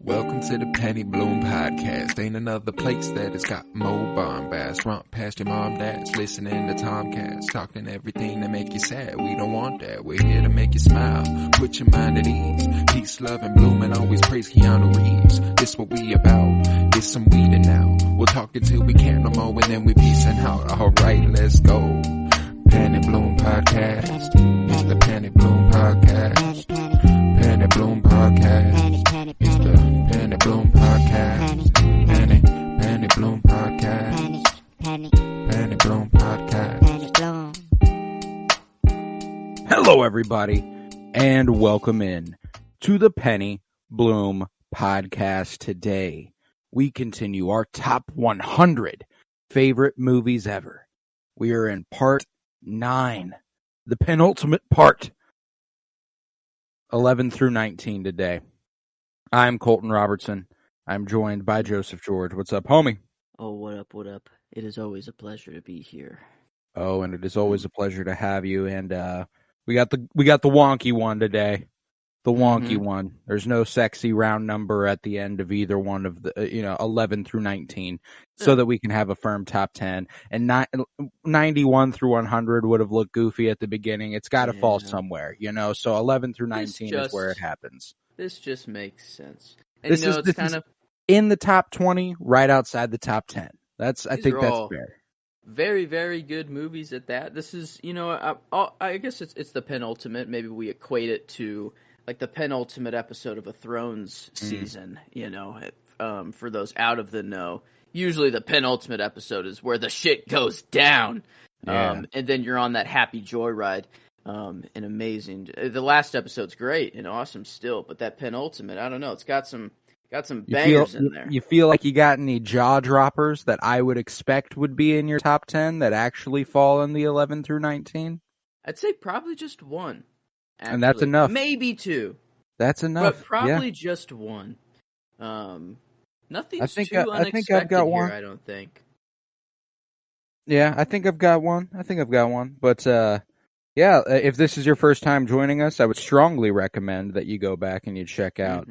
Welcome to the Penny Bloom Podcast. Ain't another place that has got more bombast. Romp past your mom, dad's listening to Tomcats. Talking everything that make you sad. We don't want that. We're here to make you smile. Put your mind at ease. Peace, love, and bloom, and always praise Keanu Reeves. This what we about. This some weeding now. We'll talk until we can't no more, and then we peacing out. Alright, let's go. Penny Bloom Podcast. It's the Penny Bloom Podcast. Penny Bloom Podcast. It's the Penny Bloom Podcast. Penny Bloom Podcast. Penny Bloom Podcast. Hello, everybody, and welcome in to the Penny Bloom Podcast. Today, we continue our top 100 favorite movies ever. We are in part 9, the penultimate part, 11 through 19 today. I'm Colton Robertson. I'm joined by Joseph George. What's up, homie? Oh, what up, what up? It is always a pleasure to be here. Oh, and it is always a pleasure to have you. And we got the wonky one today. The wonky one. There's no sexy round number at the end of either one of the 11 through 19, so that we can have a firm top 10. And 91 through 100 would have looked goofy at the beginning. It's got to fall somewhere, So 11 through 19 is where it happens. This just makes sense. And this is kind of in the top 20, right outside the top 10. I think that's fair. Very, very good movies at that. This is, I guess it's the penultimate. Maybe we equate it to like the penultimate episode of a Thrones season, for those out of the know. Usually the penultimate episode is where the shit goes down. Yeah. And then you're on that happy joyride. And amazing. The last episode's great and awesome still, but that penultimate, I don't know, it's got some bangers in there. You feel like you got any jaw droppers that I would expect would be in your top 10 that actually fall in the 11 through 19? I'd say probably just one. Actually. And that's enough. Maybe two. That's enough. But probably just one. Nothing's too unexpected I think I've got here, one. I don't think. Yeah, I think I've got one. But yeah, if this is your first time joining us, I would strongly recommend that you go back and you check out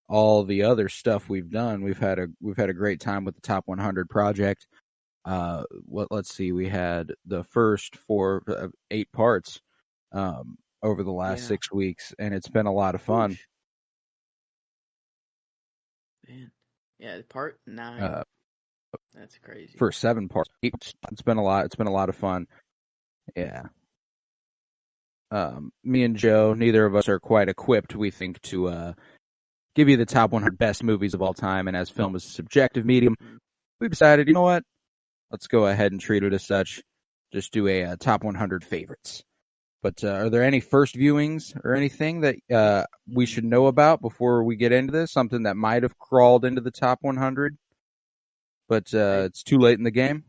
all the other stuff we've done. We've had a great time with the Top 100 project. Let's see, we had the first 8 parts over the last 6 weeks, and it's been a lot of fun. Man, yeah, part 9. That's crazy. For 7 parts, it's been a lot. It's been a lot of fun. Yeah. Me and Joe, neither of us are quite equipped, we think, to give you the top 100 best movies of all time. And as film is a subjective medium, we decided, you know what? Let's go ahead and treat it as such. Just do a top 100 favorites. But are there any first viewings or anything that we should know about before we get into this? Something that might have crawled into the top 100, but it's too late in the game?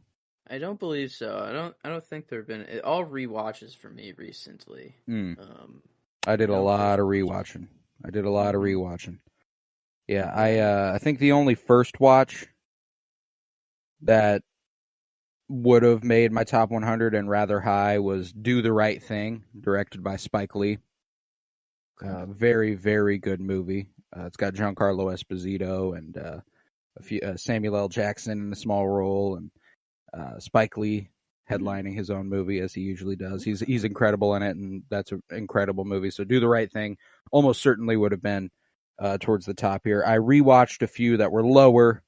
I don't believe so. I don't think there have been all rewatches for me recently. I did a lot of rewatching. Yeah, I think the only first watch that would have made my top 100 and rather high was Do the Right Thing, directed by Spike Lee. Very, very good movie. It's got Giancarlo Esposito and a few Samuel L. Jackson in a small role, and Spike Lee headlining his own movie as he usually does. He's incredible in it, and that's an incredible movie. So Do the Right Thing almost certainly would have been towards the top here. I rewatched a few that were lower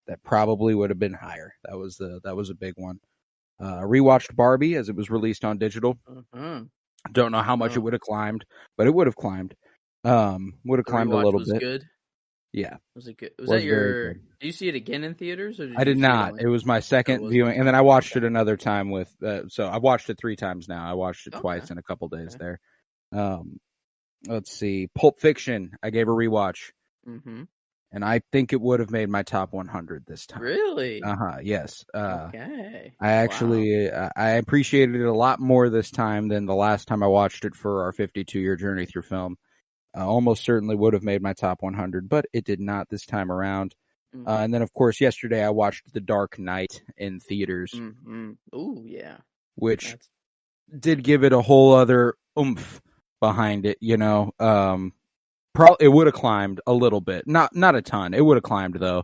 that probably would have been higher. That was a big one. Rewatched Barbie as it was released on digital. Don't know how much it would have climbed, but it would have climbed. Would have climbed a little bit. Good. Yeah. Was it good? Was that your? Did you see it again in theaters? Or I did not. It was my second viewing, and then I watched it another time with. So I've watched it 3 times now. I watched it twice in a couple days there. Let's see, Pulp Fiction. I gave a rewatch, and I think it would have made my top 100 this time. Really? Yes. Okay. I actually I appreciated it a lot more this time than the last time I watched it for our 52-year journey through film. Almost certainly would have made my top 100, but it did not this time around. And then, of course, yesterday I watched The Dark Knight in theaters. Ooh, yeah. Which did give it a whole other oomph behind it, it would have climbed a little bit, not a ton. It would have climbed though.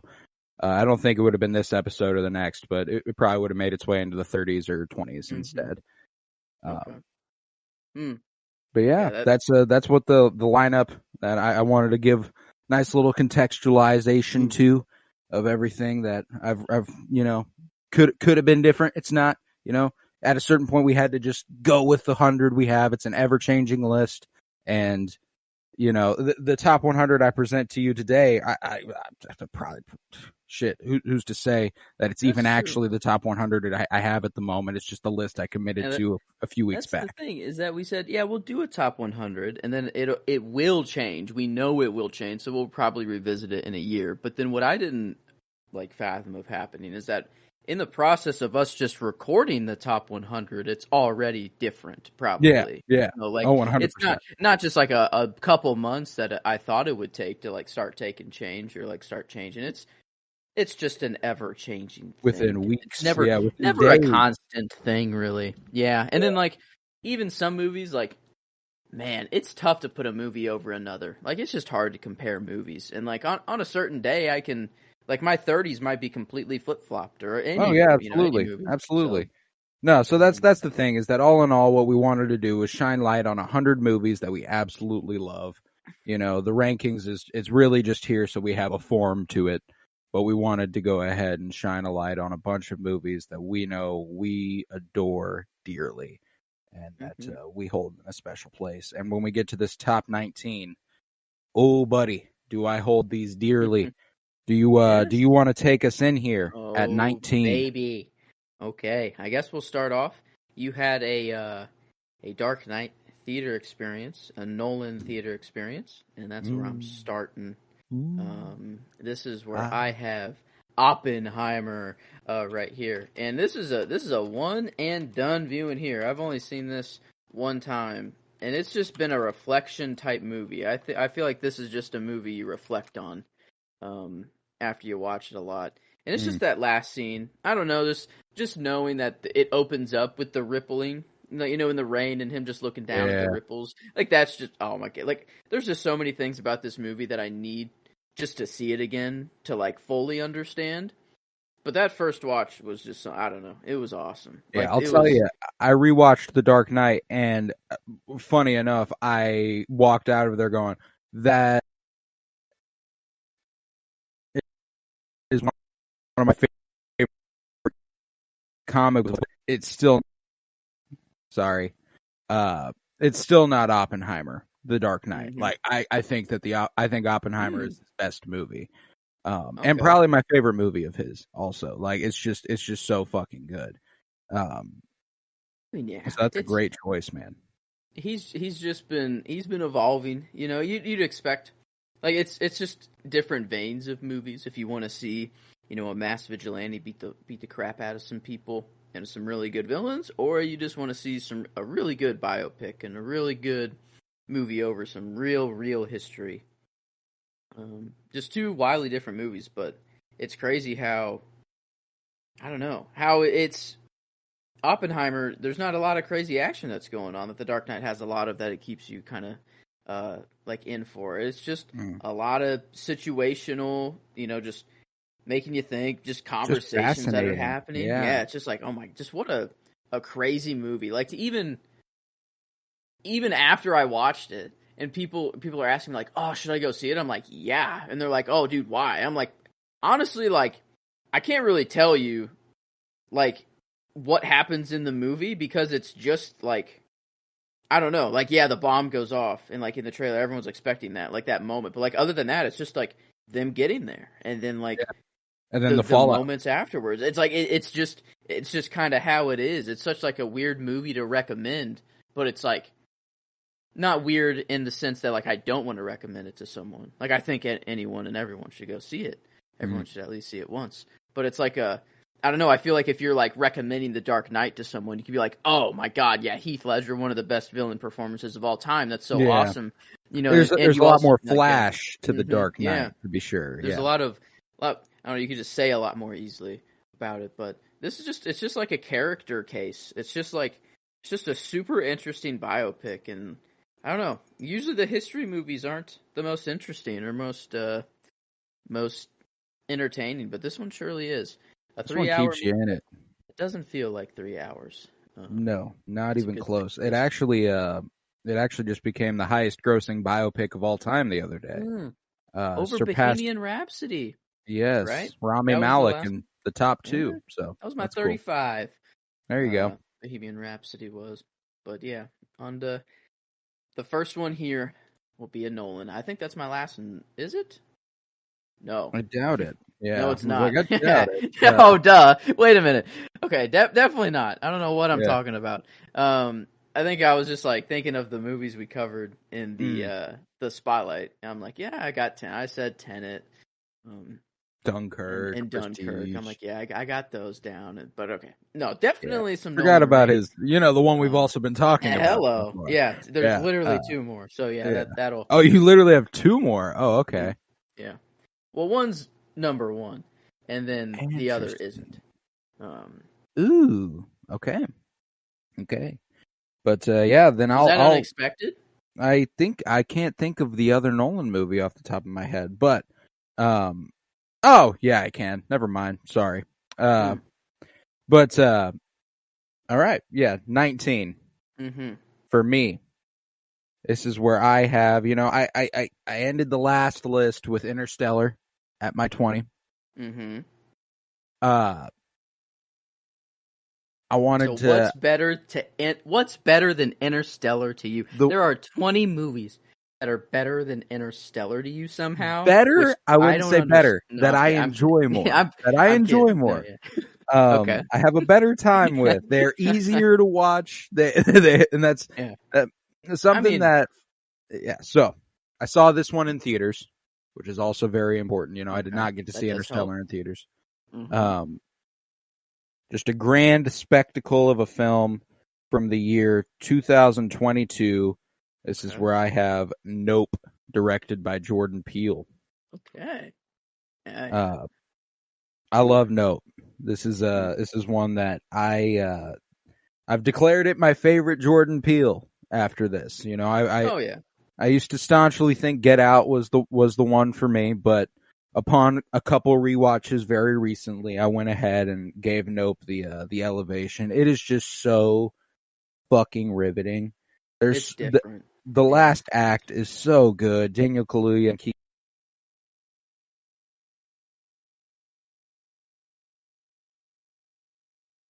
I don't think it would have been this episode or the next, but it probably would have made its way into the 30s or 20s instead. Okay. But yeah, that's what the lineup that I wanted to give nice little contextualization to of everything that I've could have been different. It's not, at a certain point we had to just go with the 100 we have. It's an ever changing list, and the top 100 I present to you today, I probably shit. Who's to say that it's even actually the top 100 I have at the moment? It's just the list I committed to a few weeks back. That's the thing is that we said, yeah, we'll do a top 100, and then it will change. We know it will change, so we'll probably revisit it in a year. But then what I didn't fathom of happening is that in the process of us just recording the top 100, it's already different, probably. Yeah. 100%. It's not just like a couple months that I thought it would take to start taking change or start changing. It's just an ever changing within weeks. It's never a constant thing, really. Yeah, and then even some movies, man, it's tough to put a movie over another. It's just hard to compare movies, and on a certain day, I can. My 30s might be completely flip-flopped or any. Oh yeah, absolutely, absolutely. So. No, so that's the thing is that all in all, what we wanted to do was shine light on 100 movies that we absolutely love. The rankings it's really just here so we have a form to it, but we wanted to go ahead and shine a light on a bunch of movies that we know we adore dearly, and that we hold in a special place. And when we get to this top 19, oh buddy, do I hold these dearly? Do you want to take us in here at 19? Baby. Okay, I guess we'll start off. You had a Dark Knight theater experience, a Nolan theater experience, and that's where I'm starting. This is where I have Oppenheimer right here, and this is a one and done viewing here. I've only seen this one time, and it's just been a reflection type movie. I feel like this is just a movie you reflect on. After you watch it a lot. And it's just that last scene. I don't know, just knowing that it opens up with the rippling, in the rain and him just looking down at the ripples. That's just, oh my God. There's just so many things about this movie that I need just to see it again to fully understand. But that first watch was just, I don't know, it was awesome. Yeah, I'll tell you, I rewatched The Dark Knight, and funny enough, I walked out of there going, that is one of my favorite comic books. It's still not Oppenheimer, The Dark Knight. I think that Oppenheimer is his best movie, and probably my favorite movie of his. Also, it's just so fucking good. So that's a great choice, man. He's been evolving. You'd expect. It's just different veins of movies. If you want to see, a mass vigilante beat the crap out of some people and some really good villains, or you just want to see a really good biopic and a really good movie over some real history. Just two wildly different movies, but it's crazy how it's Oppenheimer. There's not a lot of crazy action that's going on that The Dark Knight has a lot of that it keeps you kind of. In for. It's just a lot of situational, just making you think, just conversations that are happening. Yeah, it's just just what a crazy movie. To even after I watched it, and people are asking me oh, should I go see it? I'm like, yeah, and they're like, oh, dude, why? I'm like, honestly, I can't really tell you, what happens in the movie because it's just I don't know, yeah, the bomb goes off, and in the trailer, everyone's expecting that, that moment. But other than that, it's just them getting there, and then and then the fallout moments afterwards. It's it's just kind of how it is. It's such a weird movie to recommend, but it's not weird in the sense that I don't want to recommend it to someone. I think anyone and everyone should go see it. Everyone should at least see it once. But it's I don't know, I feel like if you're recommending The Dark Knight to someone, you could be like, oh my God, yeah, Heath Ledger, one of the best villain performances of all time. That's so awesome. There's a lot more flash to The Dark Knight, to be sure. There's a lot of, I don't know, you could just say a lot more easily about it, but this is it's just a character case. It's just a super interesting biopic, and I don't know. Usually the history movies aren't the most interesting or most entertaining, but this one surely is. This one keeps you in it. It doesn't feel like 3 hours. No, not even close. thing. It actually just became the highest grossing biopic of all time the other day. Over Surpassed, Bohemian Rhapsody. yes, right? Rami That was the Malek last in the top two. Yeah. So That was my that's cool. 35. There you go. Bohemian Rhapsody was. But yeah, on the first one here will be a Nolan. I think that's my last one. Is it? No. I doubt it. Yeah, No, it's I was not. like, I doubt it. Oh, duh. Wait a minute. Okay, definitely not. I don't know what I'm Yeah. talking about. I think I was just like thinking of the movies we covered in the spotlight. And I'm like, yeah, I got 10. I said Tenet. Dunkirk, and Dunkirk. Prestige. I'm like, yeah, I got those down. But okay, no, definitely some. Forgot Nolan about Reigns. the one we've also been talking about. Hello, before. yeah. There's Yeah, literally two more. So yeah, that'll. Oh, you literally have two more. Oh, okay. Yeah. Well, one's number one, and then the other isn't. Ooh. Okay. But yeah, then Is that unexpected? I think I can't think of the other Nolan movie off the top of my head, but oh yeah, I can. Never mind. Sorry. But all right, yeah, 19 for me. This is where I have, I ended the last list with Interstellar at my 20. I wanted to. What's better than Interstellar to you? There are 20 movies that are better than Interstellar to you somehow. Better? I wouldn't say better. No, that I enjoy more. I enjoy more. No, yeah. Okay. I have a better time with. They're easier to watch. And that's something that. Yeah. So I saw this one in theaters, which is also very important. I did not get to see Interstellar in theaters. Just a grand spectacle of a film from the year 2022. This is where I have Nope, directed by Jordan Peele. Okay. I love Nope. This is one that I've declared it my favorite Jordan Peele after this. I used to staunchly think Get Out was the one for me, but upon a couple rewatches very recently, I went ahead and gave Nope the elevation. It is just so fucking riveting. It's different. The last act is so good. Daniel Kaluuya and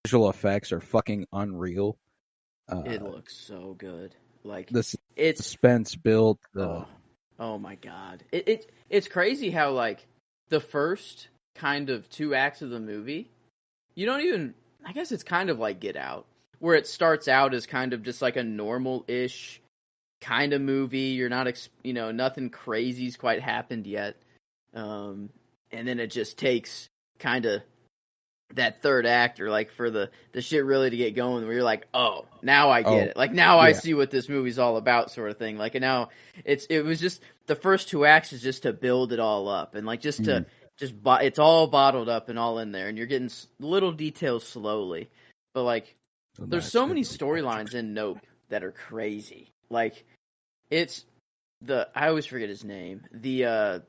visual effects are fucking unreal. It looks so good. Like it's suspense built. Oh my god! It's crazy how like the first kind of 2 acts of the movie, you don't even. I guess it's kind of like Get Out, where it starts out as kind of just like a normal-ish kind of movie. You're not, nothing crazy's quite happened yet, and then it just takes kind of that third act, or like for the shit really to get going, where you're like, oh, now I get it. Like now I see what this movie's all about, sort of thing. Like, and now it was just the first 2 acts is just to build it all up, and like just to it's all bottled up and all in there, and you're getting little details slowly. But like, there's so many storylines in Nope that are crazy. Like, it's I always forget his name. The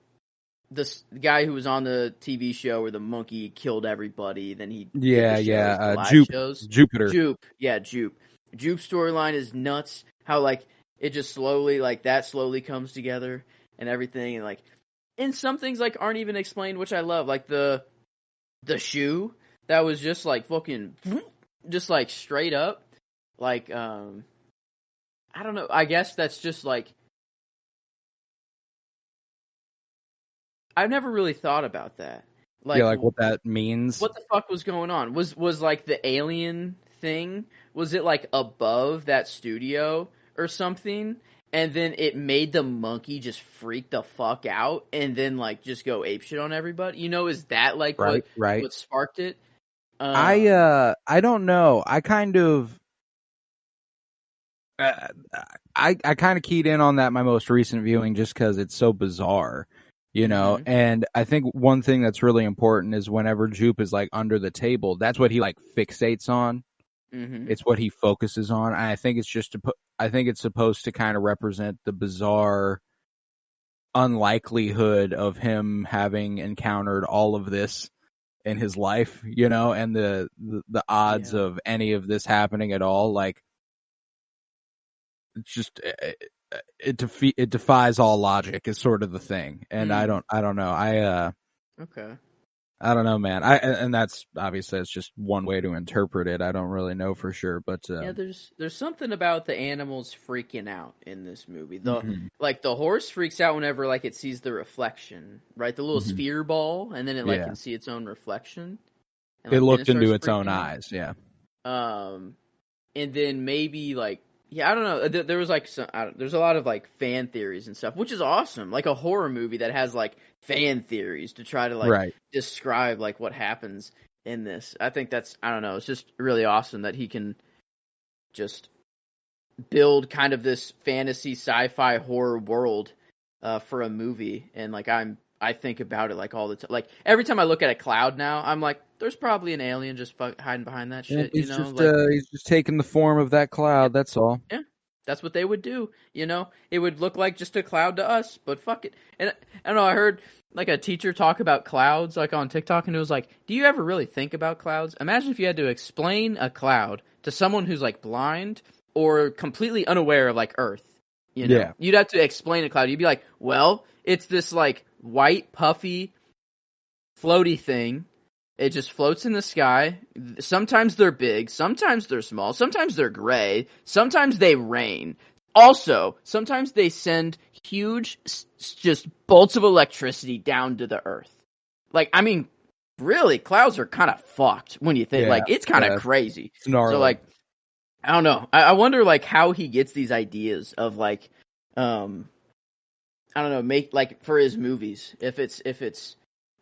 guy who was on the TV show where the monkey killed everybody, then he Jupiter. Jupe storyline is nuts. How like it just slowly slowly comes together and everything, and some things like aren't even explained, which I love, like the shoe that was just like fucking just like straight up, like I don't know, I guess that's just like, I've never really thought about that. Like what that means. What the fuck was going on? Was like the alien thing, was it like above that studio or something? And then it made the monkey just freak the fuck out and then like just go apeshit on everybody? Is that like what sparked it? I don't know. I kind of I kind of keyed in on that my most recent viewing just because it's so bizarre. And I think one thing that's really important is whenever Jupe is like under the table, that's what he like fixates on. It's what he focuses on. And I think it's just to I think it's supposed to kind of represent the bizarre unlikelihood of him having encountered all of this in his life, you know, and the odds of any of this happening at all. Like, it's just it defies all logic is sort of the thing. And I don't know. Okay. I don't know, man. And that's obviously it's just one way to interpret it. I don't really know for sure, but there's something about the animals freaking out in this movie. Like the horse freaks out whenever like it sees the reflection, right? The little sphere ball, and then it like can see its own reflection. And, it like, looked into its own eyes, yeah. And then maybe like I don't know. There was like there's a lot of like fan theories and stuff, which is awesome. Like a horror movie that has like fan theories to try to like describe like what happens in this. I think that's, I don't know, it's just really awesome that he can just build kind of this fantasy sci-fi horror world for a movie. And like I think about it like all the time. Like every time I look at a cloud now, I'm like, there's probably an alien just hiding behind that shit. He's you know, just he's just taking the form of that cloud. That's all. Yeah, that's what they would do. You know, it would look like just a cloud to us, but fuck it. And I don't know. I heard like a teacher talk about clouds like on TikTok, and it was like, do you ever really think about clouds? Imagine if you had to explain a cloud to someone who's like blind or completely unaware of like Earth. You know, you'd have to explain a cloud. You'd be like, well, it's this like white, puffy, floaty thing. It just floats in the sky. Sometimes they're big, sometimes they're small, sometimes they're gray, sometimes they rain. Also, sometimes they send huge, just bolts of electricity down to the earth. Like, I mean, really, clouds are kind of fucked when you think, like, it's kind of crazy. It's gnarly. So, like, I don't know. I wonder, like, how he gets these ideas of, like, I don't know, make, like, for his movies. If it's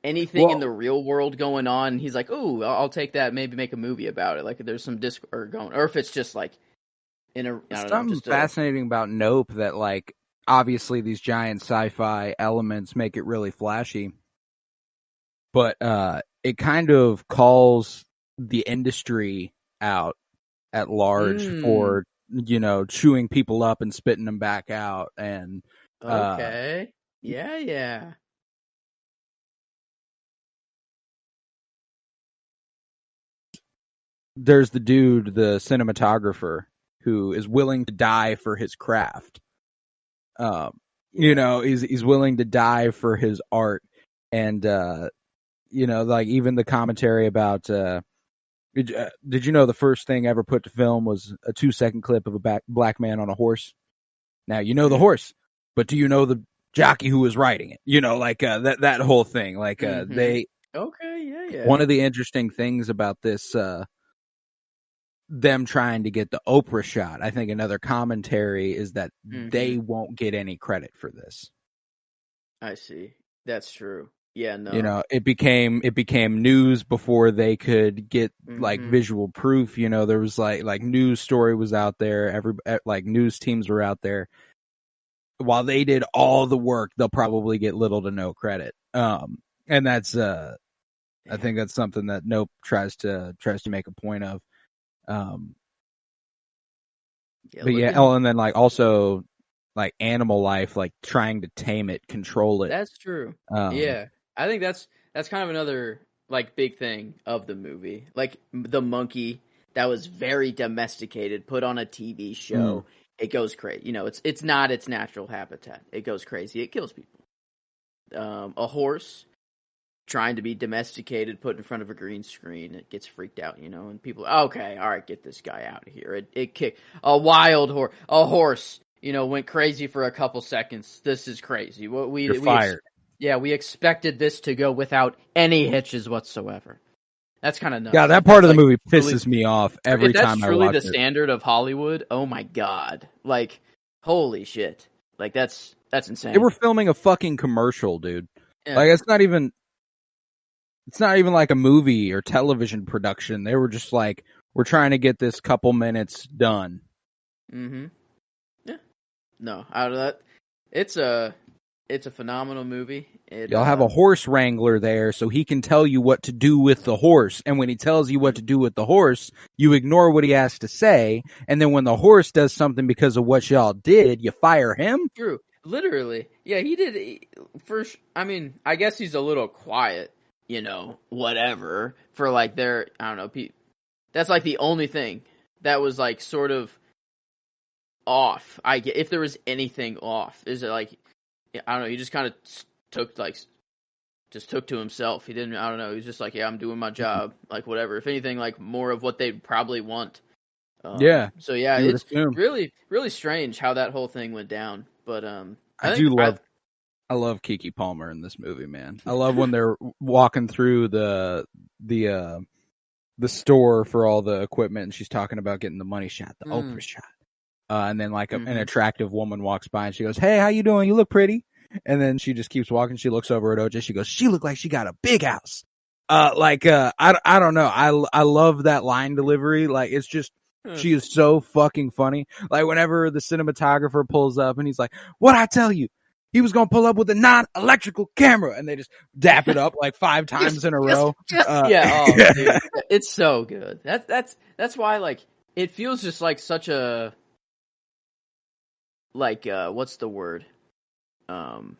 anything in the real world going on, he's like, "Ooh, I'll take that. Maybe make a movie about it." Like, there's some or if it's just like something fascinating about Nope that like obviously these giant sci-fi elements make it really flashy, but it kind of calls the industry out at large for chewing people up and spitting them back out and okay, yeah. There's the dude, the cinematographer, who is willing to die for his craft. He's willing to die for his art. And, like even the commentary about, did you know the first thing ever put to film was a 2-second clip of a black man on a horse? Now, you know the horse, but do you know the jockey who was riding it? You know, like, that whole thing. Like, Okay, yeah. One of the interesting things about this, them trying to get the Oprah shot, I think another commentary is that they won't get any credit for this. I see. That's true. Yeah, no. You know, it became news before they could get like visual proof. You know, there was like news story was out there. Like news teams were out there. While they did all the work, they'll probably get little to no credit. And that's I think that's something that Nope tries to make a point of. And then like also like animal life, like trying to tame it, control it. That's true. Yeah, I think that's kind of another like big thing of the movie. Like the monkey that was very domesticated, put on a TV show. It goes crazy. You know, it's not its natural habitat. It goes crazy. It kills people. A horse trying to be domesticated, put in front of a green screen, it gets freaked out, and people, okay, all right, get this guy out of here. It kicked a wild horse. A horse, went crazy for a couple seconds. This is crazy. You're fired. We expected this to go without any hitches whatsoever. That's kind of nuts. Yeah, that part of the movie pisses me off every time I watch it. That's truly the standard of Hollywood. Oh my god! Like, holy shit! Like that's insane. They were filming a fucking commercial, dude. Yeah. Like it's not even like a movie or television production. They were just like, we're trying to get this couple minutes done. Yeah. No, out of that, it's a It's a phenomenal movie. Y'all have a horse wrangler there, so he can tell you what to do with the horse. And when he tells you what to do with the horse, you ignore what he has to say. And then when the horse does something because of what y'all did, you fire him? True. Literally. Yeah, he did. I mean, I guess he's a little quiet, whatever. For like I don't know, that's like the only thing that was like sort of off. If there was anything off, is it like, I don't know, he just kind of took to himself. He didn't, I don't know, he was just like, yeah, I'm doing my job, like whatever. If anything, like more of what they'd probably want. Yeah. So yeah, it's really, really strange how that whole thing went down. But I love Keke Palmer in this movie, man. I love when they're walking through the store for all the equipment, and she's talking about getting the money shot, the Oprah shot. And then like an attractive woman walks by and she goes, "Hey, how you doing? You look pretty." And then she just keeps walking. She looks over at OJ. She goes, "She looked like she got a big house." I don't know. I love that line delivery. Like, it's just, she is so fucking funny. Like, whenever the cinematographer pulls up and he's like, "What'd I tell you? He was going to pull up with a non-electrical camera," and they just dap it up like 5 times in a row. Yeah. Dude, it's so good. That's why, like, it feels just like such a, like, what's the word? Oh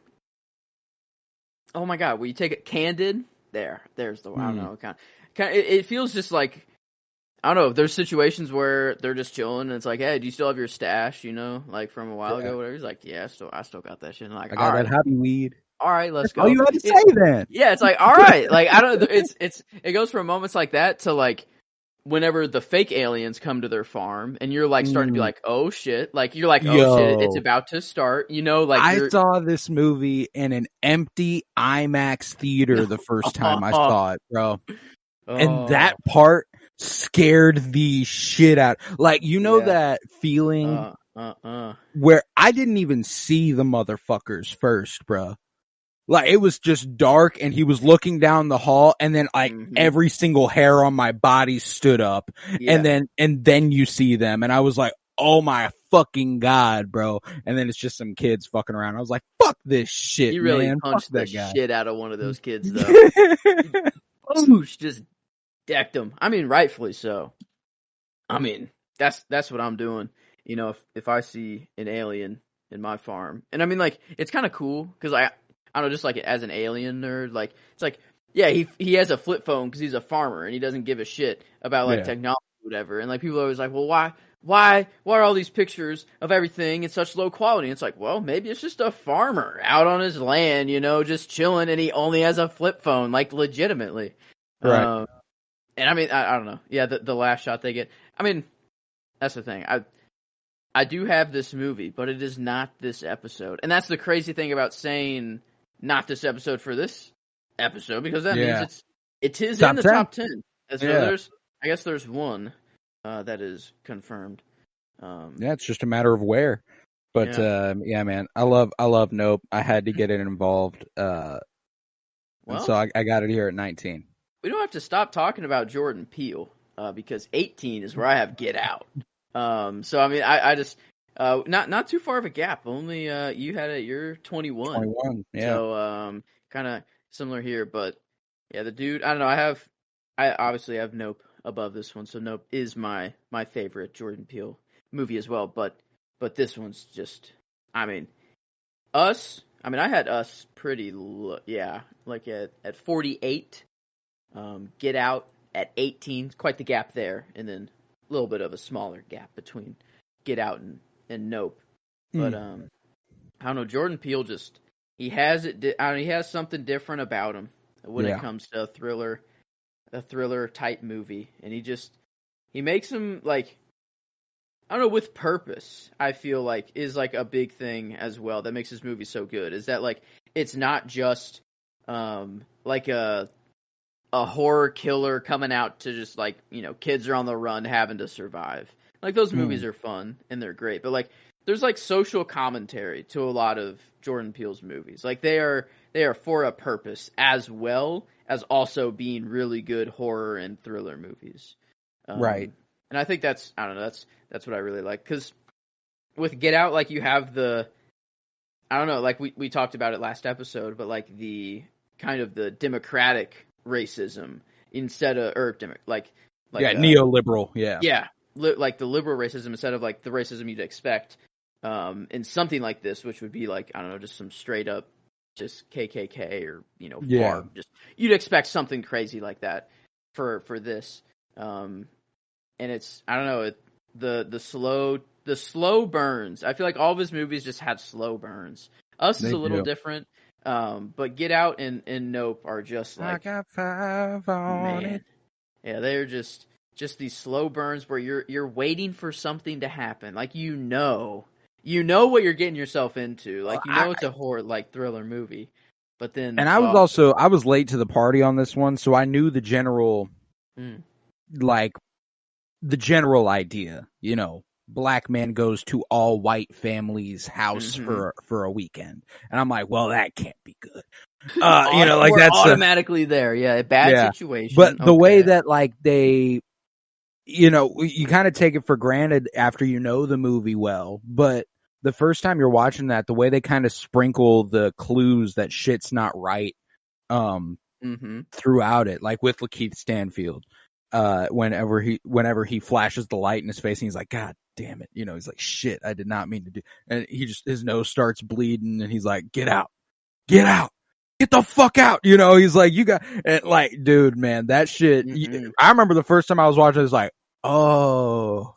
my God, will you take it candid? There's the, I don't know, kind of, it feels just like, I don't know, there's situations where they're just chilling and it's like, "Hey, do you still have your stash, like from a while ago, whatever?" He's like, "Yeah, I still got that shit." And like, I got that happy weed. All right, let's go. All you had to say then. Yeah, it's like, all right, like, I don't, it goes from moments like that to like, whenever the fake aliens come to their farm and you're like starting to be like, "Oh shit," like you're like, "Oh shit, it's about to start," like I saw this movie in an empty IMAX theater the first time I saw it, bro. And that part scared the shit out. Like, that feeling where I didn't even see the motherfuckers first, bro. Like, it was just dark and he was looking down the hall and then like every single hair on my body stood up and then you see them and I was like, "Oh my fucking God, bro." And then it's just some kids fucking around. I was like, "Fuck this shit, He really man." punched Fuck the that guy. shit out of one of those kids though. Boosh, just decked him. I mean, rightfully so. I mean, that's what I'm doing. If I see an alien in my farm, and I mean, like, it's kind of cool because I don't know, just like as an alien nerd, like, it's like, yeah, he has a flip phone because he's a farmer and he doesn't give a shit about like technology or whatever. And like people are always like, "Well, why are all these pictures of everything in such low quality?" And it's like, well, maybe it's just a farmer out on his land, just chilling, and he only has a flip phone, like, legitimately. Right. And I mean, I don't know. Yeah, the last shot they get. I mean, that's the thing. I do have this movie, but it is not this episode. And that's the crazy thing about saying not this episode for this episode, because that means it is in the top 10. So I guess there's one that is confirmed. It's just a matter of where. But man, I love Nope. I had to get it involved. And so I got it here at 19. We don't have to stop talking about Jordan Peele because 18 is where I have Get Out. So I mean, I just not too far of a gap. Only you had it. You're 21. 21. Yeah. So kind of similar here, but yeah, the dude. I don't know. I obviously have Nope above this one, so Nope is my favorite Jordan Peele movie as well. But this one's just. I mean, Us. I mean, I had Us pretty. Like at 48. Get Out at 18, quite the gap there, and then a little bit of a smaller gap between Get Out and Nope. But I don't know, Jordan Peele he has something different about him when it comes to a thriller type movie, and he makes them, like, I don't know, with purpose. I feel like is like a big thing as well that makes this movie so good. Is that, like, it's not just like a horror killer coming out to just, like, kids are on the run having to survive. Like, those movies are fun and they're great, but, like, there's, like, social commentary to a lot of Jordan Peele's movies. Like, they are for a purpose as well as also being really good horror and thriller movies. Right. And I think that's what I really like, because with Get Out, like, you have the I don't know, like we talked about it last episode, but like the kind of the democratic racism instead of neoliberal, like the liberal racism instead of like the racism you'd expect in something like this, which would be like, I don't know, just some straight up just KKK or FARC. Just you'd expect something crazy like that for this, and it's, I don't know, the slow burns. I feel like all of his movies just have slow burns. Us is a little different, but Get Out and Nope are just like, I got 5 on it. Yeah, they're just these slow burns where you're waiting for something to happen. Like you know what you're getting yourself into. Like it's a horror like thriller movie. But then, and I was late to the party on this one, so I knew the general the general idea, black man goes to all white family's house for a weekend. And I'm like, well, that can't be good. We're that's automatically there. Yeah. Bad situation. But the way that they, you kind of take it for granted after the movie well, but the first time you're watching that, the way they kind of sprinkle the clues that shit's not right, throughout it, like with Lakeith Stanfield, whenever he flashes the light in his face and he's like, God damn it. He's like, shit, I did not mean to do. And his nose starts bleeding and he's like, get out, get the fuck out. He's like, you got, and like, dude, man, that shit. I remember the first time I was watching, it was like, oh,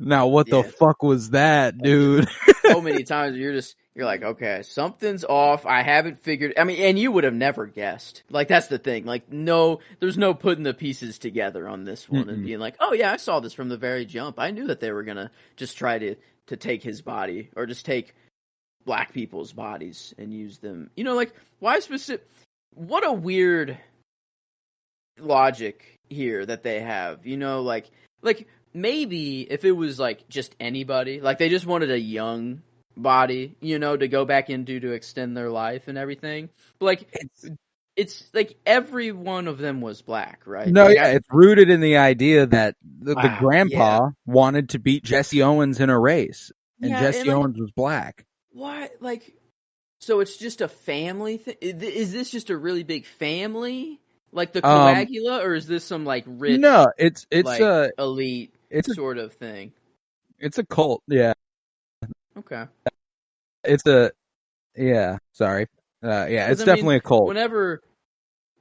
now what the fuck was that, dude? So many times you're like, okay, something's off. I haven't figured. I mean, and you would have never guessed. Like, that's the thing. Like, no, there's no putting the pieces together on this one and being like, oh yeah, I saw this from the very jump. I knew that they were gonna just try to take his body or just take black people's bodies and use them. Like, why specific? What a weird logic here that they have. Like maybe if it was like just anybody, like they just wanted a young body, to go back into to extend their life and everything. But like it's like every one of them was black, right? No, like, it's rooted in the idea that the grandpa wanted to beat Jesse Owens in a race, and Jesse Owens was black. Why? Like, so it's just a family thing? Is this just a really big family? Like the Coagula, or is this some like rich? No, it's like, a elite sort of thing. It's a cult, yeah. Okay. It's sorry. It's definitely a cult. Whenever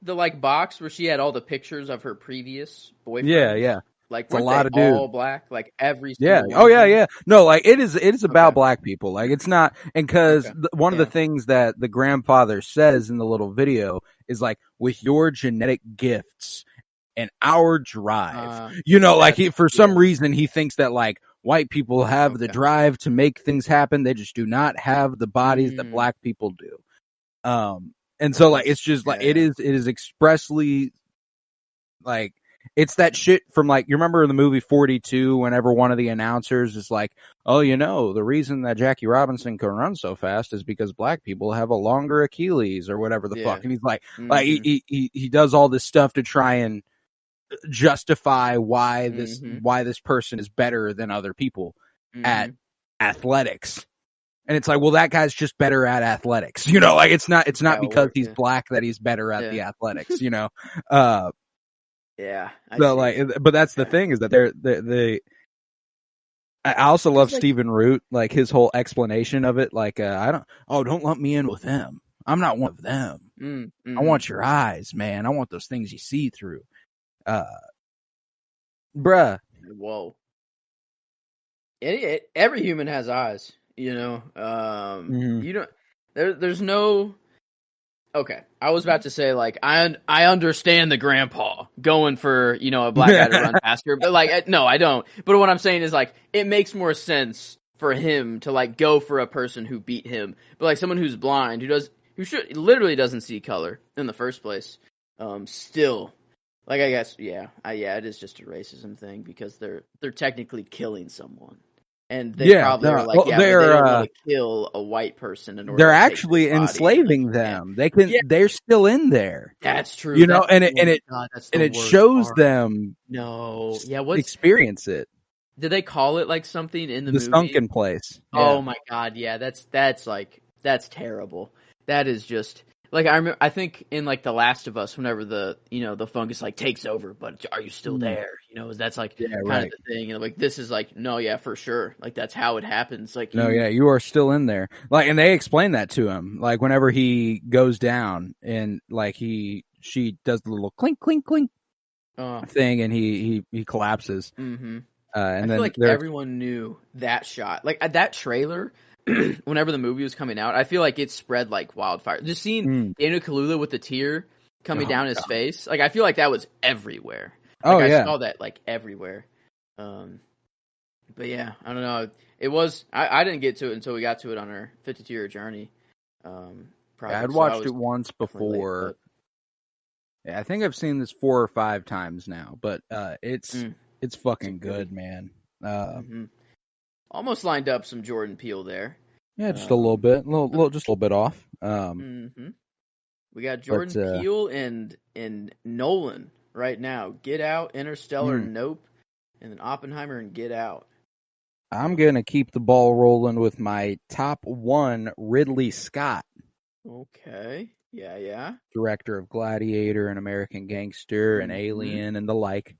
the like box where she had all the pictures of her previous boyfriend. Yeah. Like weren't a lot of all black, like every single one. Oh yeah. No, like it is about black people. Like it's not, and because one of the things that the grandfather says in the little video is like, with your genetic gifts and our drive, for some reason he thinks that like white people have the drive to make things happen. They just do not have the bodies that black people do. And so like it's just like it is expressly like. It's that shit from like, you remember in the movie 42, whenever one of the announcers is like, oh, the reason that Jackie Robinson can run so fast is because black people have a longer Achilles or whatever the fuck. And he's like, like he does all this stuff to try and justify why this person is better than other people at athletics. And it's like, well, that guy's just better at athletics. Like it's not because he's black that he's better at the athletics, Yeah. But that's the thing is that they I also love Stephen Root, like his whole explanation of it. Like, don't lump me in with them. I'm not one of them. I want your eyes, man. I want those things you see through. Bruh. Whoa. Every human has eyes, you don't, there's no, okay, I was about to say, like, I understand the grandpa going for, a black guy to run faster, but, like, no, I don't. But what I'm saying is, like, it makes more sense for him to, like, go for a person who beat him. But, like, someone who's blind, who literally doesn't see color in the first place, still, like, I guess, it is just a racism thing because they're technically killing someone. And they probably are like, they don't want to kill a white person in order. They're actually enslaving them. They're still in there. That's true. And it shows them. No, experience it. Did they call it like something in the The movie? sunken place. Oh Yeah. my god, yeah, that's terrible. That is just like I think in like The Last of Us, whenever the fungus like takes over, but are you still there? That's like Yeah, kind of right. the thing. And like this is like, no, yeah, for sure. Like that's how it happens. Like No, yeah, you are still in there. Like, and they explain that to him. Like, whenever he goes down and like she does the little clink, clink, clink thing, and he collapses. Mm-hmm. And I then feel like everyone knew that shot. Like that trailer, whenever the movie was coming out, I feel like it spread like wildfire. Just seeing Daniel Kaluuya with the tear coming down his face, like I feel like that was everywhere. Like, I saw that like everywhere. But yeah, I don't know. It was I didn't get to it until we got to it on our 52-year journey. Project, I'd watched it once before. Late, yeah, I think I've seen this 4 or 5 times now, but it's fucking good, man. Almost lined up some Jordan Peele there. Yeah, just a little bit, just a little bit off. We got Jordan Peele and Nolan right now. Get Out, Interstellar, Nope, and then Oppenheimer and Get Out. I'm gonna keep the ball rolling with my top 1, Ridley Scott. Okay. Yeah. Director of Gladiator and American Gangster and Alien and the like.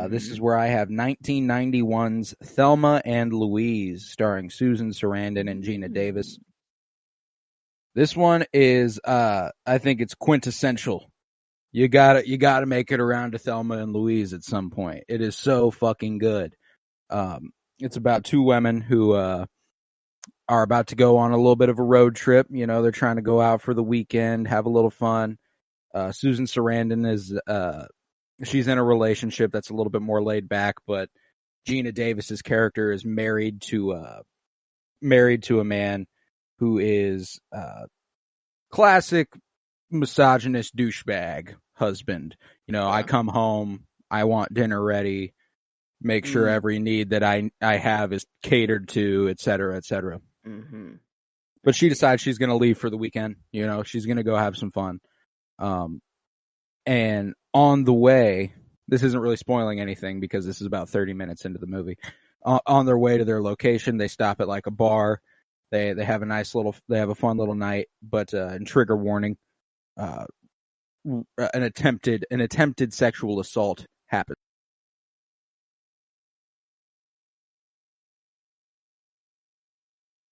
This is where I have 1991's Thelma and Louise, starring Susan Sarandon and Gina Davis. This one is, I think it's quintessential. You gotta make it around to Thelma and Louise at some point. It is so fucking good. It's about 2 women who are about to go on a little bit of a road trip. They're trying to go out for the weekend, have a little fun. Susan Sarandon is she's in a relationship that's a little bit more laid back, but Gina Davis's character is married to a man who is classic misogynist douchebag husband. I come home, I want dinner ready, make sure every need that I have is catered to, et cetera, et cetera. But she decides she's going to leave for the weekend. She's going to go have some fun. And on the way, this isn't really spoiling anything because this is about 30 minutes into the movie. On their way to their location, they stop at like a bar. They have a fun little night, but and trigger warning, an attempted sexual assault happens.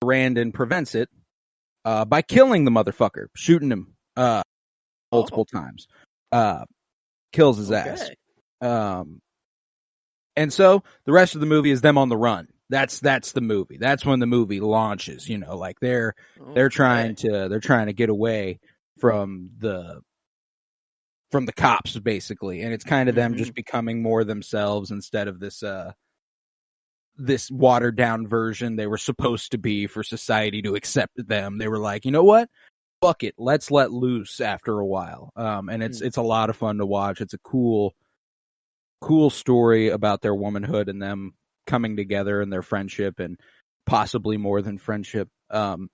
Randon prevents it by killing the motherfucker, shooting him multiple times. Kills his ass. And so the rest of the movie is them on the run. That's the movie. That's when the movie launches. Like they're trying to get away from the cops, basically, and it's kind of them just becoming more themselves instead of this watered down version they were supposed to be for society to accept them. They were like, you know what? Fuck it. Let's let loose after a while. And it's a lot of fun to watch. It's a cool story about their womanhood and them coming together and their friendship and possibly more than friendship. There's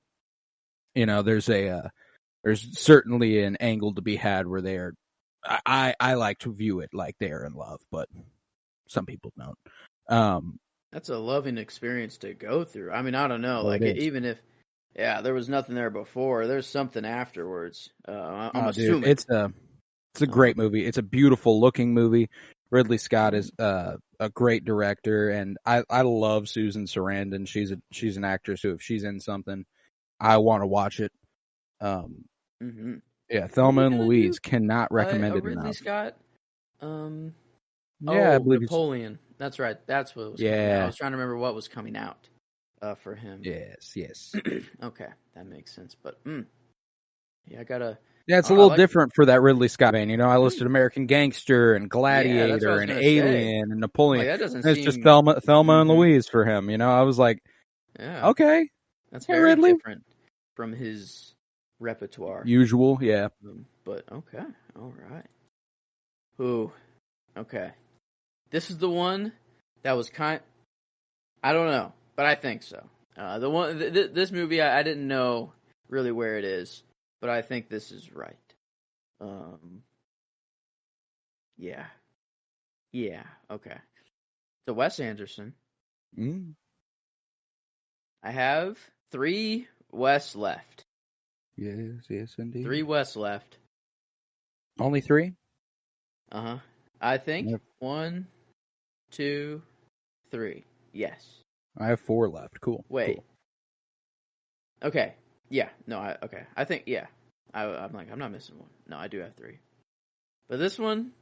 certainly an angle to be had where they are, I like to view it like they are in love, but some people don't. That's a loving experience to go through. I mean, I don't know. Like, even if, there was nothing there before, there's something afterwards. I'm assuming. Dude, it's a great movie. It's a beautiful looking movie. Ridley Scott is a great director, and I love Susan Sarandon. She's an actress who, if she's in something, I want to watch it. Yeah, Thelma and Louise, cannot recommend it enough. Ridley Scott. I believe Napoleon. That's right. That's what it was. I was trying to remember what was coming out for him. Yes. Okay, that makes sense. But I gotta. Yeah, it's a little different for that Ridley Scott vein. I listed American Gangster and Gladiator and Alien and Napoleon. Like, that doesn't it's just Thelma and Louise for him. I was like, okay, that's very different from his repertoire. Usual, yeah. But okay, all right. Ooh, okay. This is the one that was I don't know, but I think so. The one, this movie, I didn't know really where it is, but I think this is right. Yeah. Okay. The Wes Anderson. Mm. I have 3 Wes left. Yes, indeed. 3 Wes left. Only 3? Uh-huh. I think Yep. 1, 2, 3. Yes. I have 4 left. Cool. Wait. Cool. Okay. Yeah. No, okay. I think, yeah. I'm not missing one. No, I do have 3. But this one,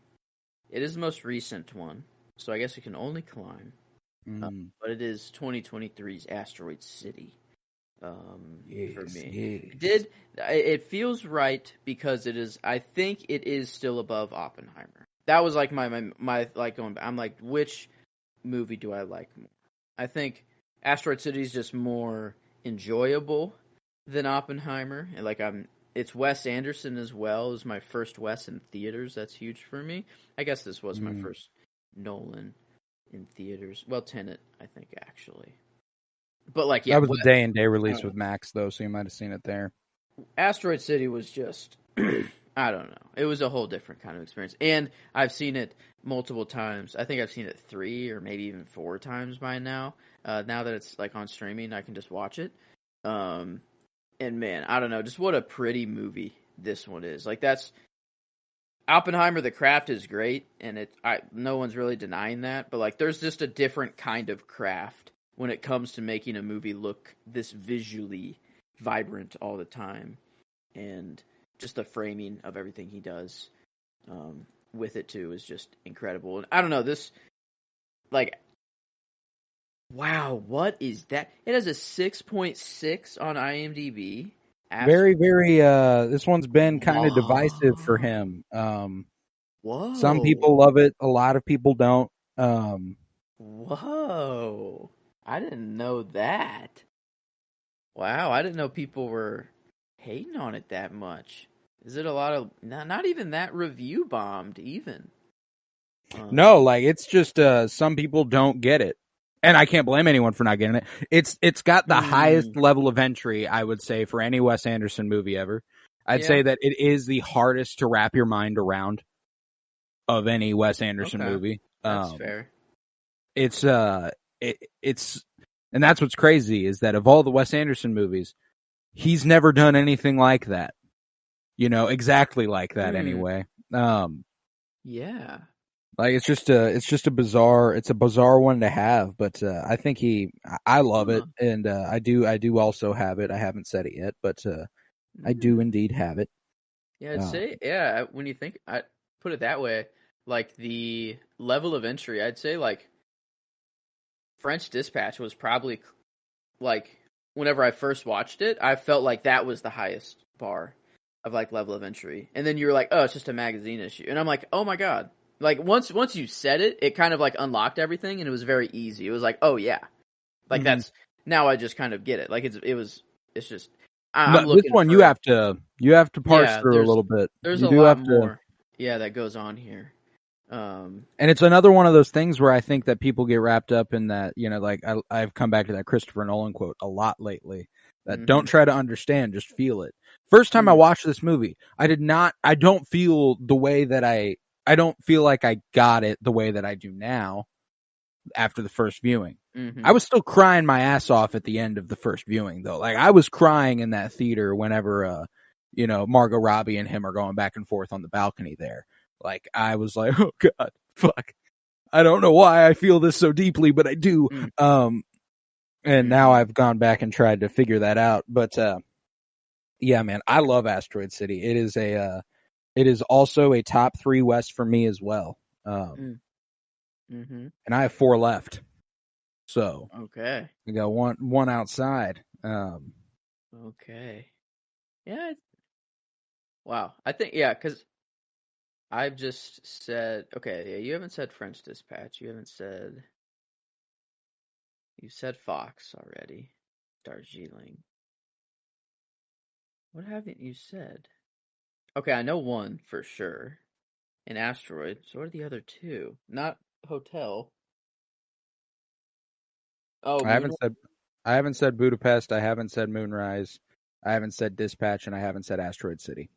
it is the most recent one. So I guess it can only climb. But it is 2023's Asteroid City. For me. Yes. It feels right because it is, I think it is still above Oppenheimer. That was like my like going back. I'm like, which movie do I like more? I think Asteroid City is just more enjoyable than Oppenheimer. And like it's Wes Anderson as well. It was my first Wes in theaters. That's huge for me. I guess this was my first Nolan in theaters. Well, Tenet, I think, actually. But like, yeah, that was a day and day release with Max, though, so you might have seen it there. Asteroid City was just, I don't know. It was a whole different kind of experience, and I've seen it multiple times. I think I've seen it 3 or maybe even 4 times by now. Now that it's like on streaming, I can just watch it. And man, I don't know, just what a pretty movie this one is. Like that's Oppenheimer. The craft is great, and no one's really denying that. But like, there's just a different kind of craft when it comes to making a movie look this visually vibrant all the time, and just the framing of everything he does with it too is just incredible. And I don't know, this, like, wow, what is that? It has a 6.6 on IMDb. Very, very. This one's been kind of divisive for him. Whoa! Some people love it. A lot of people don't. Whoa! I didn't know that. Wow, I didn't know people were hating on it that much. Is it a lot of not even that review bombed even? No, like it's just some people don't get it, and I can't blame anyone for not getting it. It's got the highest level of entry, I would say, for any Wes Anderson movie ever. I'd say that it is the hardest to wrap your mind around of any Wes Anderson movie. That's fair. It's and that's what's crazy is that of all the Wes Anderson movies, he's never done anything like that. You know, exactly like that anyway. Yeah. Like it's just a bizarre one to have, but I think I love it, and I do also have it. I haven't said it yet, but I do indeed have it. Yeah, I'd say when you think, I put it that way, like the level of entry, I'd say like French Dispatch was probably like whenever I first watched it, I felt like that was the highest bar of like level of entry, and then you were like, oh, it's just a magazine issue, and I'm like, oh my god. Like once you said it, it kind of like unlocked everything, and it was very easy. It was like, oh yeah, like that's now I just kind of get it. Like it's just I'm looking. This one you have to parse through a little bit. There's a lot more, that goes on here. And it's another one of those things where I think that people get wrapped up in that. You know, like I've come back to that Christopher Nolan quote a lot lately. That don't try to understand, just feel it. First time I watched this movie, I don't feel the way that I don't feel like I got it the way that I do now after the first viewing. I was still crying my ass off at the end of the first viewing, though. Like, I was crying in that theater whenever, Margot Robbie and him are going back and forth on the balcony there. Like, I was like, oh, God, fuck. I don't know why I feel this so deeply, but I do. And now I've gone back and tried to figure that out. But, yeah, man, I love Asteroid City. It is also a top 3 West for me as well. And I have 4 left. So okay, we got one outside. Okay. Yeah. Wow. I think because I've just said you haven't said French Dispatch. You said Fox already. Darjeeling. What haven't you said? Okay, I know one for sure. An Asteroid. So what are the other 2? Not Hotel. Oh, I haven't said Budapest. I haven't said Moonrise. I haven't said Dispatch, and I haven't said Asteroid City.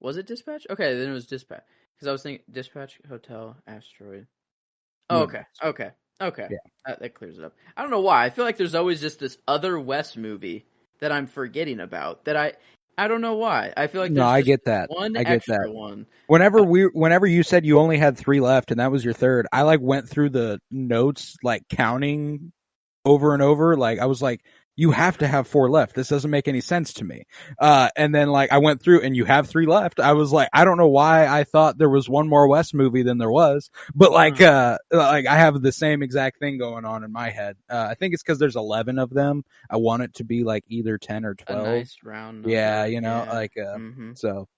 Was it Dispatch? Okay, then it was Dispatch. Because I was thinking Dispatch, Hotel, Asteroid. Oh, okay. Okay. Yeah. That clears it up. I don't know why. I feel like there's always just this other Wes movie that I'm forgetting about that I don't know why. I feel like No, there's I just get that. one I get extra that. one. Whenever you said you only had 3 left and that was your third, I like went through the notes like counting over and over. Like I was like, you have to have 4 left. This doesn't make any sense to me. And then like I went through and you have 3 left. I was like, I don't know why I thought there was one more West movie than there was, but like I have the same exact thing going on in my head. I think it's because there's 11 of them. I want it to be like either 10 or 12. A nice round number. Yeah, so.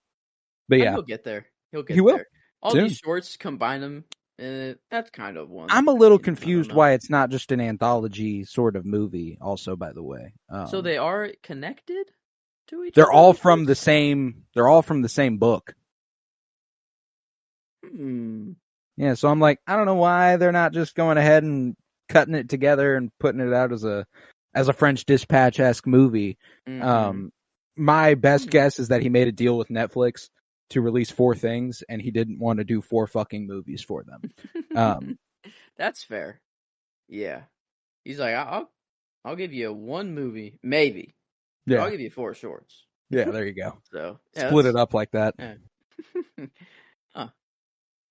But yeah, he'll get there. He'll get He will. there. All Soon. these shorts, combine them. That's kind of one. I'm a little I confused don't know. why it's not just an anthology sort of movie. Also, by the way, So they are connected to each other. they're all from the same. They're all from the same book. Yeah, so I'm like, I don't know why they're not just going ahead and cutting it together and putting it out as a French Dispatch-esque movie. My best guess is that he made a deal with Netflix to release 4 things, and he didn't want to do 4 fucking movies for them. That's fair. Yeah, he's like, I'll give you 1 movie, maybe. Yeah, I'll give you 4 shorts. Yeah, there you go. So split it up like that. Yeah. Huh.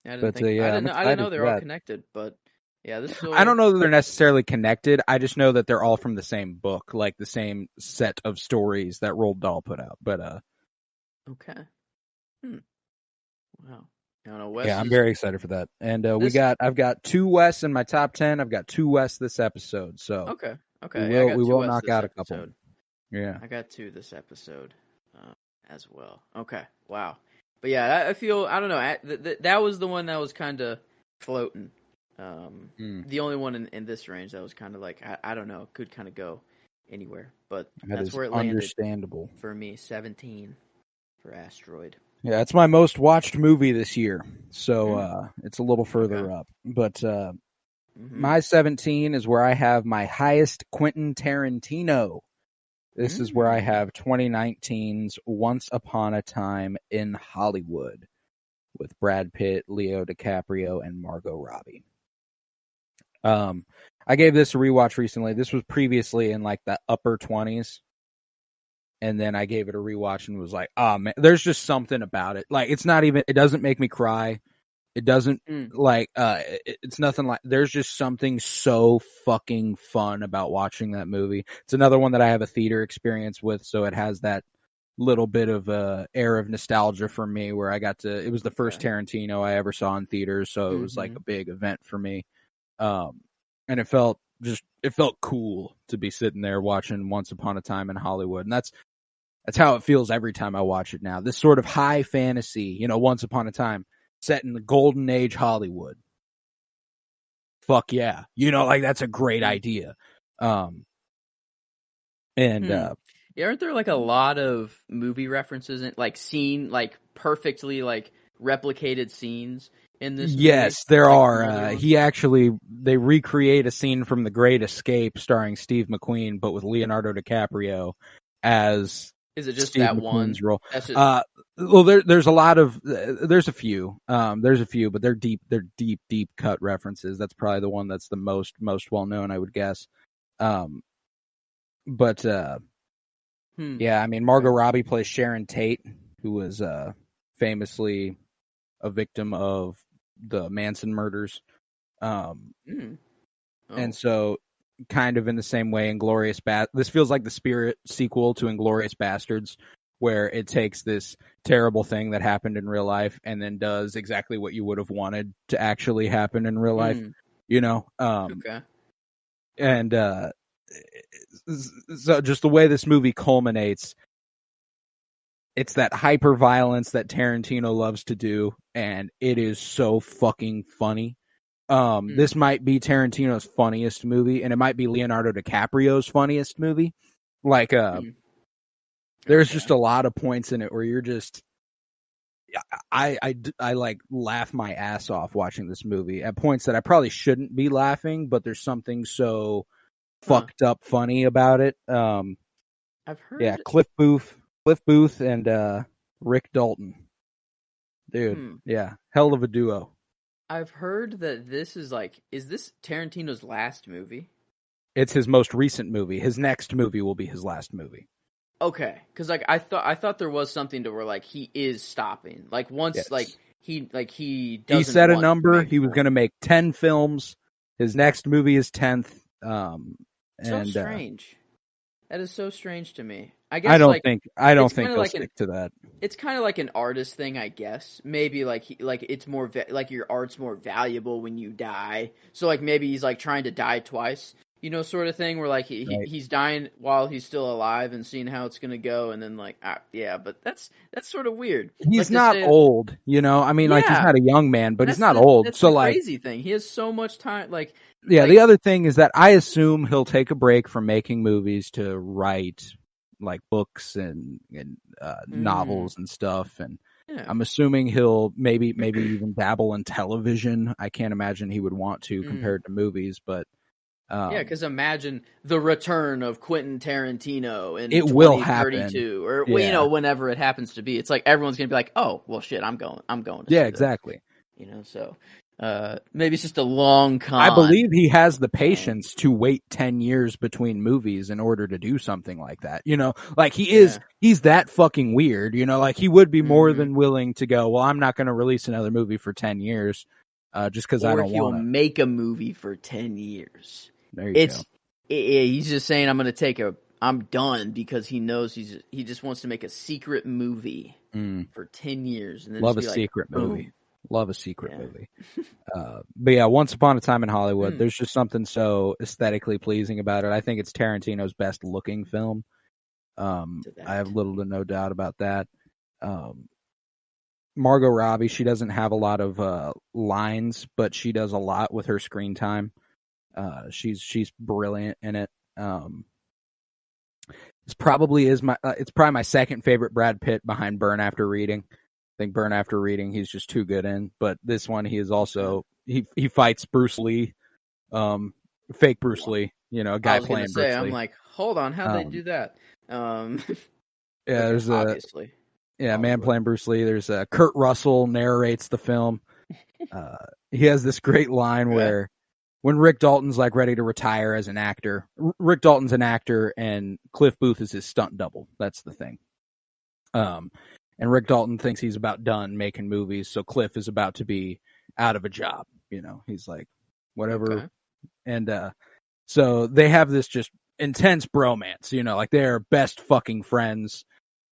I But yeah, I didn't know they're all connected, but yeah, this. I don't know that they're necessarily connected. I just know that they're all from the same book, like the same set of stories that Roald Dahl put out. But okay. Wow. I don't know, Wes I'm very excited for that. And I've got 2 Wes in my top 10. I've got 2 Wes this episode. So okay. we will knock out a couple. Yeah, I got 2 this episode as well. Okay. Wow. But yeah, I feel, I don't know. That was the one that was kind of floating. The only one in this range that was kind of like, I don't know, could kind of go anywhere. But that's where it landed. Understandable for me. 17 for Asteroid. Yeah, it's my most watched movie this year, so it's a little further up. But my 17 is where I have my highest Quentin Tarantino. This is where I have 2019's Once Upon a Time in Hollywood with Brad Pitt, Leo DiCaprio, and Margot Robbie. I gave this a rewatch recently. This was previously in like the upper 20s. And then I gave it a rewatch and was like, oh man, there's just something about it. Like, it's not even, it doesn't make me cry. It doesn't it's nothing like, there's just something so fucking fun about watching that movie. It's another one that I have a theater experience with. So it has that little bit of a air of nostalgia for me where I got to, it was the first Tarantino I ever saw in theaters. So it was like a big event for me. And it felt cool to be sitting there watching Once Upon a Time in Hollywood. And that's how it feels every time I watch it now. This sort of high fantasy, Once Upon a Time, set in the golden age Hollywood. Fuck yeah. That's a great idea. Aren't there like a lot of movie references and like perfectly like replicated scenes in this movie? Yes, there are. They recreate a scene from The Great Escape starring Steve McQueen, but with Leonardo DiCaprio as Is it just Steve that McQueen's one? role. Well, there's a lot of, there's a few, but they're deep cut references. That's probably the one that's the most well known, I would guess. Yeah, I mean, Margot Robbie plays Sharon Tate, who was famously a victim of the Manson murders. And so kind of in the same way, this feels like the Spirit sequel to Inglourious Bastards, where it takes this terrible thing that happened in real life and then does exactly what you would have wanted to actually happen in real life, Okay. And so just the way this movie culminates, it's that hyper violence that Tarantino loves to do, and it is so fucking funny. This might be Tarantino's funniest movie, and it might be Leonardo DiCaprio's funniest movie. Like, there's just a lot of points in it where you're just, I like laugh my ass off watching this movie at points that I probably shouldn't be laughing, but there's something so fucked up funny about it. I've heard. Yeah, Cliff Booth and Rick Dalton. Dude, yeah, hell of a duo. I've heard that this is this Tarantino's last movie? It's his most recent movie. His next movie will be his last movie. Okay, because I thought there was something to where he is stopping. Once Yes. he doesn't. He set a want to number. make He was more. going to make 10 films. His next movie is 10th. So strange. That is so strange to me. I guess I don't think he'll stick to that. It's kind of like an artist thing, I guess. Maybe it's more your art's more valuable when you die. So maybe he's trying to die twice, sort of thing. Where he's dying while he's still alive and seeing how it's gonna go, and then but that's sort of weird. He's not old, I mean, he's not a young man, but he's not old. That's so the crazy thing. He has so much time. The other thing is that I assume he'll take a break from making movies to write books and novels and stuff. And I'm assuming he'll maybe even dabble in television. I can't imagine he would want to compared to movies, but because imagine the return of Quentin Tarantino in it will happen, or whenever it happens to be. It's everyone's gonna be like, oh well, shit, I'm going. To yeah, exactly. So. Maybe it's just a long con. I believe he has the patience to wait 10 years between movies in order to do something like that. He's that fucking weird, he would be more than willing to go, well, I'm not going to release another movie for 10 years, just cause I don't want to. Or he'll make a movie for 10 years. There you go. He's just saying, I'm done because he knows he just wants to make a secret movie for 10 years. And then love a secret movie. Love a secret movie. But yeah, Once Upon a Time in Hollywood, there's just something so aesthetically pleasing about it. I think it's Tarantino's best looking film. I have little to no doubt about that. Margot Robbie, she doesn't have a lot of lines, but she does a lot with her screen time. She's brilliant in it. It's probably my second favorite Brad Pitt behind Burn After Reading. I think Burn After Reading he's just too good in, but this one he is also he fights Bruce Lee, fake Bruce Lee, a guy playing Bruce Lee. I'm like, hold on, how'd they do that? There's obviously man playing Bruce Lee. There's Kurt Russell narrates the film. He has this great line where when Rick Dalton's ready to retire as an actor, Rick Dalton's an actor and Cliff Booth is his stunt double. That's the thing. And Rick Dalton thinks he's about done making movies, so Cliff is about to be out of a job. He's like, whatever. Okay. And so they have this just intense bromance, they're best fucking friends.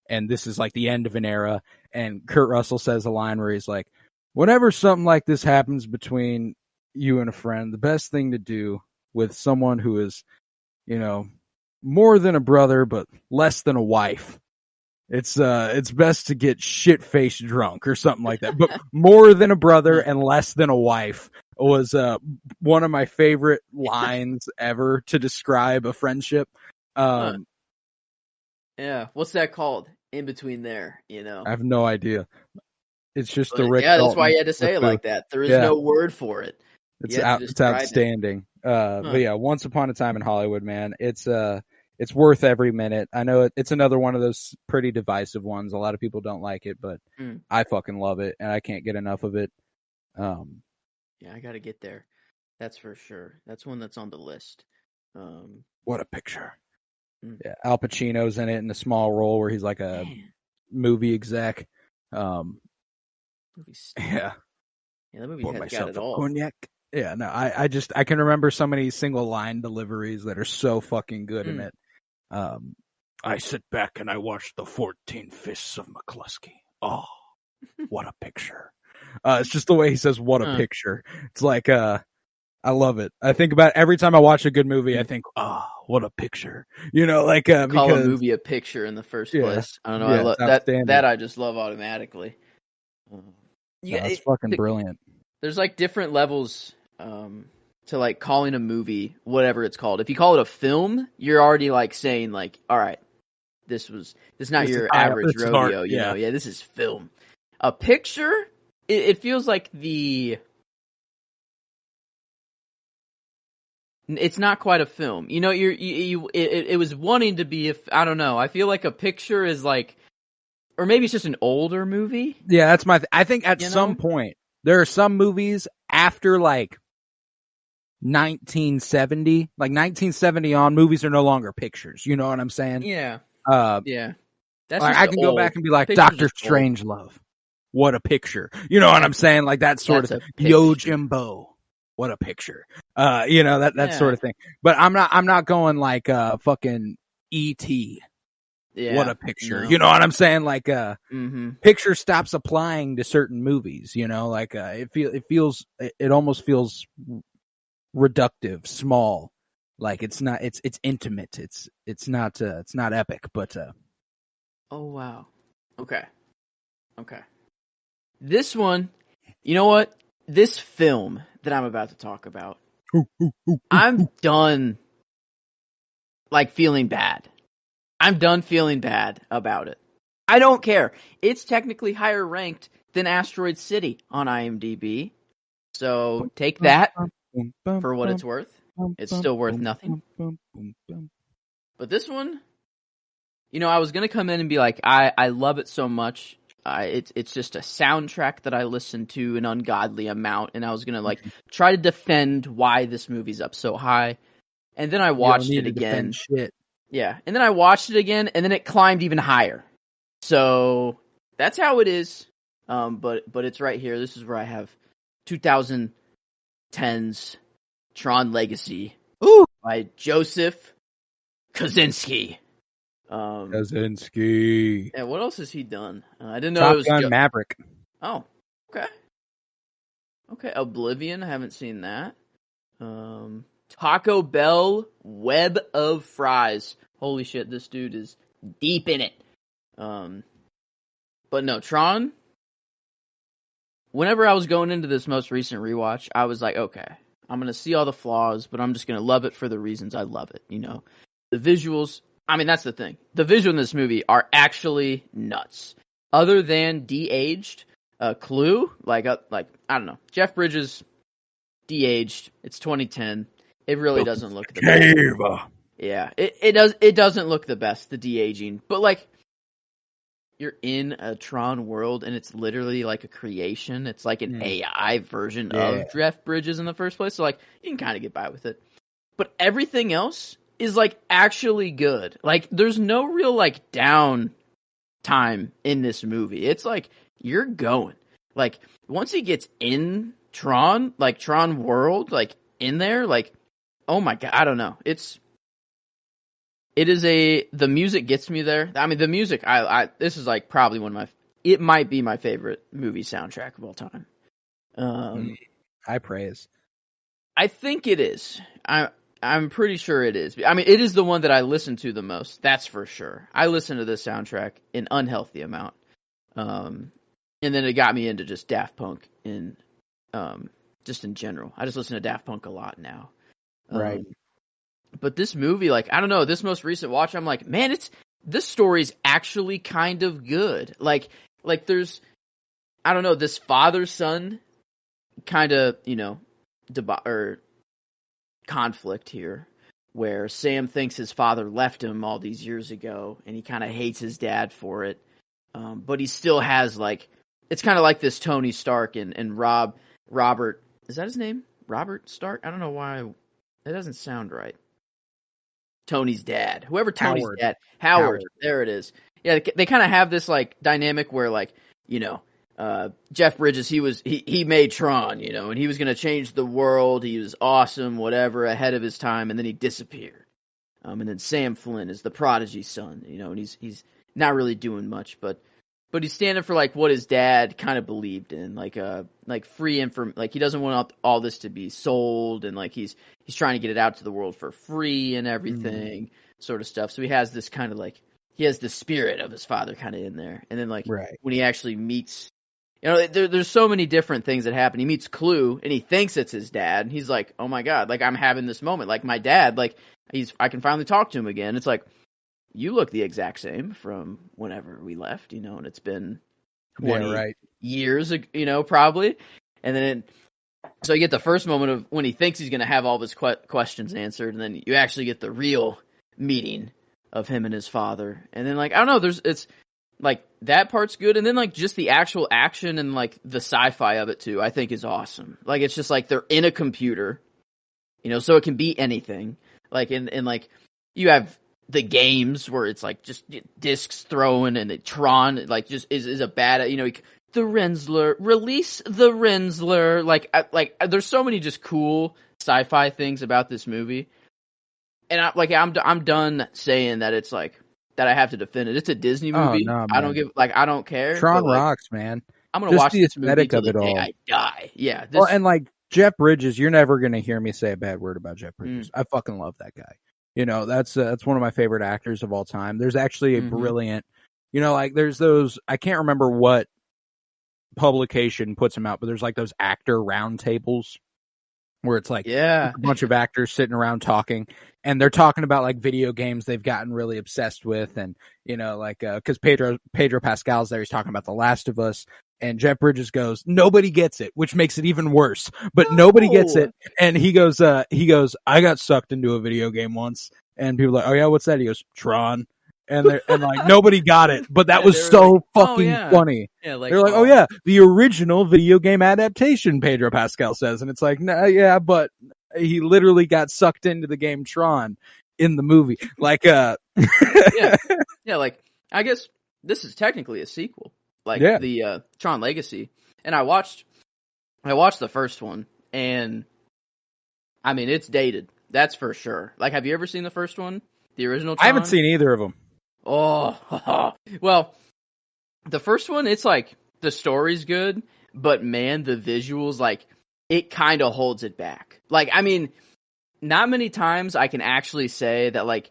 And this is the end of an era. And Kurt Russell says a line where he's like, whenever something like this happens between you and a friend, the best thing to do with someone who is, more than a brother, but less than a wife, it's best to get shit-faced drunk or something like that. But more than a brother and less than a wife was one of my favorite lines ever to describe a friendship. Yeah, what's that called? In between there, I have no idea. It's just the Rick. Yeah, that's why you had to say it like that. There is no word for it. It's outstanding. But yeah, Once Upon a Time in Hollywood, man. It's worth every minute. I know it's another one of those pretty divisive ones. A lot of people don't like it, but I fucking love it, and I can't get enough of it. Yeah, I got to get there. That's for sure. That's one that's on the list. What a picture. Yeah, Al Pacino's in it in a small role where he's like a movie exec. Yeah, that movie has got it all. Cognac. Yeah, no, I can remember so many single line deliveries that are so fucking good in it. I sit back and I watch the 14 Fists of McCluskey. Oh, what a picture. It's just the way he says, what a picture. It's I love it. I think about it every time I watch a good movie. I think, what a picture. Call a movie a picture in the first place. I don't know. I love that. I just love automatically. It's fucking brilliant. There's different levels to calling a movie whatever it's called. If you call it a film, you're already saying all right, this is not your average rodeo. You know, this is film. A picture, it feels like it's not quite a film. It was wanting to be. I don't know. I feel like a picture is or maybe it's just an older movie. Yeah, that's I think at some point There are some movies after like 1970, like 1970 on, movies are no longer pictures. You know what I'm saying? Yeah. Uh, Yeah. That's like, just I can go back and be like, Pictures Doctor is old. Strangelove. What a picture. You know what I'm saying? Like that sort That's of a thing. Yo picture. Jimbo. What a picture. You know, that Yeah. sort of thing. But I'm not going like fucking E.T. Yeah. What a picture. No. You know what I'm saying? Like Mm-hmm. picture stops applying to certain movies, you know, like it almost feels reductive, small. Like it's intimate. It's not epic, but Oh, wow. Okay. This one, you know what? This film that I'm about to talk about, I'm done, like, feeling bad. I'm done feeling bad about it. I don't care. It's technically higher ranked than Asteroid City on IMDb. So take that for what it's worth. It's still worth nothing. But this one, you know, I was going to come in and be like, I love it so much. It's just a soundtrack that I listen to an ungodly amount. And I was going to like try to defend why this movie's up so high. And then I watched it again. Shit. Yeah. And then I watched it again and then it climbed even higher. So that's how it is. But it's right here. This is where I have 2010's Tron Legacy by Joseph Kosinski. Kosinski. Yeah, what else has he done? I didn't know Top it was Gun Maverick. Oh, okay. Okay, Oblivion. I haven't seen that. Taco Bell Web of Fries. Holy shit, this dude is deep in it. But no, Tron. Whenever I was going into this most recent rewatch, I was like, okay, I'm going to see all the flaws, but I'm just going to love it for the reasons I love it. You know, the visuals. I mean, that's the thing. The visuals in this movie are actually nuts. Other than de-aged, Clue, like I don't know, Jeff Bridges de-aged. It's 2010. It really doesn't look the best. Yeah, it doesn't look the best, the de-aging. But like, you're in a Tron world, and it's literally like a creation. It's like an AI version of Jeff Bridges in the first place. So like, you can kind of get by with it. But everything else is like actually good. Like, there's no real like down time in this movie. It's like you're going. Like, once he gets in Tron, like Tron world, like in there, like, oh my god, I don't know. The music gets me there. I mean, the music, this is like probably it might be my favorite movie soundtrack of all time. High praise. I think it is. I'm pretty sure it is. I mean, it is the one that I listen to the most. That's for sure. I listen to this soundtrack an unhealthy amount. And then it got me into just Daft Punk just in general. I just listen to Daft Punk a lot now. Right. But this movie, like, I don't know, this most recent watch, I'm like, man, this story's actually kind of good. Like there's, I don't know, this father-son kind of, you know, conflict here, where Sam thinks his father left him all these years ago, and he kind of hates his dad for it. But he still has, like, it's kind of like this Tony Stark and Robert, is that his name? Robert Stark? I don't know why, that doesn't sound right. Tony's dad. Whoever Tony's dad. Howard. There it is. Yeah, they kind of have this, like, dynamic where, like, you know, Jeff Bridges, he made Tron, you know, and he was going to change the world. He was awesome, whatever, ahead of his time, and then he disappeared. And then Sam Flynn is the prodigy son, you know, and he's not really doing much, but he's standing for, like, what his dad kind of believed in, like free information, like, he doesn't want all this to be sold, and, like, he's trying to get it out to the world for free and everything, sort of stuff. So he has this kind of, like, he has the spirit of his father kind of in there. And then, like, when he actually meets, you know, there's so many different things that happen. He meets Clue, and he thinks it's his dad, and he's like, oh my god, like, I'm having this moment, like, my dad, like, I can finally talk to him again. It's like, you look the exact same from whenever we left, you know, and it's been 20 years, you know, probably. And then, so you get the first moment of when he thinks he's going to have all of his questions answered, and then you actually get the real meeting of him and his father. And then, like, I don't know, there's like that part's good, and then like just the actual action and like the sci-fi of it too, I think is awesome. Like it's just like they're in a computer, so it can be anything. Like and like you have the games where it's like just discs thrown and Tron like just is a bad, the Rensler, release the Rensler. Like there's so many just cool sci-fi things about this movie. And I'm done saying that it's like that I have to defend it. It's a Disney movie. Oh, no, I don't care. Tron but, like, rocks, man. I'm gonna Just watch the this movie aesthetic till of the it day all. I die. Yeah. Well, and like Jeff Bridges, you're never gonna hear me say a bad word about Jeff Bridges. I fucking love that guy. That's one of my favorite actors of all time. There's actually a brilliant, like there's those, I can't remember what publication puts him out, but there's like those actor roundtables where it's like a bunch of actors sitting around talking, and they're talking about like video games they've gotten really obsessed with, and because Pedro Pascal's there, he's talking about The Last of Us, and Jeff Bridges goes, "Nobody gets it," which makes it even worse. But nobody gets it, and he goes, "I got sucked into a video game once," and people are like, "Oh yeah, what's that?" He goes, "Tron." And like nobody got it, but that was so like, fucking funny. Yeah, like, they're like, "Oh yeah, the original video game adaptation," Pedro Pascal says, and it's like, "Nah, yeah, but he literally got sucked into the game Tron in the movie." Like, yeah, like I guess this is technically a sequel, like the Tron Legacy. And I watched the first one, and I mean it's dated, that's for sure. Like, have you ever seen the first one, the original Tron? I haven't seen either of them. Oh, well, the first one, it's like the story's good, but man, the visuals, like, it kind of holds it back. Like, I mean, not many times I can actually say that, like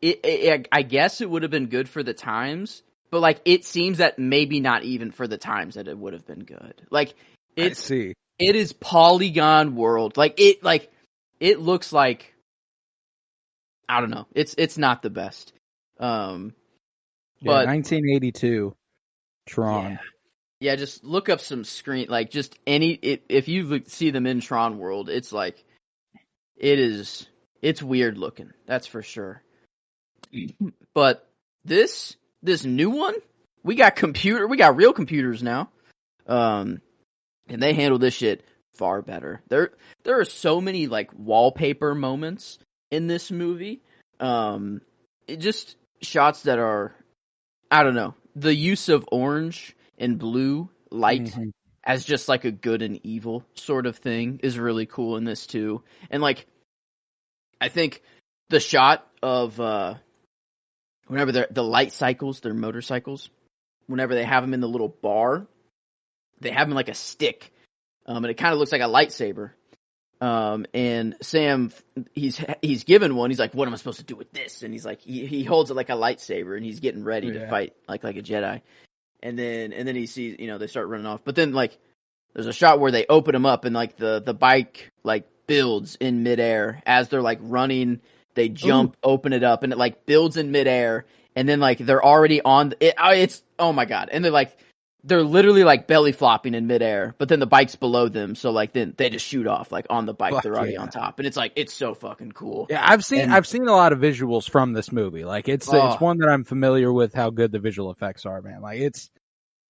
it I guess it would have been good for the times, but like it seems that maybe not even for the times that it would have been good. Like, it is polygon world. Like it looks like, I don't know. It's not the best. But 1982 Tron. Yeah, just look up some screen, like just if you see them in Tron World, it's like it's weird looking. That's for sure. But this new one, we got real computers now. And they handle this shit far better. There are so many like wallpaper moments in this movie. It just shots that are, I don't know, the use of orange and blue light as just like a good and evil sort of thing is really cool in this too. And like, I think the shot of whenever the light cycles, their motorcycles, whenever they have them in the little bar, they have them like a stick, and it kind of looks like a lightsaber. And Sam, he's given one. He's like, "What am I supposed to do with this?" And he's like, he holds it like a lightsaber, and he's getting ready to fight like a Jedi. And then he sees, they start running off. But then like, there's a shot where they open them up, and like the bike like builds in midair as they're like running. They jump, open it up, and it like builds in midair. And then like they're already on it. It's, oh my god! And they're literally like belly flopping in midair, but then the bike's below them, so like then they just shoot off like on the bike. They're already on top, and it's like, it's so fucking cool. Yeah, I've seen a lot of visuals from this movie. Like it's one that I'm familiar with how good the visual effects are, man. Like it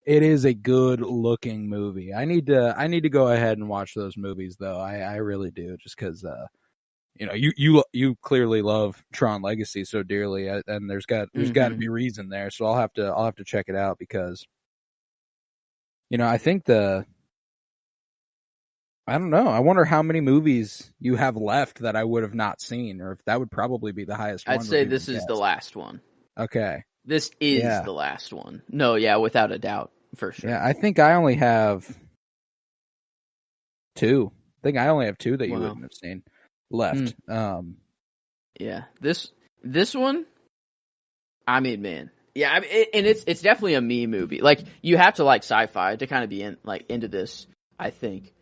is a good looking movie. I need to go ahead and watch those movies though. I really do, just because you clearly love Tron Legacy so dearly, and there's got to be reason there. So I'll have to check it out, because I think I don't know. I wonder how many movies you have left that I would have not seen, or if that would probably be the highest one. I'd say this is the last one. Okay. This is the last one. No, yeah, without a doubt, for sure. Yeah, I think I only have two. I think I only have two that you wouldn't have seen left. Yeah, this one, I mean, man. Yeah, and it's definitely a me movie. Like, you have to like sci-fi to kind of be into this, I think.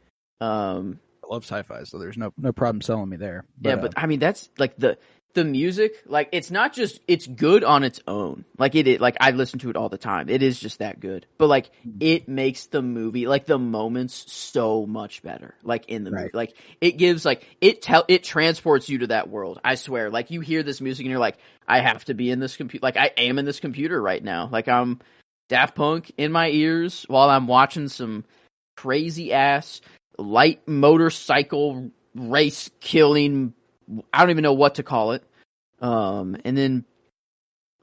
love sci-fi, so there's no problem selling me there. But I mean, that's like the music, like it's not just, it's good on its own. Like like I listen to it all the time. It is just that good. But like it makes the movie, like the moments so much better. Like in the movie, like it gives like, it transports you to that world. I swear, like you hear this music and you're like, I have to be in this computer. Like I am in this computer right now. Like I'm Daft Punk in my ears while I'm watching some crazy ass light motorcycle race killing, I don't even know what to call it. And then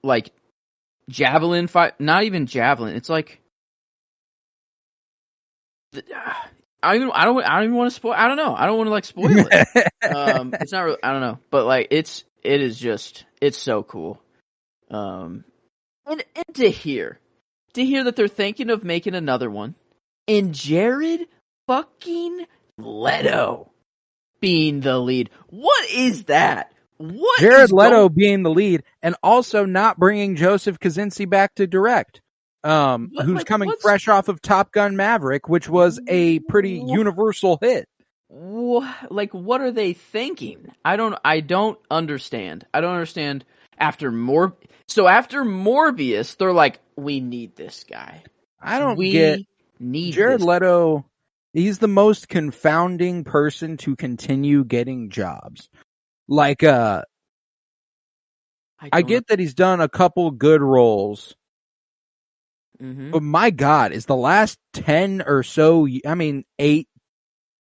like javelin fight, not even javelin. It's like I don't even want to spoil. I don't know. I don't want to like spoil it. It's not really, I don't know, but like it is just, it's so cool. And to hear that they're thinking of making another one, and Jared fucking Leto being the lead. What is that? What Jared Leto being the lead, and also not bringing Joseph Kosinski back to direct, who's coming fresh off of Top Gun Maverick, which was a pretty universal hit. Like, what are they thinking? I don't understand. I don't understand. After Morbius, they're like, we need this guy. Jared Leto. He's the most confounding person to continue getting jobs. Like, I get that he's done a couple good roles, but my God, is the last 10 or so, 8,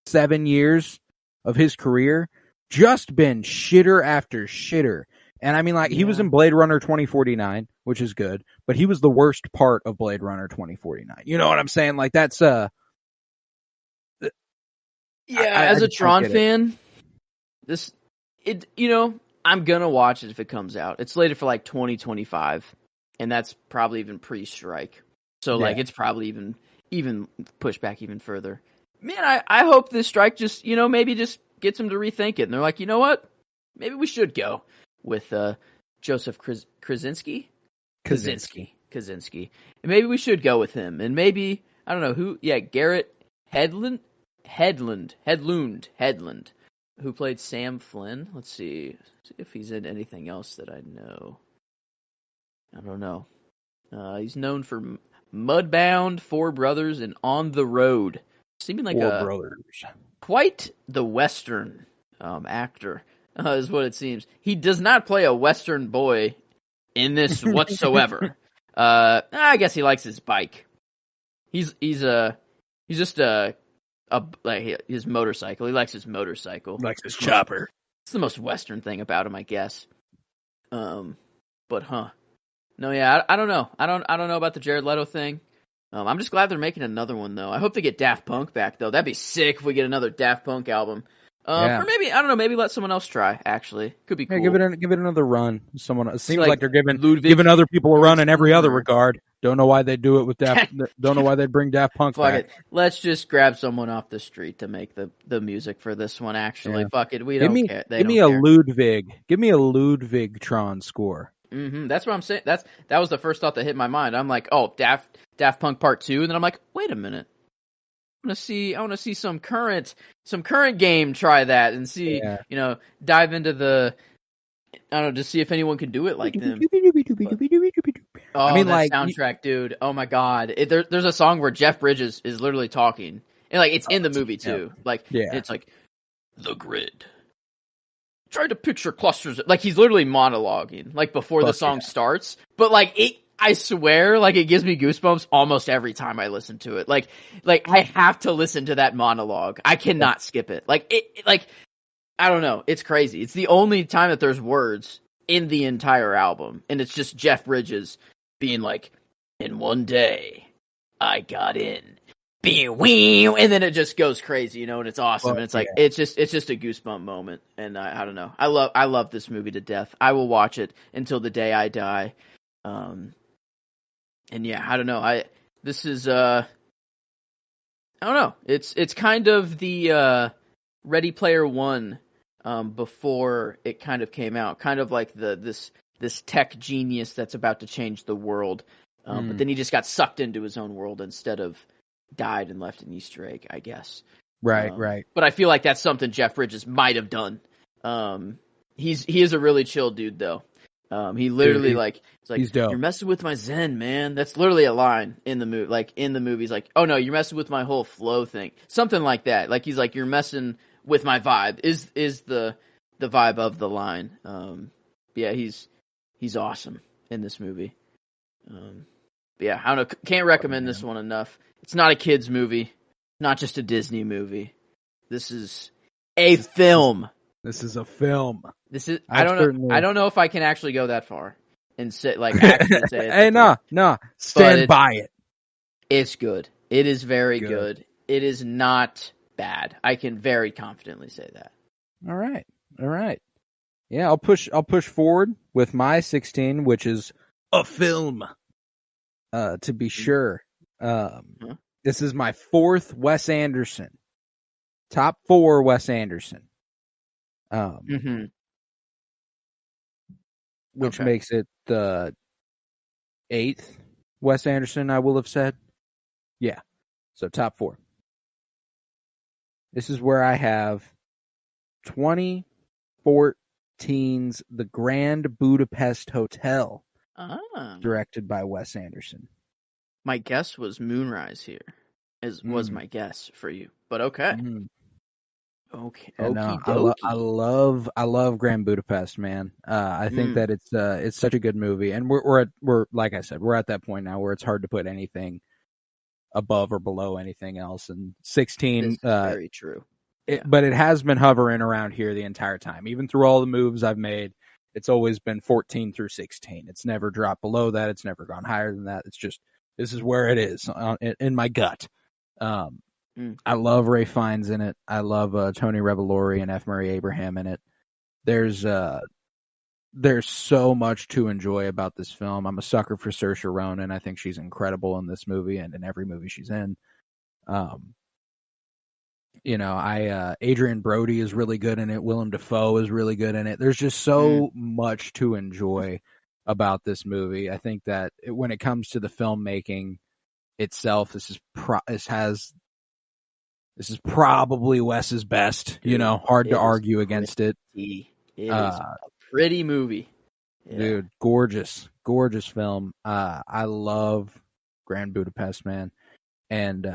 7 years of his career just been shitter after shitter. And I mean, like, he was in Blade Runner 2049, which is good, but he was the worst part of Blade Runner 2049. You know what I'm saying? Like, that's, as a Tron fan, I'm gonna watch it if it comes out. It's slated for like 2025, and that's probably even pre-strike. So like it's probably even pushed back even further. Man, I hope this strike just maybe just gets them to rethink it, and they're like, you know what? Maybe we should go with Joseph Kosinski. And maybe we should go with him, and maybe I don't know who. Yeah, Garrett Hedlund, who played Sam Flynn. Let's see if he's in anything else that I know. I don't know. He's known for Mudbound, Four Brothers, and On the Road. Seeming like quite the Western actor, is what it seems. He does not play a Western boy in this whatsoever. I guess he likes his bike. He's just his motorcycle. He likes his motorcycle. Likes his chopper. It's the most Western thing about him, I guess. But no, yeah, I don't know. I don't know about the Jared Leto thing. I'm just glad they're making another one though. I hope they get Daft Punk back though. That'd be sick if we get another Daft Punk album. Or maybe I don't know. Maybe let someone else try. Actually, could be cool. Yeah, give it another run. It seems like they're giving other people a run in every other regard. Don't know why they do it with Daft. Don't know why they'd bring Daft Punk back. Let's just grab someone off the street to make the music for this one. Actually, fuck it. We don't care. Give me a Ludwig. Give me a Ludwig Tron score. That's what I'm saying. That was the first thought that hit my mind. I'm like, oh, Daft Punk Part 2, and then I'm like, wait a minute. I want to see some current game try that and see, dive into the, I don't know, just see if anyone can do it like them. That soundtrack, dude. Oh my God. There's a song where Jeff Bridges is literally talking, and like it's in the movie too. It's like the grid. Try to picture clusters. Like he's literally monologuing like before the song starts, but like I swear, like it gives me goosebumps almost every time I listen to it. Like I have to listen to that monologue. I cannot skip it. I don't know. It's crazy. It's the only time that there's words in the entire album, and it's just Jeff Bridges being like, "In one day, I got in, and then it just goes crazy, and it's awesome. And it's like it's just a goosebump moment, and I don't know. I love this movie to death. I will watch it until the day I die. And yeah, I don't know. This is I don't know. It's kind of the Ready Player One before it kind of came out. Kind of like this tech genius that's about to change the world. But then he just got sucked into his own world instead of died and left an Easter egg, I guess. Right. But I feel like that's something Jeff Bridges might have done. He is a really chill dude though. He literally he's like, he's dope. "You're messing with my zen, man." That's literally a line in the movie. Like in the movie, he's like, "Oh no, you're messing with my whole flow thing." Something like that. Like he's like, "You're messing with my vibe." Is the vibe of the line? Yeah, he's awesome in this movie. Yeah, I don't know. Can't recommend this one enough. It's not a kids movie, not just a Disney movie. This is a film. This is a film. This is. I don't know if I can actually go that far and say actually say it. Hey, no, stand by it. It's good. It is very good. It is not bad. I can very confidently say that. All right. Yeah, I'll push forward with my 16, which is a film. To be sure. This is my 4th Wes Anderson. Top 4 Wes Anderson. Which makes it the 8th Wes Anderson, I will have said. Yeah. So top 4. This is where I have 2014's The Grand Budapest Hotel, directed by Wes Anderson. My guess was Moonrise here. Was my guess for you, but okay. Okay. I love Grand Budapest, man. I think that it's such a good movie, and we're like I said, we're at that point now where it's hard to put anything above or below anything else. And 16, very true. But it has been hovering around here the entire time, even through all the moves I've made. It's always been 14 through 16. It's never dropped below that. It's never gone higher than that. It's just this is where it is in my gut. I love Ray Fiennes in it. I love Tony Revolori and F. Murray Abraham in it. There's so much to enjoy about this film. I'm a sucker for Saoirse Ronan. I think she's incredible in this movie and in every movie she's in. Adrian Brody is really good in it. Willem Dafoe is really good in it. There's just so much to enjoy about this movie. I think that when it comes to the filmmaking itself, this is probably Wes's best. Dude, hard to argue against it. It is a pretty movie. Yeah. Dude, gorgeous film. I love Grand Budapest, man. And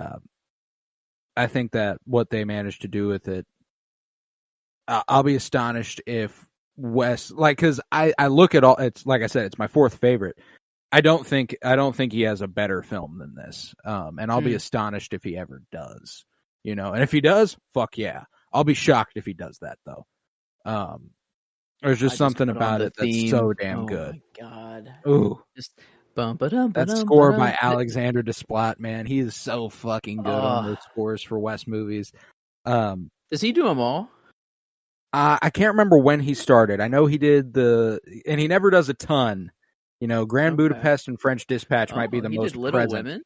I think that what they managed to do with it, I'll be astonished if Wes, because I look at all, it's like I said, it's my 4th favorite. I don't think he has a better film than this. And I'll be astonished if he ever does. And if he does, fuck yeah. I'll be shocked if he does that though. There's just something about it that's so damn good. Oh my god. Ooh. Just that score by Alexander Desplat, man. He is so fucking good on those scores for Wes movies. Does he do them all? I can't remember when he started. I know he did and he never does a ton. Grand Budapest and French Dispatch might be the most did Little present. Women?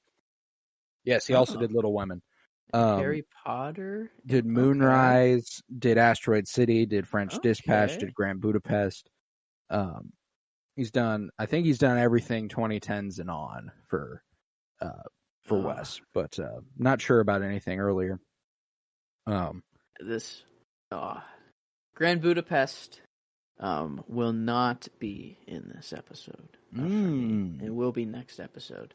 Yes, he also did Little Women. Harry Potter? Did Moonrise, did Asteroid City, did French Dispatch, did Grand Budapest. I think he's done everything 2010s and on for Wes, but not sure about anything earlier. Grand Budapest will not be in this episode. It will be next episode.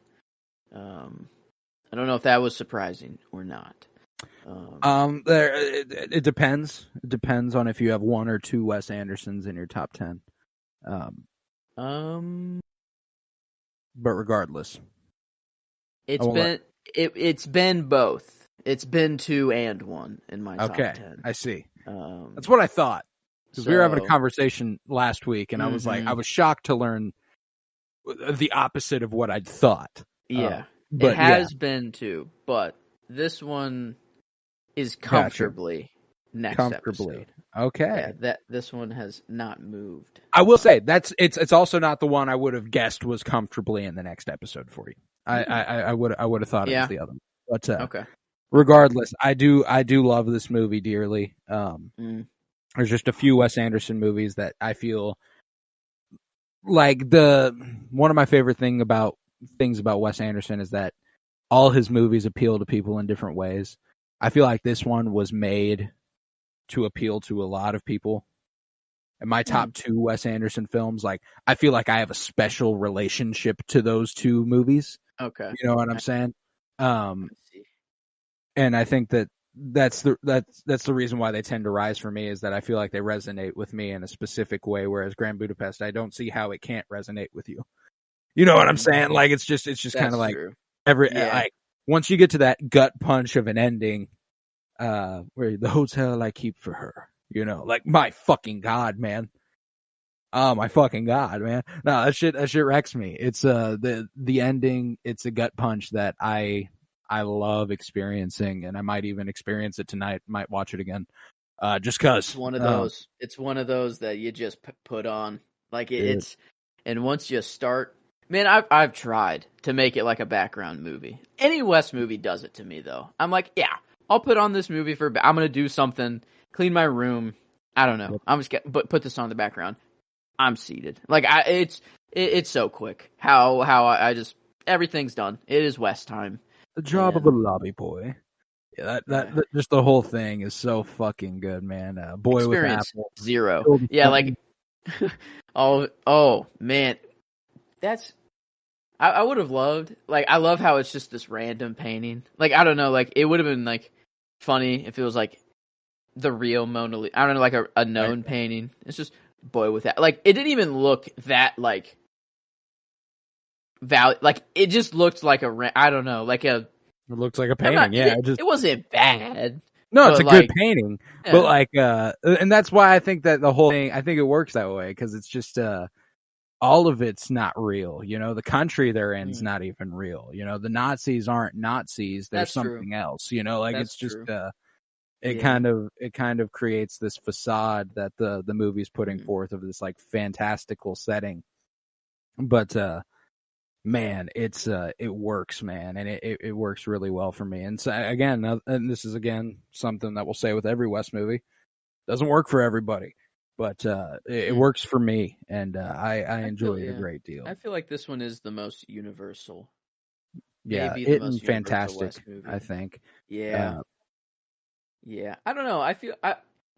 I don't know if that was surprising or not. It depends. It depends on if you have 1 or 2 Wes Andersons in your top 10. But regardless, it's been both. It's been 2 and 1 in my top 10. I see. That's what I thought. Because we were having a conversation last week, and I was like, I was shocked to learn the opposite of what I'd thought. Yeah. But it has been 2, but this one is comfortably next episode. Okay. Yeah, this one has not moved. I will say it's also not the one I would have guessed was comfortably in the next episode for you. I would have thought it was the other one. But okay. Regardless, I do love this movie dearly. There's just a few Wes Anderson movies that I feel like one of my favorite things about Wes Anderson is that all his movies appeal to people in different ways. I feel like this one was made to appeal to a lot of people. And my top two Wes Anderson films, like, I feel like I have a special relationship to those two movies. Okay. You know what I'm saying? I see. And I think that's the reason why they tend to rise for me, is that I feel like they resonate with me in a specific way, whereas Grand Budapest, I don't see how it can't resonate with you. You know what I'm saying? Like, it's just kind of like true. like once you get to that gut punch of an ending, where the hotel I keep for her, you know, like, my fucking God, man. Oh my fucking God, man. No, that shit wrecks me. It's the ending, it's a gut punch that I love experiencing, and I might even experience it tonight, might watch it again. Just cause. It's one of those that you just put on. Like, it's, and once you start, man, I've tried to make it like a background movie. Any Wes movie does it to me, though. I'm like, yeah, I'll put on this movie I'm going to do something, clean my room. I don't know. I'm just but put this on in the background. I'm seated. Like, it's so quick how I just, everything's done. It is West time. The job of a lobby boy. Yeah, that just the whole thing is so fucking good, man. Boy Experience with Apple. 0. Yeah, like, oh man, that's, I would have loved, like, I love how it's just this random painting. Like, I don't know, like, it would have been, like, funny if it was, like, the real Mona Lisa. I don't know, like a known painting. It's just boy with that. Like, it didn't even look that, like, like, it just looked like I don't know, like a. It looks like a painting, yeah. It wasn't bad. No, it's a good painting. Yeah. But, like, and that's why I think that the whole thing, I think it works that way, because it's just, all of it's not real. You know, the country they're in is not even real. You know, the Nazis aren't Nazis. They're something else. You know, like, it's just, it kind of creates this facade that the movie's putting forth of this, like, fantastical setting. But, man, it works, man, and it works really well for me. And so, again, and this is again something that we'll say with every Wes movie, doesn't work for everybody, but it works for me, and I enjoy it a great deal. I feel like this one is the most universal. Yeah, it and fantastic, I think. Yeah, yeah. I don't know.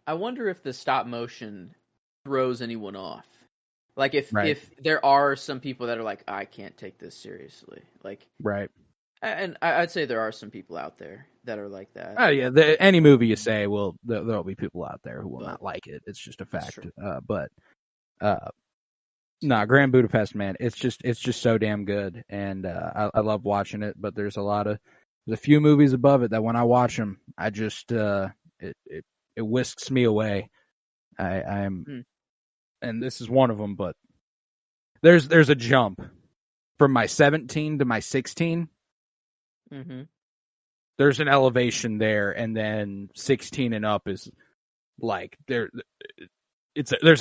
I wonder if the stop motion throws anyone off. Like, if there are some people that are like, I can't take this seriously. Like, right. And I'd say there are some people out there that are like that. Oh yeah, any movie you say, there'll be people out there who will not like it. It's just a fact. Grand Budapest, man, it's just so damn good, and I love watching it. But there's a few movies above it that when I watch them, I just it whisks me away. I'm. And this is one of them, but there's a jump from my 17 to my 16. Mm-hmm. There's an elevation there, and then 16 and up is like there's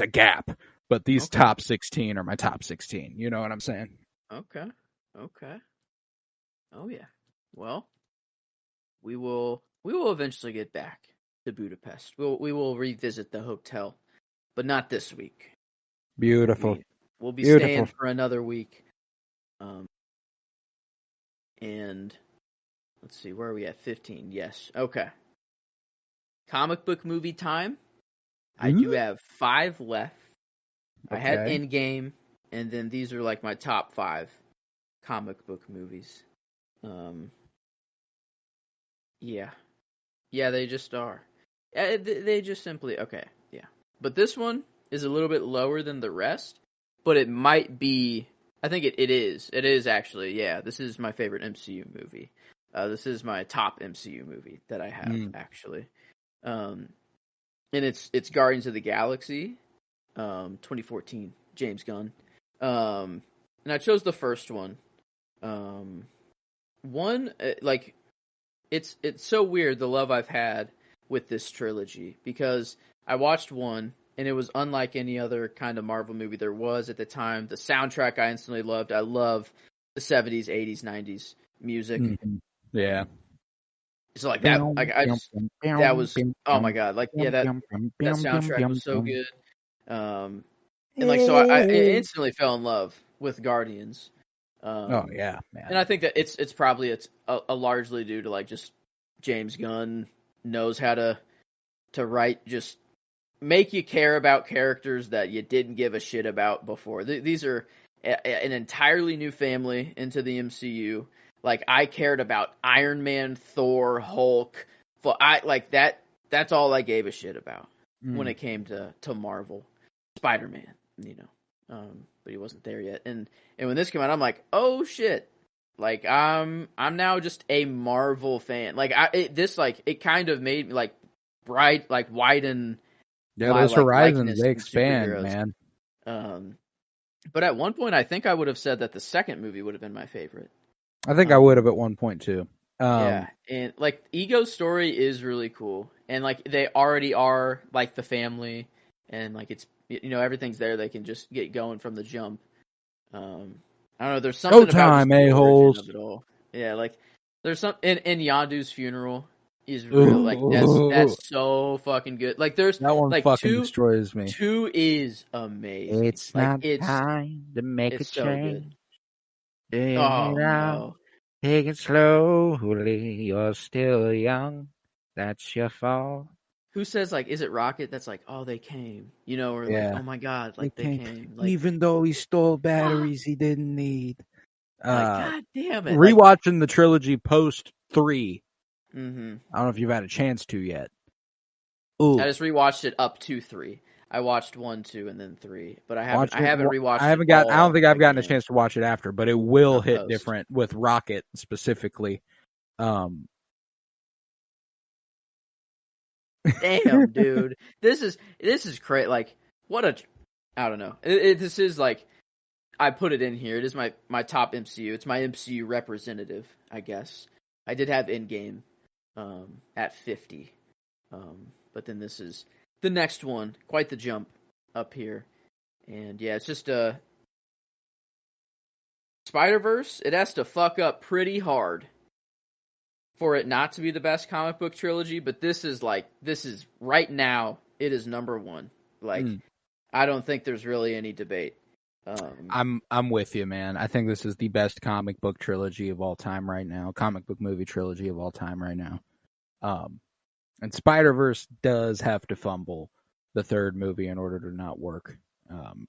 a gap. But these top 16 are my top 16. You know what I'm saying? Okay. Oh yeah. Well, we will eventually get back to Budapest. We will revisit the hotel. But not this week. Beautiful. We'll be staying for another week. And let's see, where are we at? 15. Yes. Okay. Comic book movie time. I do have 5 left. Okay. I had Endgame, and then these are like my top 5 comic book movies. Yeah, they just are. They just simply okay. But this one is a little bit lower than the rest, but it might be, I think it is. It is actually, yeah. This is my favorite MCU movie. This is my top MCU movie that I have, actually. And it's Guardians of the Galaxy, 2014, James Gunn. And I chose the first one. It's so weird, the love I've had with this trilogy, because I watched one, and it was unlike any other kind of Marvel movie there was at the time. The soundtrack I instantly loved. I love the 70s, 80s, 90s music. Mm-hmm. Yeah. So like that, that was, oh my God. Like, yeah, that soundtrack was so good. And like, so I instantly fell in love with Guardians. Oh yeah, man. And I think that it's probably a largely due to like just James Gunn knows how to write, just make you care about characters that you didn't give a shit about before. These are an entirely new family into the MCU. Like, I cared about Iron Man, Thor, Hulk. That's all I gave a shit about when it came to Marvel. Spider-Man, but he wasn't there yet. And when this came out, I'm like, oh shit. Like, I'm now just a Marvel fan. Like, it kind of made me like bright, like widen. Yeah, my, those like, horizons, they in expand, superheroes. man. But at one point, I think I would have said that the second movie would have been my favorite. I think I would have at one point too. Yeah, and like Ego's story is really cool, and like they already are like the family, and like it's everything's there. They can just get going from the jump. I don't know. There's something about just the origin of it all. Yeah, like there's some in Yondu's funeral is real. Like that's so fucking good. Like there's that one like fucking destroys me. 2 is amazing. It's like, not time to make a so change. good. Oh no. Take it slowly. You're still young. That's your fault. Who says, like, is it Rocket? That's like, oh, they came. Or like, oh my God, like they came. Like, even though he stole batteries he didn't need. God damn it. Rewatching the trilogy post 3. Mm-hmm. I don't know if you've had a chance to yet. Ooh. I just rewatched it up to 3. I watched 1, 2, and then 3, but I haven't rewatched. I don't think I've gotten a chance to watch it after, but it will hit different with Rocket specifically. Damn, dude, this is great. Like, I don't know. This is like, I put it in here. It is my top MCU. It's my MCU representative, I guess. I did have Endgame at 50, but then this is the next one. Quite the jump up here. And yeah, it's just Spider-Verse, it has to fuck up pretty hard for it not to be the best comic book trilogy, but this is right now, it is number 1. Like, I don't think there's really any debate. I'm with you, man. I think this is the best comic book trilogy of all time right now. Comic book movie trilogy of all time right now. And Spider-Verse does have to fumble the third movie in order to not work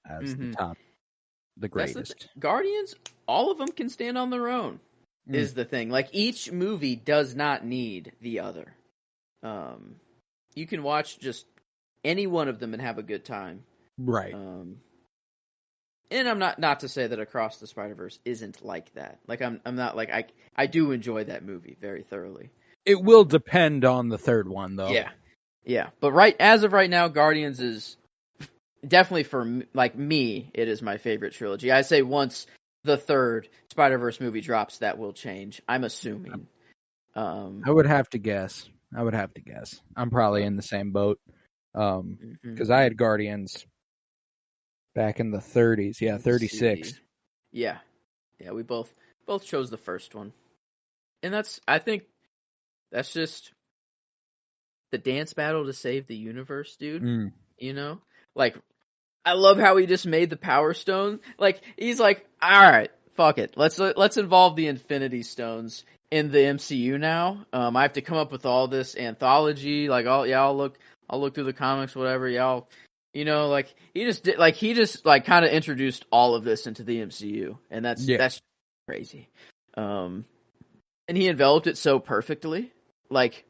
as the greatest. Guardians, all of them can stand on their own, is the thing. Like, each movie does not need the other. You can watch just any one of them and have a good time. Right. And I'm not to say that Across the Spider-Verse isn't like that. Like, I'm not like, I do enjoy that movie very thoroughly. It will depend on the third one, though. Yeah. But as of right now, Guardians is definitely, for like me, it is my favorite trilogy. I say once the third Spider-Verse movie drops, that will change. I'm assuming. I would have to guess. I'm probably in the same boat. Because I had Guardians back in the 30s. Yeah, 36. Yeah, we both chose the first one. And I think that's just the dance battle to save the universe, dude. Like, I love how he just made the Power Stone. Like, he's like, all right, fuck it. Let's involve the Infinity Stones in the MCU now. I have to come up with all this anthology. Like, I'll look through the comics, whatever. Y'all, like, he just kind of introduced all of this into the MCU, and that's crazy. And he enveloped it so perfectly. Like,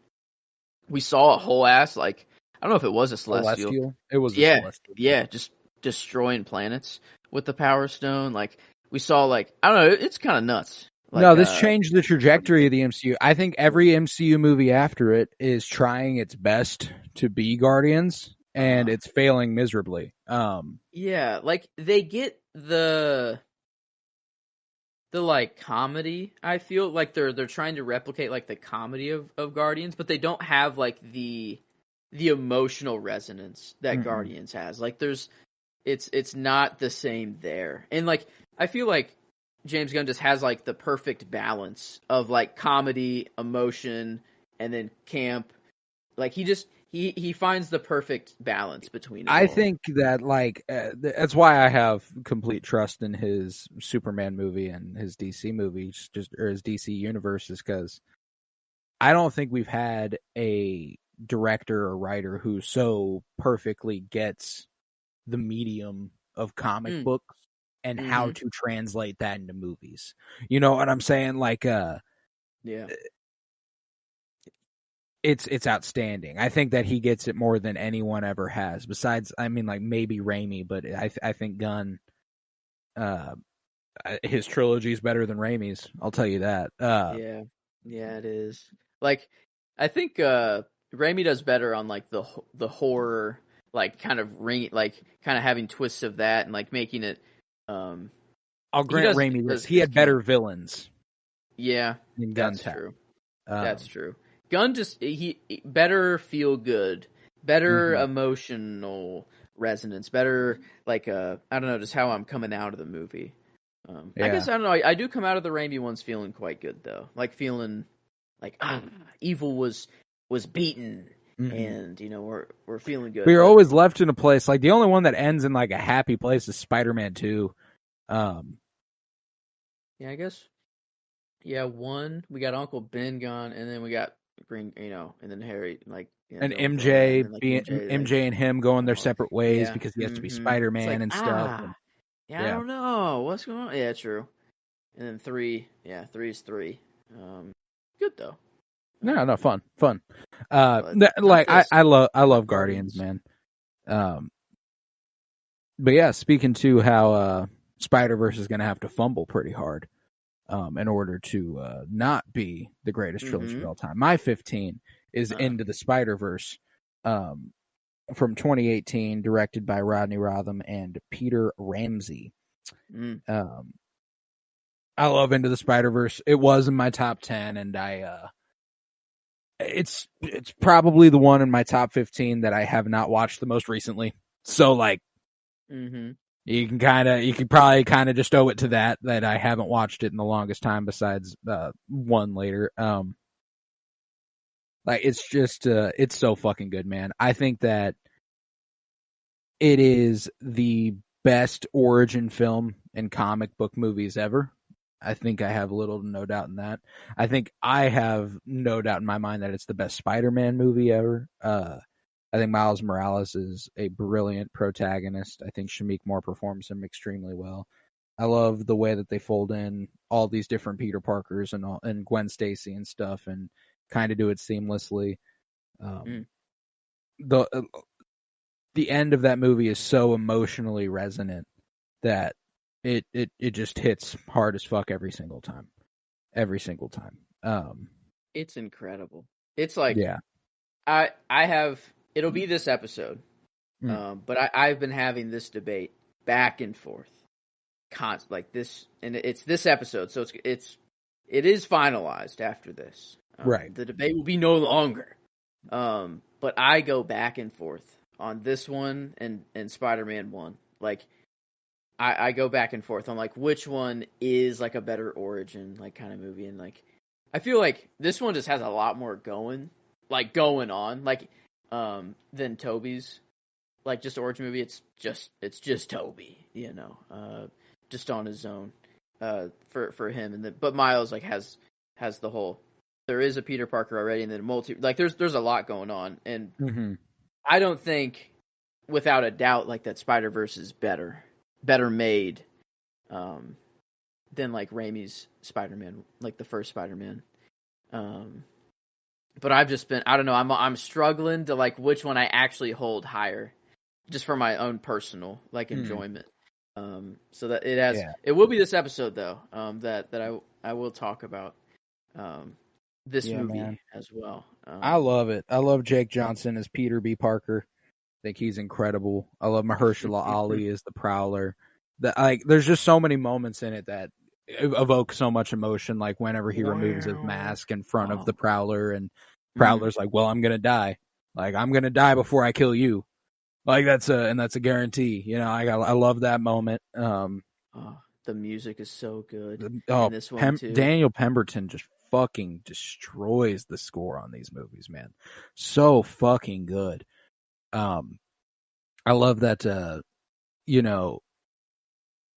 we saw a whole ass, like, I don't know if it was a Celestial. It was a Celestial. Yeah, just destroying planets with the Power Stone. Like, we saw, like, I don't know, it's kind of nuts. Like, no, this changed the trajectory of the MCU. I think every MCU movie after it is trying its best to be Guardians, and it's failing miserably. Yeah, like, they get the like comedy. I feel like they're trying to replicate like the comedy of Guardians, but they don't have like the emotional resonance that Guardians has. Like, it's not the same there. And like, I feel like James Gunn just has like the perfect balance of like comedy, emotion, and then camp. Like, he finds the perfect balance between it all. I think that, like, that's why I have complete trust in his Superman movie and his DC movies, or his DC universe, is because I don't think we've had a director or writer who so perfectly gets the medium of comic books and how to translate that into movies. You know what I'm saying? Like, Yeah. It's outstanding. I think that he gets it more than anyone ever has. Besides, I mean, like maybe Raimi, but I think Gunn, his trilogy is better than Raimi's. I'll tell you that. Yeah, it is. Like, I think Raimi does better on like the horror, like kind of kind of having twists of that and like making it. I'll grant Raimi this. He had better villains. Yeah, than that's Gunn. true. That's true. Gunn just he better feel good, better emotional resonance, better like I don't know, just how I'm coming out of the movie. I guess I don't know. I do come out of the Raimi ones feeling quite good though, like feeling like evil was beaten, and you know we're feeling good. We were always left in a place like the only one that ends in like a happy place is Spider-Man 2. Yeah, I guess. Yeah, one we got Uncle Ben gone, and then we got Green, and then Harry, like, and MJ and, like, MJ and him going their separate ways because he has to be Spider-Man and stuff. I don't know what's going on. Yeah, true. And then 3, 3 is 3. Good though. No, fun. Like I love Guardians, man. But yeah, speaking to how Spider-Verse is going to have to fumble pretty hard in order to not be the greatest trilogy of all time. My 15 is Into the Spider-Verse from 2018, directed by Rodney Rotham and Peter Ramsey. I love Into the Spider-Verse. It was in my top 10, and it's probably the one in my top 15 that I have not watched the most recently. So like, you can probably just owe it to that I haven't watched it in the longest time besides one later. Like it's just it's so fucking good, man. I think that it is the best origin film in comic book movies ever. I think I have little to no doubt in that. I think I have no doubt in my mind that it's the best Spider-Man movie ever. I think Miles Morales is a brilliant protagonist. I think Shameik Moore performs him extremely well. I love the way that they fold in all these different Peter Parkers and Gwen Stacy and stuff and kind of do it seamlessly. The end of that movie is so emotionally resonant that it just hits hard as fuck every single time. It's incredible. It's like, I have, it'll be this episode, but I've been having this debate back and forth, like this, and it's this episode, so it is finalized after this. Right. The debate will be no longer. But I go back and forth on this one and Spider-Man 1. Like, I go back and forth on like which one is like a better origin like kind of movie, and like I feel like this one just has a lot more going on like than Tobey's like just origin movie. It's just Tobey, just on his own for him, and then but Miles like has the whole, there is a Peter Parker already, and then there's a lot going on, and I don't think without a doubt like that Spider-Verse is better made than like Raimi's Spider-Man, like the first Spider-Man. But I've just been, I don't know, I'm struggling to like which one I actually hold higher, just for my own personal like enjoyment. So that it will be this episode though, that I will talk about this movie as well. I love it. I love Jake Johnson as Peter B. Parker. I think he's incredible. I love Mahershala Ali as the Prowler. There's just so many moments in it that evoke so much emotion. Like whenever he removes his mask in front of the Prowler, and Prowler's like, "Well, I'm gonna die. Like I'm gonna die before I kill you." Like that's a guarantee. I love that moment. The music is so good. In this one too. Daniel Pemberton just fucking destroys the score on these movies, man. So fucking good. I love that,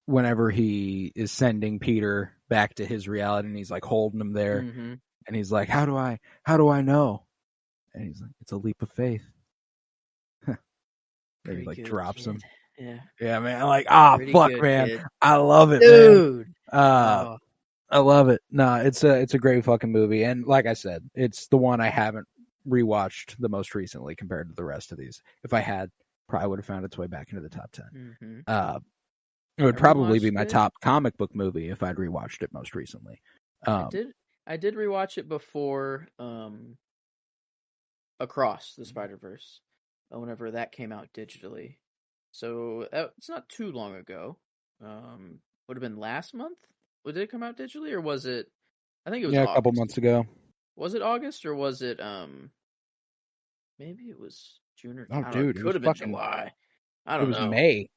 whenever he is sending Peter back to his reality and he's like holding him there, And he's like, how do I know? And he's like, it's a leap of faith. Then he like drops kid. him. Yeah. Yeah, man. Like, Pretty fuck, good, man. kid. I love it, Dude. man. I love it. No, it's a great fucking movie. And like I said, it's the one I haven't rewatched the most recently compared to the rest of these. If I had, probably would have found its way back into the top 10. Mm-hmm. It would probably be my top comic book movie if I'd rewatched it most recently. I did rewatch it before Across the Spider-Verse, whenever that came out digitally. So it's not too long ago. Would have been last month. Did it come out digitally, or was it? I think it was a couple months ago. Was it August, or was it maybe it was June or dude, it could have been July. I don't know. It was May.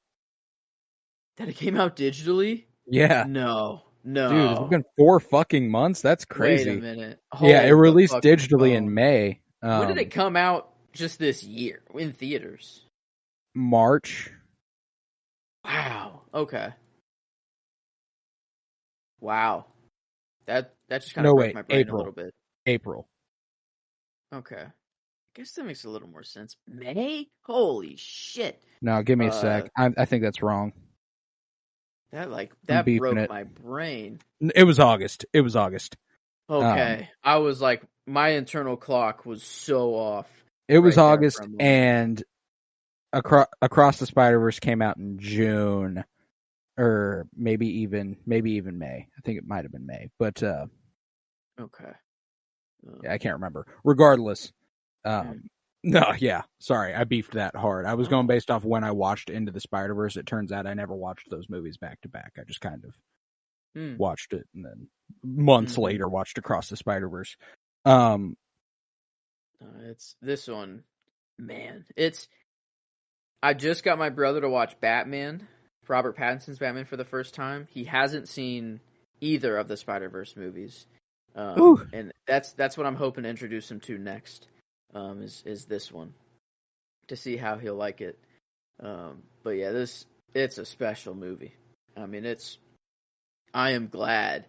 That it came out digitally? Yeah. No. Dude, it's been 4 fucking months. That's crazy. Wait a minute. Yeah, it released digitally in May. When did it come out? Just this year in theaters? March. Wow. Okay. Wow. That just kind of broke my brain a little bit. April. Okay. I guess that makes a little more sense. May? Holy shit. No, give me a sec. I think that's wrong. That broke my brain. It was August. Okay. I was like, my internal clock was so off. It was August, and Across the Spider-Verse came out in June, or maybe even May. I think it might have been May, but okay. I can't remember. Regardless, no, yeah, sorry, I beefed that hard. I was going based off when I watched Into the Spider-Verse. It turns out I never watched those movies back to back. I just kind of watched it, and then months later watched Across the Spider-Verse. It's this one, man. I just got my brother to watch Batman, Robert Pattinson's Batman, for the first time. He hasn't seen either of the Spider-Verse movies, and that's what I'm hoping to introduce him to next. Is this one, to see how he'll like it. But yeah, it's a special movie. I mean, I am glad.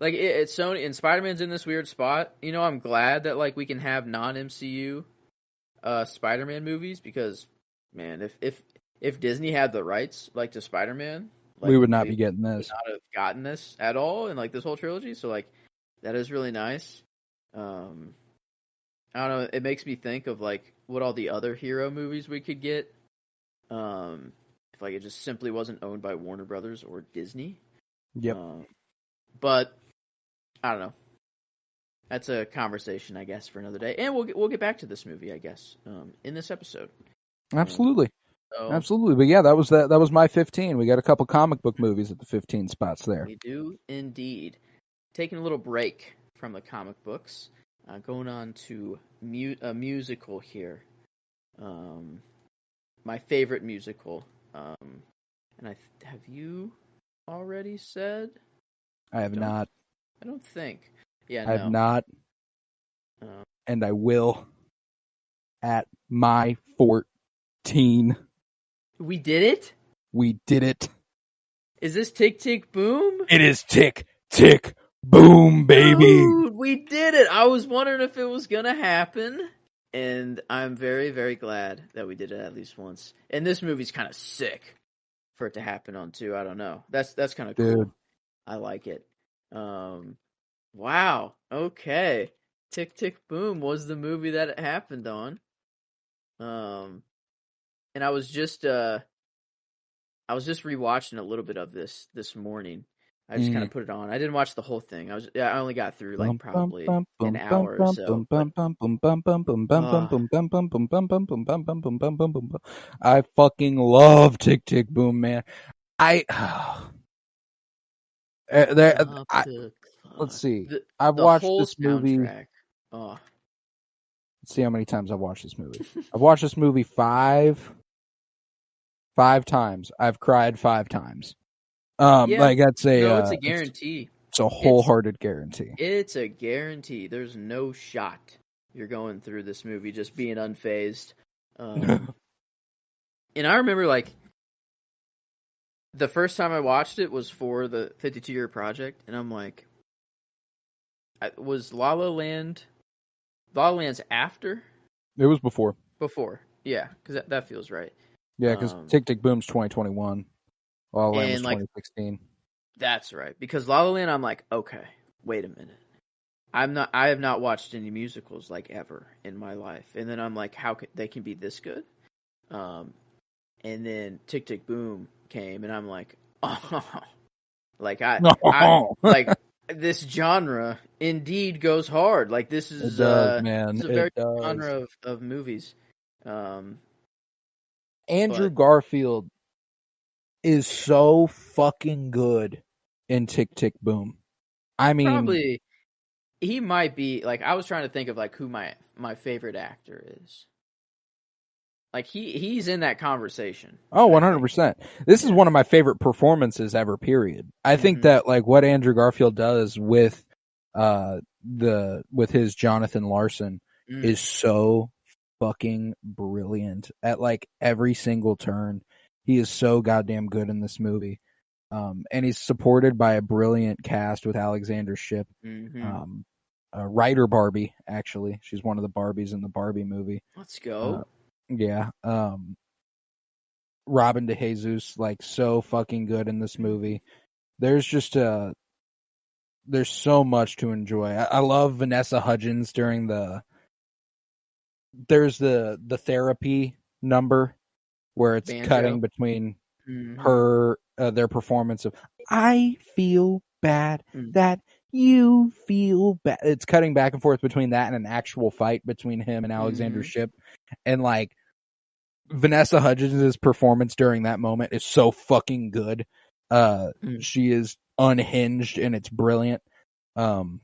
Like, it's Sony, and Spider-Man's in this weird spot. You know, I'm glad that, like, we can have non-MCU Spider-Man movies, because, man, if Disney had the rights, like, to Spider-Man, like, we would not be getting this. We would not have gotten this at all in, like, this whole trilogy. So, like, that is really nice. I don't know. It makes me think of, like, what all the other hero movies we could get. If, like, it just simply wasn't owned by Warner Brothers or Disney. Yep. But I don't know. That's a conversation, I guess, for another day, and we'll get back to this movie, I guess, in this episode. Absolutely, absolutely. But yeah, that was my 15. We got a couple comic book movies at the 15 spots there. We do indeed. Taking a little break from the comic books, going on to a musical here. My favorite musical. And have you already said? I have not. I don't think. Yeah, I have not. And I will at my 14. We did it? We did it. Is this Tick Tick Boom? It is Tick Tick Boom, baby. Dude, we did it. I was wondering if it was going to happen. And I'm very, very glad that we did it at least once. And this movie's kind of sick for it to happen on, too. I don't know. That's kind of cool. Dude. I like it. Wow. Okay. Tick Tick Boom was the movie that it happened on. And I was just rewatching a little bit of this morning. I just kind of put it on. I didn't watch the whole thing. I only got through like probably an hour or so. I fucking love Tick Tick Boom, man. Let's see. I've watched this movie. Oh. Let's see how many times I've watched this movie. I've watched this movie five times. I've cried 5 times. Like that's it's a guarantee. It's a wholehearted guarantee. It's a guarantee. There's no shot you're going through this movie just being unfazed. And I remember, like, the first time I watched it was for the 52-year project, and I'm like, was La La Land. La La Land's after. It was before. Before, yeah, because that feels right. Yeah, because Tick Tick Boom's 2021. La La Land was 2016. That's right. Because La La Land, I'm like, okay, wait a minute. I have not watched any musicals like ever in my life, and then I'm like, how they can be this good? And then Tick Tick Boom came, and I'm like, oh, like I like this genre indeed goes hard. Like this is it does, man. This is a very good genre of movies. Andrew Garfield is so fucking good in Tick Tick Boom. I mean, probably he might be like. I was trying to think of like who my favorite actor is. Like he's in that conversation. Oh, 100%. This is one of my favorite performances ever, period. I think that like what Andrew Garfield does with his Jonathan Larson is so fucking brilliant at like every single turn. He is so goddamn good in this movie. And he's supported by a brilliant cast with Alexander Shipp. Writer Barbie, actually. She's one of the Barbies in the Barbie movie. Let's go. Yeah. Robin DeJesus, like, so fucking good in this movie. There's just there's so much to enjoy. I love Vanessa Hudgens during there's the therapy number where it's Banjo. cutting between her their performance of I feel bad that you feel bad. It's cutting back and forth between that and an actual fight between him and Alexander Shipp. And like Vanessa Hudgens' performance during that moment is so fucking good. She is unhinged and it's brilliant. No,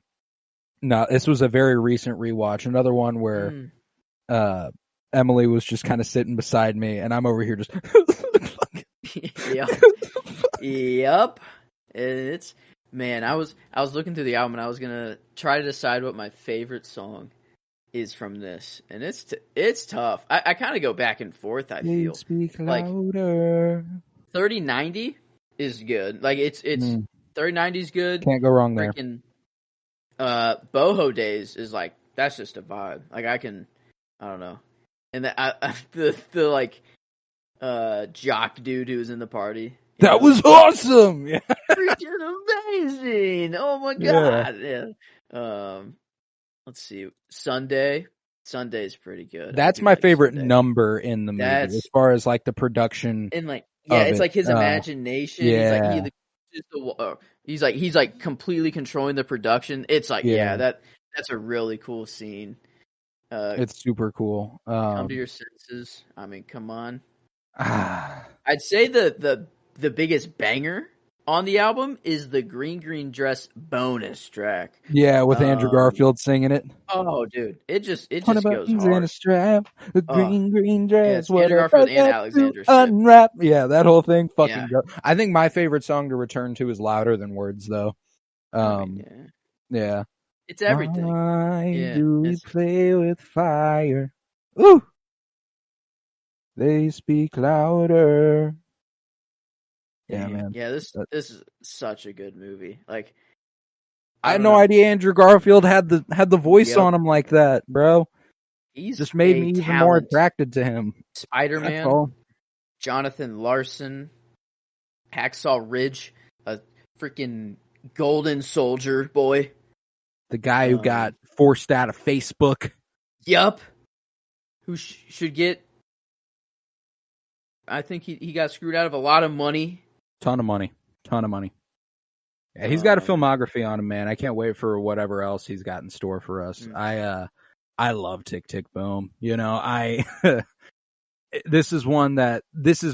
this was a very recent rewatch. Another one where Emily was just kind of sitting beside me and I'm over here just Yep. It's man, I was looking through the album and I was gonna try to decide what my favorite song is from this, and it's tough. I kind of go back and forth. I feel speak louder. Like 3090 is good. Like it's 3090 is good. Can't go wrong there. Freaking, Boho Days is like that's just a vibe. Like I don't know. And the like jock dude who was in Sunday. That was awesome. Yeah. Freaking amazing. Oh my god. Yeah. Let's see. Sunday is pretty good. That's my favorite number in the movie as far as like the production. And like it's like his imagination. Yeah. He's like completely controlling the production. It's like that's a really cool scene. It's super cool. Come to your senses. I mean, come on. I'd say the biggest banger on the album is the Green Dress bonus track. Yeah, with Andrew Garfield singing it. Oh, dude, it just goes hard. In a strap, a green dress. Andrew Garfield and Alexander Shipp. Unwrap. Yeah, that whole thing. Fucking go. I think my favorite song to return to is Louder Than Words, though. Yeah. It's everything. Why do we play with fire? Ooh. They speak louder. Yeah, man. Yeah, this is such a good movie. Like, I had no idea Andrew Garfield had the voice on him like that, bro. He's just made me even more attracted to him. Spider-Man, Jonathan Larson, Hacksaw Ridge, a freaking golden soldier boy. The guy who got forced out of Facebook. Yup. Who should get... I think he got screwed out of a lot of money. Ton of money. Yeah, he's got a filmography on him, man. I can't wait for whatever else he's got in store for us. I love Tick Tick Boom. You know, this is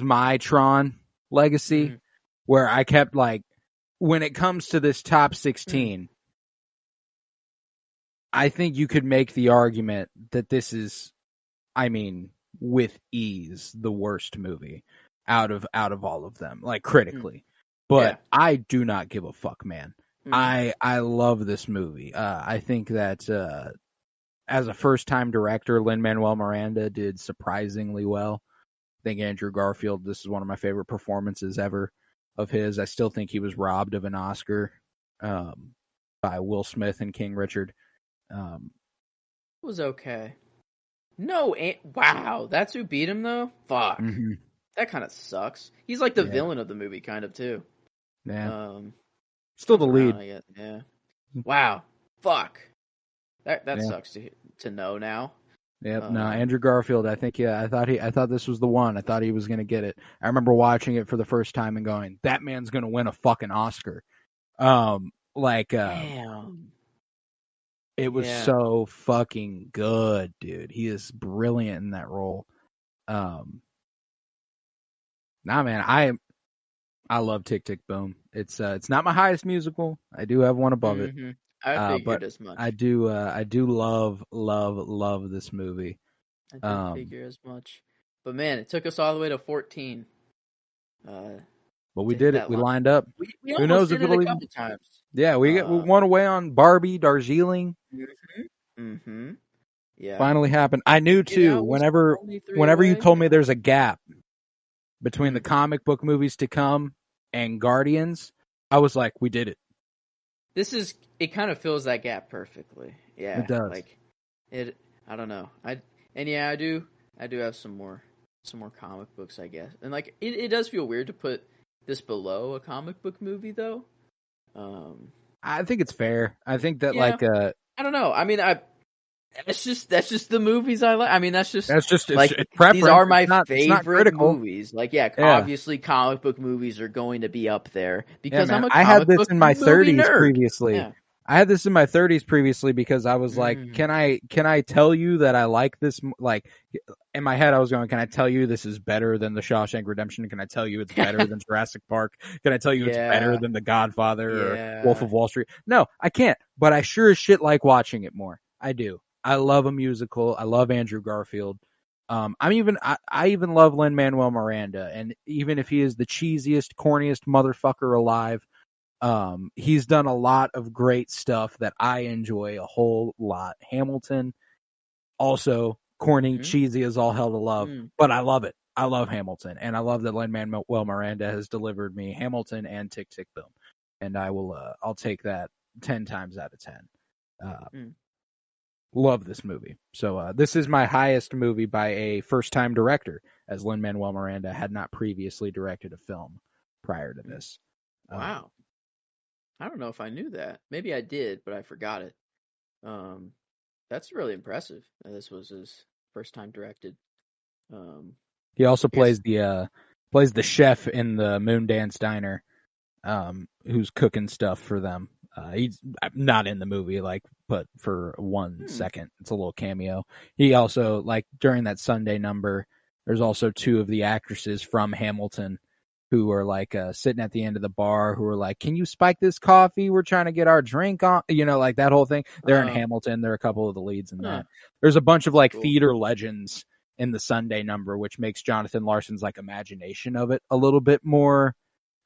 my Tron legacy where I kept like, when it comes to this top 16, I think you could make the argument that this is, I mean, with ease, the worst movie out of all of them, like critically. But I do not give a fuck, man. I love this movie. I think that as a first-time director, Lin-Manuel Miranda did surprisingly well. I think Andrew Garfield, this is one of my favorite performances ever of his. I still think he was robbed of an Oscar. by Will Smith and King Richard. It was okay. No, wow, that's who beat him though. Fuck, that kind of sucks. He's like the villain of the movie, kind of too. Yeah, still the lead. I guess. Yeah. Wow. Fuck. That sucks to know now. Yep. No, Andrew Garfield. I thought this was the one. I thought he was gonna get it. I remember watching it for the first time and going, "That man's gonna win a fucking Oscar." Damn. It was so fucking good, dude. He is brilliant in that role. Nah, man, I love Tick Tick Boom. It's not my highest musical. I do have one above it. I figured as much. I do love this movie. I did figure as much. But man, it took us all the way to 14. But we did it. We lined up. We Who knows if it'll even times. Yeah, we won away on Barbie, Darjeeling. Yeah. Finally happened. I knew too. Whenever you told me there's a gap between the comic book movies to come and Guardians, I was like, we did it. It kind of fills that gap perfectly. Yeah. It does. Like I don't know. I do have some more comic books, I guess. And like it does feel weird to put this below a comic book movie though. I think it's fair. I think that I don't know. I mean, that's just the movies I like. I mean, that's just like it's preference. These are my favorite movies. Like, obviously, comic book movies are going to be up there because I'm a comic I had this book in my 30s nerd. previously. Yeah. I had this in my 30s previously because I was like, can I tell you that I like this? Like, in my head, I was going, can I tell you this is better than The Shawshank Redemption? Can I tell you it's better than Jurassic Park? Can I tell you it's better than The Godfather or Wolf of Wall Street? No, I can't. But I sure as shit like watching it more. I do. I love a musical. I love Andrew Garfield. I even love Lin-Manuel Miranda, and even if he is the cheesiest, corniest motherfucker alive, he's done a lot of great stuff that I enjoy a whole lot. Hamilton, also corny, cheesy as all hell to love, but I love it. I love Hamilton, and I love that Lin-Manuel Miranda has delivered me Hamilton and Tick Tick Boom, and I'll take that 10 times out of 10. Love this movie. So this is my highest movie by a first-time director, as Lin-Manuel Miranda had not previously directed a film prior to this. Wow. I don't know if I knew that. Maybe I did, but I forgot it. That's really impressive. This was his first time directed. He also plays the chef in the Moondance Diner, who's cooking stuff for them. He's not in the movie, but for 1 second, it's a little cameo. He also, during that Sunday number, there's also 2 of the actresses from Hamilton who are sitting at the end of the bar who are like, can you spike this coffee? We're trying to get our drink on, that whole thing. They're in Hamilton. They're a couple of the leads in that. There's a bunch of cool theater legends in the Sunday number, which makes Jonathan Larson's imagination of it a little bit more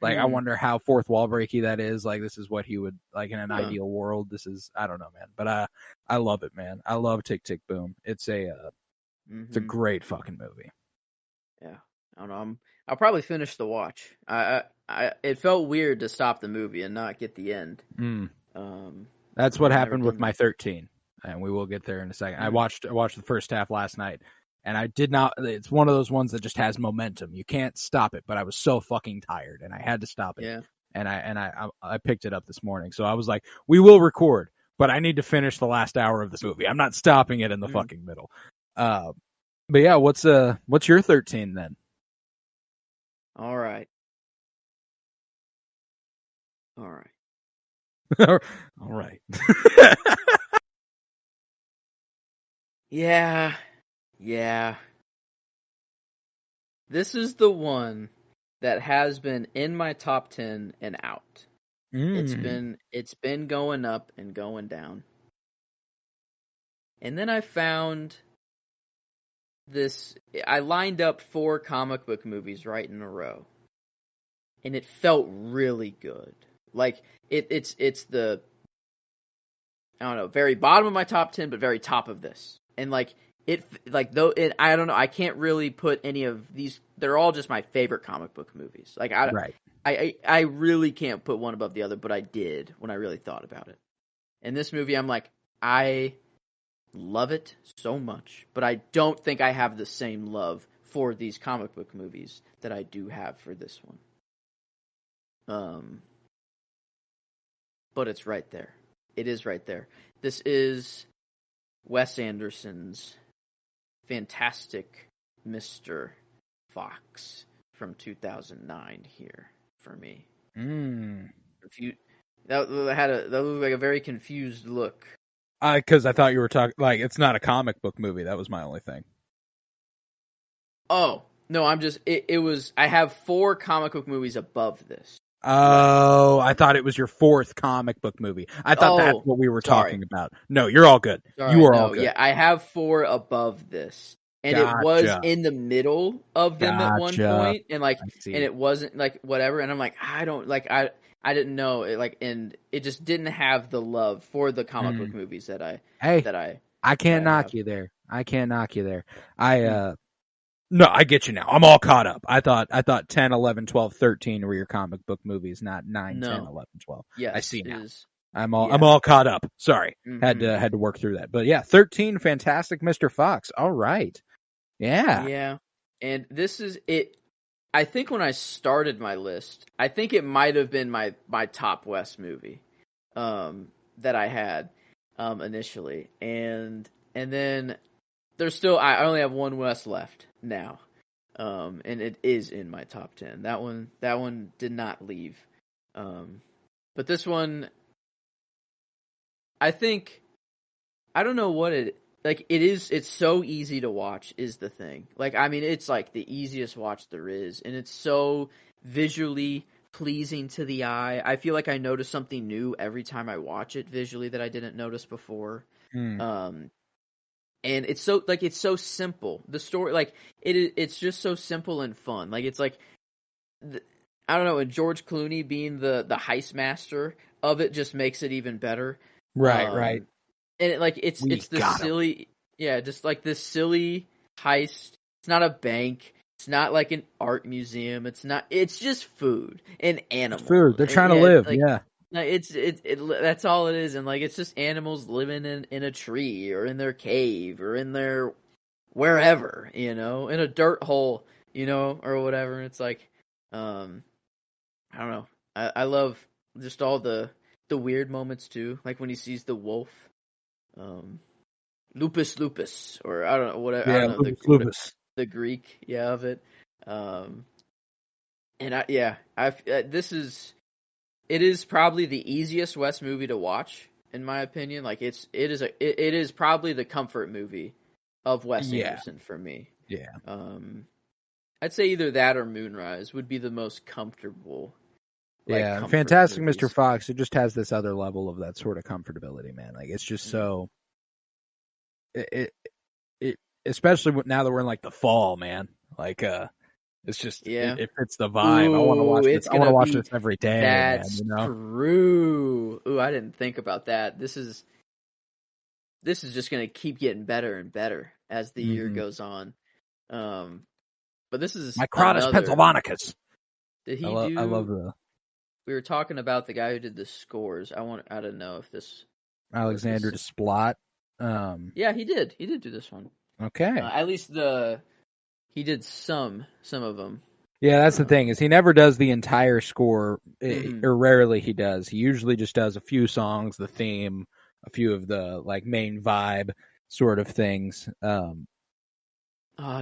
I wonder how fourth wall breaky that is. This is what he would in an ideal world. This is, I don't know, man, but I love it, man. I love Tick Tick Boom. It's a great fucking movie. Yeah. I don't know. I'll probably finish the watch. It felt weird to stop the movie and not get the end. That's what happened with my 13, and we will get there in a second. I watched the first half last night, and I did not. It's one of those ones that just has momentum. You can't stop it. But I was so fucking tired, and I had to stop it. Yeah. And I picked it up this morning. So I was like, we will record, but I need to finish the last hour of this movie. I'm not stopping it in the fucking middle. But yeah, what's your 13 then? All right. All right. Yeah. This is the one that has been in my top 10 and out. It's been going up and going down. And then I found this. I lined up 4 comic book movies right in a row. And it felt really good. It's the, I don't know, very bottom of my top 10, but very top of this. And I don't know, I can't really put any of these. They're all just my favorite comic book movies. I really can't put one above the other, but I did when I really thought about it. And this movie, I'm like, I love it so much, but I don't think I have the same love for these comic book movies that I do have for this one. But it's right there. It is right there. This is Wes Anderson's Fantastic Mr. Fox from 2009 here for me. If you that looked like a very confused look. Because I thought you were talking like it's not a comic book movie. That was my only thing. Oh no, I'm just it was. I have 4 comic book movies above this. Oh, I thought it was your 4th comic book movie. I thought that's what we were talking about. No, you're all good. You are all good. Yeah, I have 4 above this. And it was in the middle of them at one point, and it wasn't like whatever. And I'm like, I didn't know it, and it just didn't have the love for the comic book movies that I can't knock you there. I can't knock you there. No, I get you now. I'm all caught up. I thought 10, 11, 12, 13 were your comic book movies, not 9, 10, 11, 12. Yes, I see now. is. I'm all caught up. Sorry. Had to work through that. But yeah, 13 Fantastic Mr. Fox. All right. Yeah. Yeah. And this is it. I think when I started my list, I think it might have been my top Wes movie that I had initially. And then there's still, I only have one Wes left now. And it is in my top 10. That one did not leave. But this one, I think, I don't know what it's so easy to watch is the thing. It's like the easiest watch there is, and it's so visually pleasing to the eye. I feel like I notice something new every time I watch it visually that I didn't notice before. And it's so simple. The story, it's just so simple and fun. I don't know, and George Clooney being the heist master of it just makes it even better. Right. And it's the silly, just like this silly heist. It's not a bank. It's not like an art museum. It's just food and animals. Food. They're trying to live. That's all it is. And it's just animals living in a tree or in their cave or in their wherever, in a dirt hole, or whatever. It's I don't know. I love just all the weird moments too. Like when he sees the wolf. Lupus, or I don't know, whatever. Yeah, I don't know lupus. The Greek, of it. It is probably the easiest Wes movie to watch, in my opinion. It is probably the comfort movie of Wes Anderson for me. Yeah. I'd say either that or Moonrise would be the most comfortable. Fantastic movies. Mr. Fox. It just has this other level of that sort of comfortability, man. It's just so. It especially now that we're in the fall, man. It's just it fits the vibe. I want to watch this. I want to watch this every day. That's man, true. Ooh, I didn't think about that. This is just gonna keep getting better and better as the year goes on. But this is Microtus Pennsylvanicus. Did he I love the. We were talking about the guy who did the scores. I don't know if this Alexander Desplat. Yeah, he did. He did do this one. Okay. At least he did some of them. Yeah, that's the thing is he never does the entire score, or rarely he does. He usually just does a few songs, the theme, a few of the main vibe sort of things.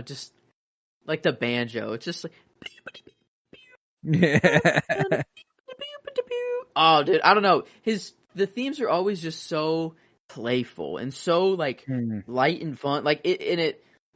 Just like the banjo. It's just Oh, dude, I don't know. The themes are always just so playful and so light and fun.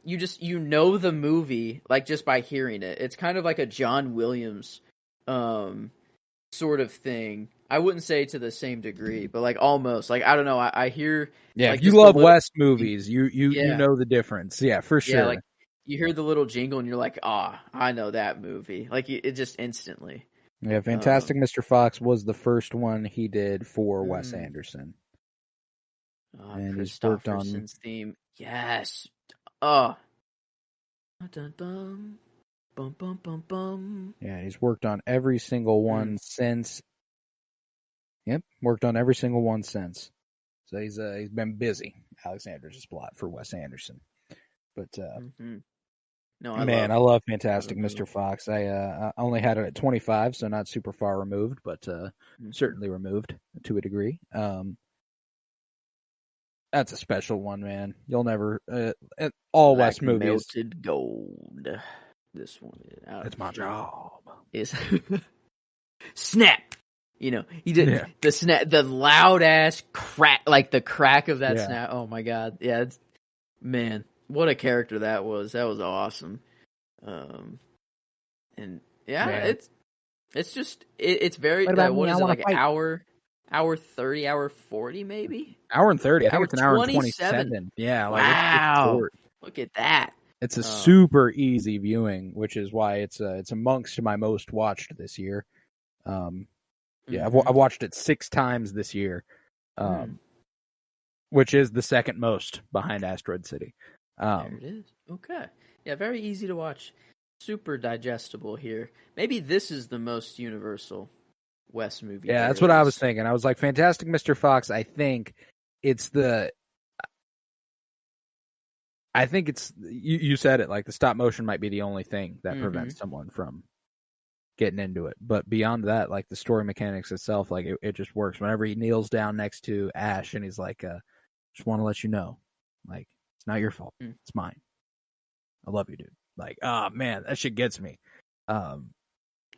You know the movie just by hearing it. It's kind of like a John Williams sort of thing. I wouldn't say to the same degree, but almost. I don't know. I hear if you love West movies, you know the difference. Yeah, for sure. Yeah, you hear the little jingle and you're like, I know that movie. It just instantly. Yeah, Fantastic Mr. Fox was the first one he did for Wes Anderson. And he's worked on theme. Yes. Yeah, he's worked on every single one since. Yep, worked on every single one since. So he's been busy. Alexander Desplat for Wes Anderson. But no, I love Fantastic love Mr. Fox. I only had it at 25, so not super far removed, but certainly removed to a degree. That's a special one, man. You'll never all like Wes movies. Melted gold. This one, It's my job. Is snap. You know, he did the snap, the loud ass crack, like the crack of that snap. Oh my god, yeah, man, what a character that was. That was awesome. And yeah, it's just it's very what is it, like an hour 30, hour 40 maybe? Hour and 30. I think it's an hour and 27. Yeah, like wow. It's look at that. It's a super easy viewing, which is why it's amongst my most watched this year. I've watched it 6 times this year, which is the second most behind Asteroid City. There it is. Okay. Yeah, very easy to watch. Super digestible here. Maybe this is the most universal Wes movie. Yeah, that's what I was thinking. I was like, Fantastic Mr. Fox, I think it's you said it, like the stop motion might be the only thing that prevents someone from getting into it. But beyond that, like the story mechanics itself, like it just works. Whenever he kneels down next to Ash and he's like, just want to let you know, like, it's not your fault. It's mine. I love you, dude. Like, oh man, that shit gets me. I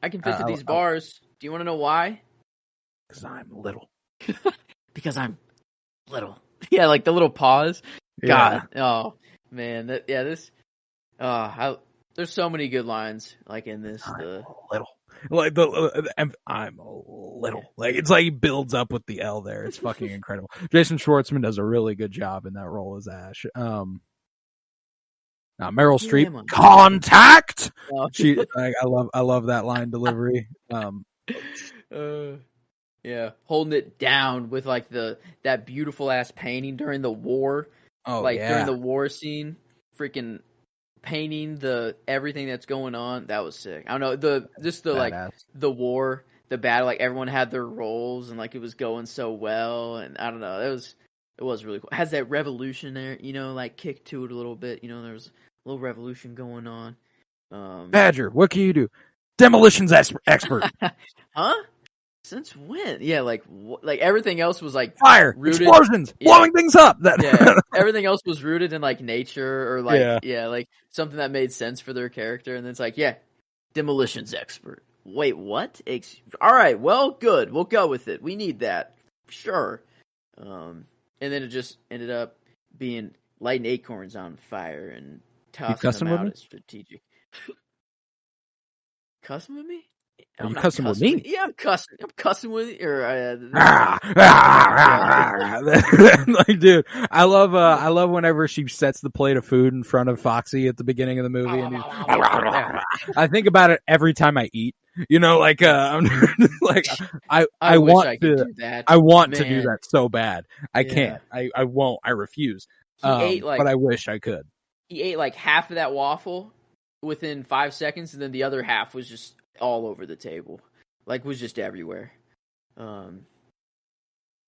can fit to these bars. Do you want to know why? Because I'm little. Because I'm little. Yeah, like the little pause. God. Yeah. Oh man. There's so many good lines like in this. I'm little. Like I'm a little. Like it's like he builds up with the L there. It's fucking incredible. Jason Schwartzman does a really good job in that role as Ash. Now Meryl Streep, contact. She, I love that line delivery. Yeah, holding it down with like that beautiful ass painting during the war. Oh, during the war scene, freaking painting everything that's going on. That was sick. I don't know the like the war, the battle. Like everyone had their roles and like it was going so well. And I don't know, it was really cool. It has that revolution there, like kick to it a little bit. There's a little revolution going on. Badger, what can you do? Demolitions expert. Huh? Since when? Yeah, like everything else was like fire, explosions, blowing things up. Everything else was rooted in like nature or like like something that made sense for their character. And then it's like, demolitions expert. Wait, what? All right, well, good. We'll go with it. We need that, sure. And then it just ended up being lighting acorns on fire and tossing them out as strategic. Cussing with me? Are you cussing with me? Yeah, I'm cussing with you. Like, dude, I love whenever she sets the plate of food in front of Foxy at the beginning of the movie, and I think about it every time I eat. Like I'm like I want to do that. I want to do that so bad. I can't. I won't. I refuse. But I wish I could. He ate like half of that waffle within 5 seconds, and then the other half was just all over the table, like was just everywhere.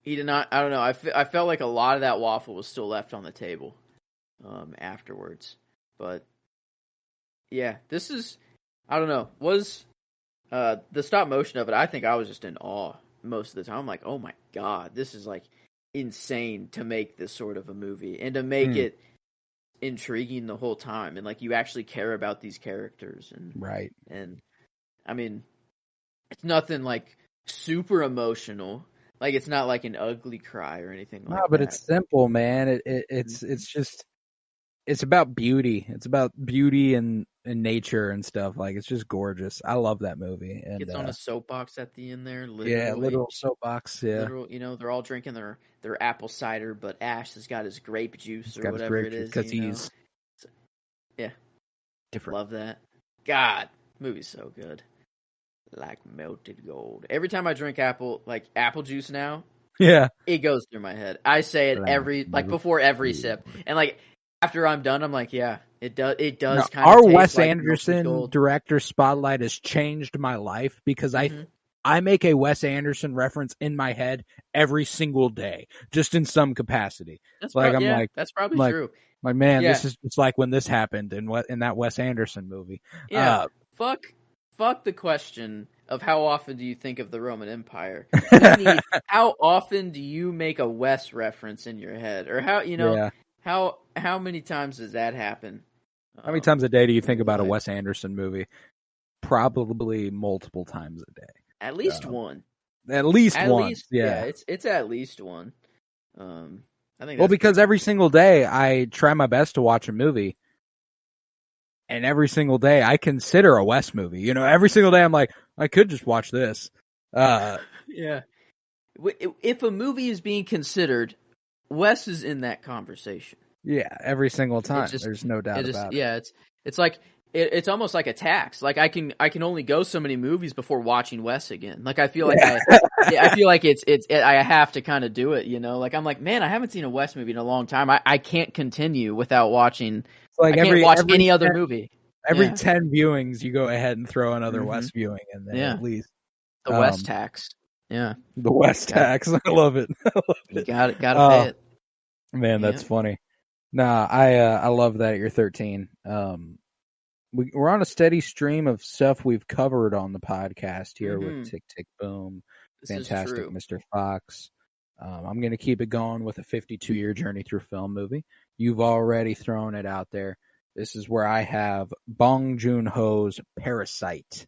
He did not. I don't know. I felt like a lot of that waffle was still left on the table afterwards. But yeah, this is. I don't know. Was the stop motion of it? I think I was just in awe most of the time. I'm like, oh my god, this is like insane to make this sort of a movie and to make it intriguing the whole time, and like you actually care about these characters and right. And I mean, it's nothing like super emotional. Like it's not like an ugly cry or anything like that. No, but it's simple, man. It's just it's about beauty. It's about beauty and nature and stuff. Like it's just gorgeous. I love that movie. And it's on a soapbox at the end there. Literally. Yeah, literal soapbox. Yeah, literal, they're all drinking their apple cider, but Ash has got his grape juice or whatever it is. Because he's different. Love that. God, movie's so good. Like melted gold. Every time I drink apple juice now, it goes through my head. I say it before every sip, and like after I'm done, I'm like, it does. Kind of our Wes Anderson director spotlight has changed my life because I I make a Wes Anderson reference in my head every single day, just in some capacity. That's That's probably true. Like, man, Yeah. this is it's like when this happened in that Wes Anderson movie. Yeah. Fuck the question of how often do you think of the Roman Empire. We need how often do you make a Wes reference in your head, or how many times does that happen? How many times a day do you think about a Wes Anderson movie? Probably multiple times a day. At least one. At least one. It's at least one. I think. Well, because every single day I try my best to watch a movie, and every single day I consider a Wes movie. You know, every single day I'm like, I could just watch this. Yeah. If a movie is being considered, Wes is in that conversation. Yeah, every single time. There's no doubt about it. Yeah, it's like it's almost like a tax. Like I can only go so many movies before watching Wes again. Like I feel like I feel like I have to kind of do it. You know, like I'm like, man, I haven't seen a Wes movie in a long time. I can't continue without watching. I can't watch any other movie. Every 10 viewings, you go ahead and throw another Wes viewing in there at least. The Wes tax. Yeah. The Wes tax. I love it. You got to pay it. Man, that's funny. Nah, I love that you're 13. We're on a steady stream of stuff we've covered on the podcast here with Tick Tick Boom, Fantastic Mr. Fox. I'm going to keep it going with a 52-year journey through film movie. You've already thrown it out there. This is where I have Bong Joon-ho's Parasite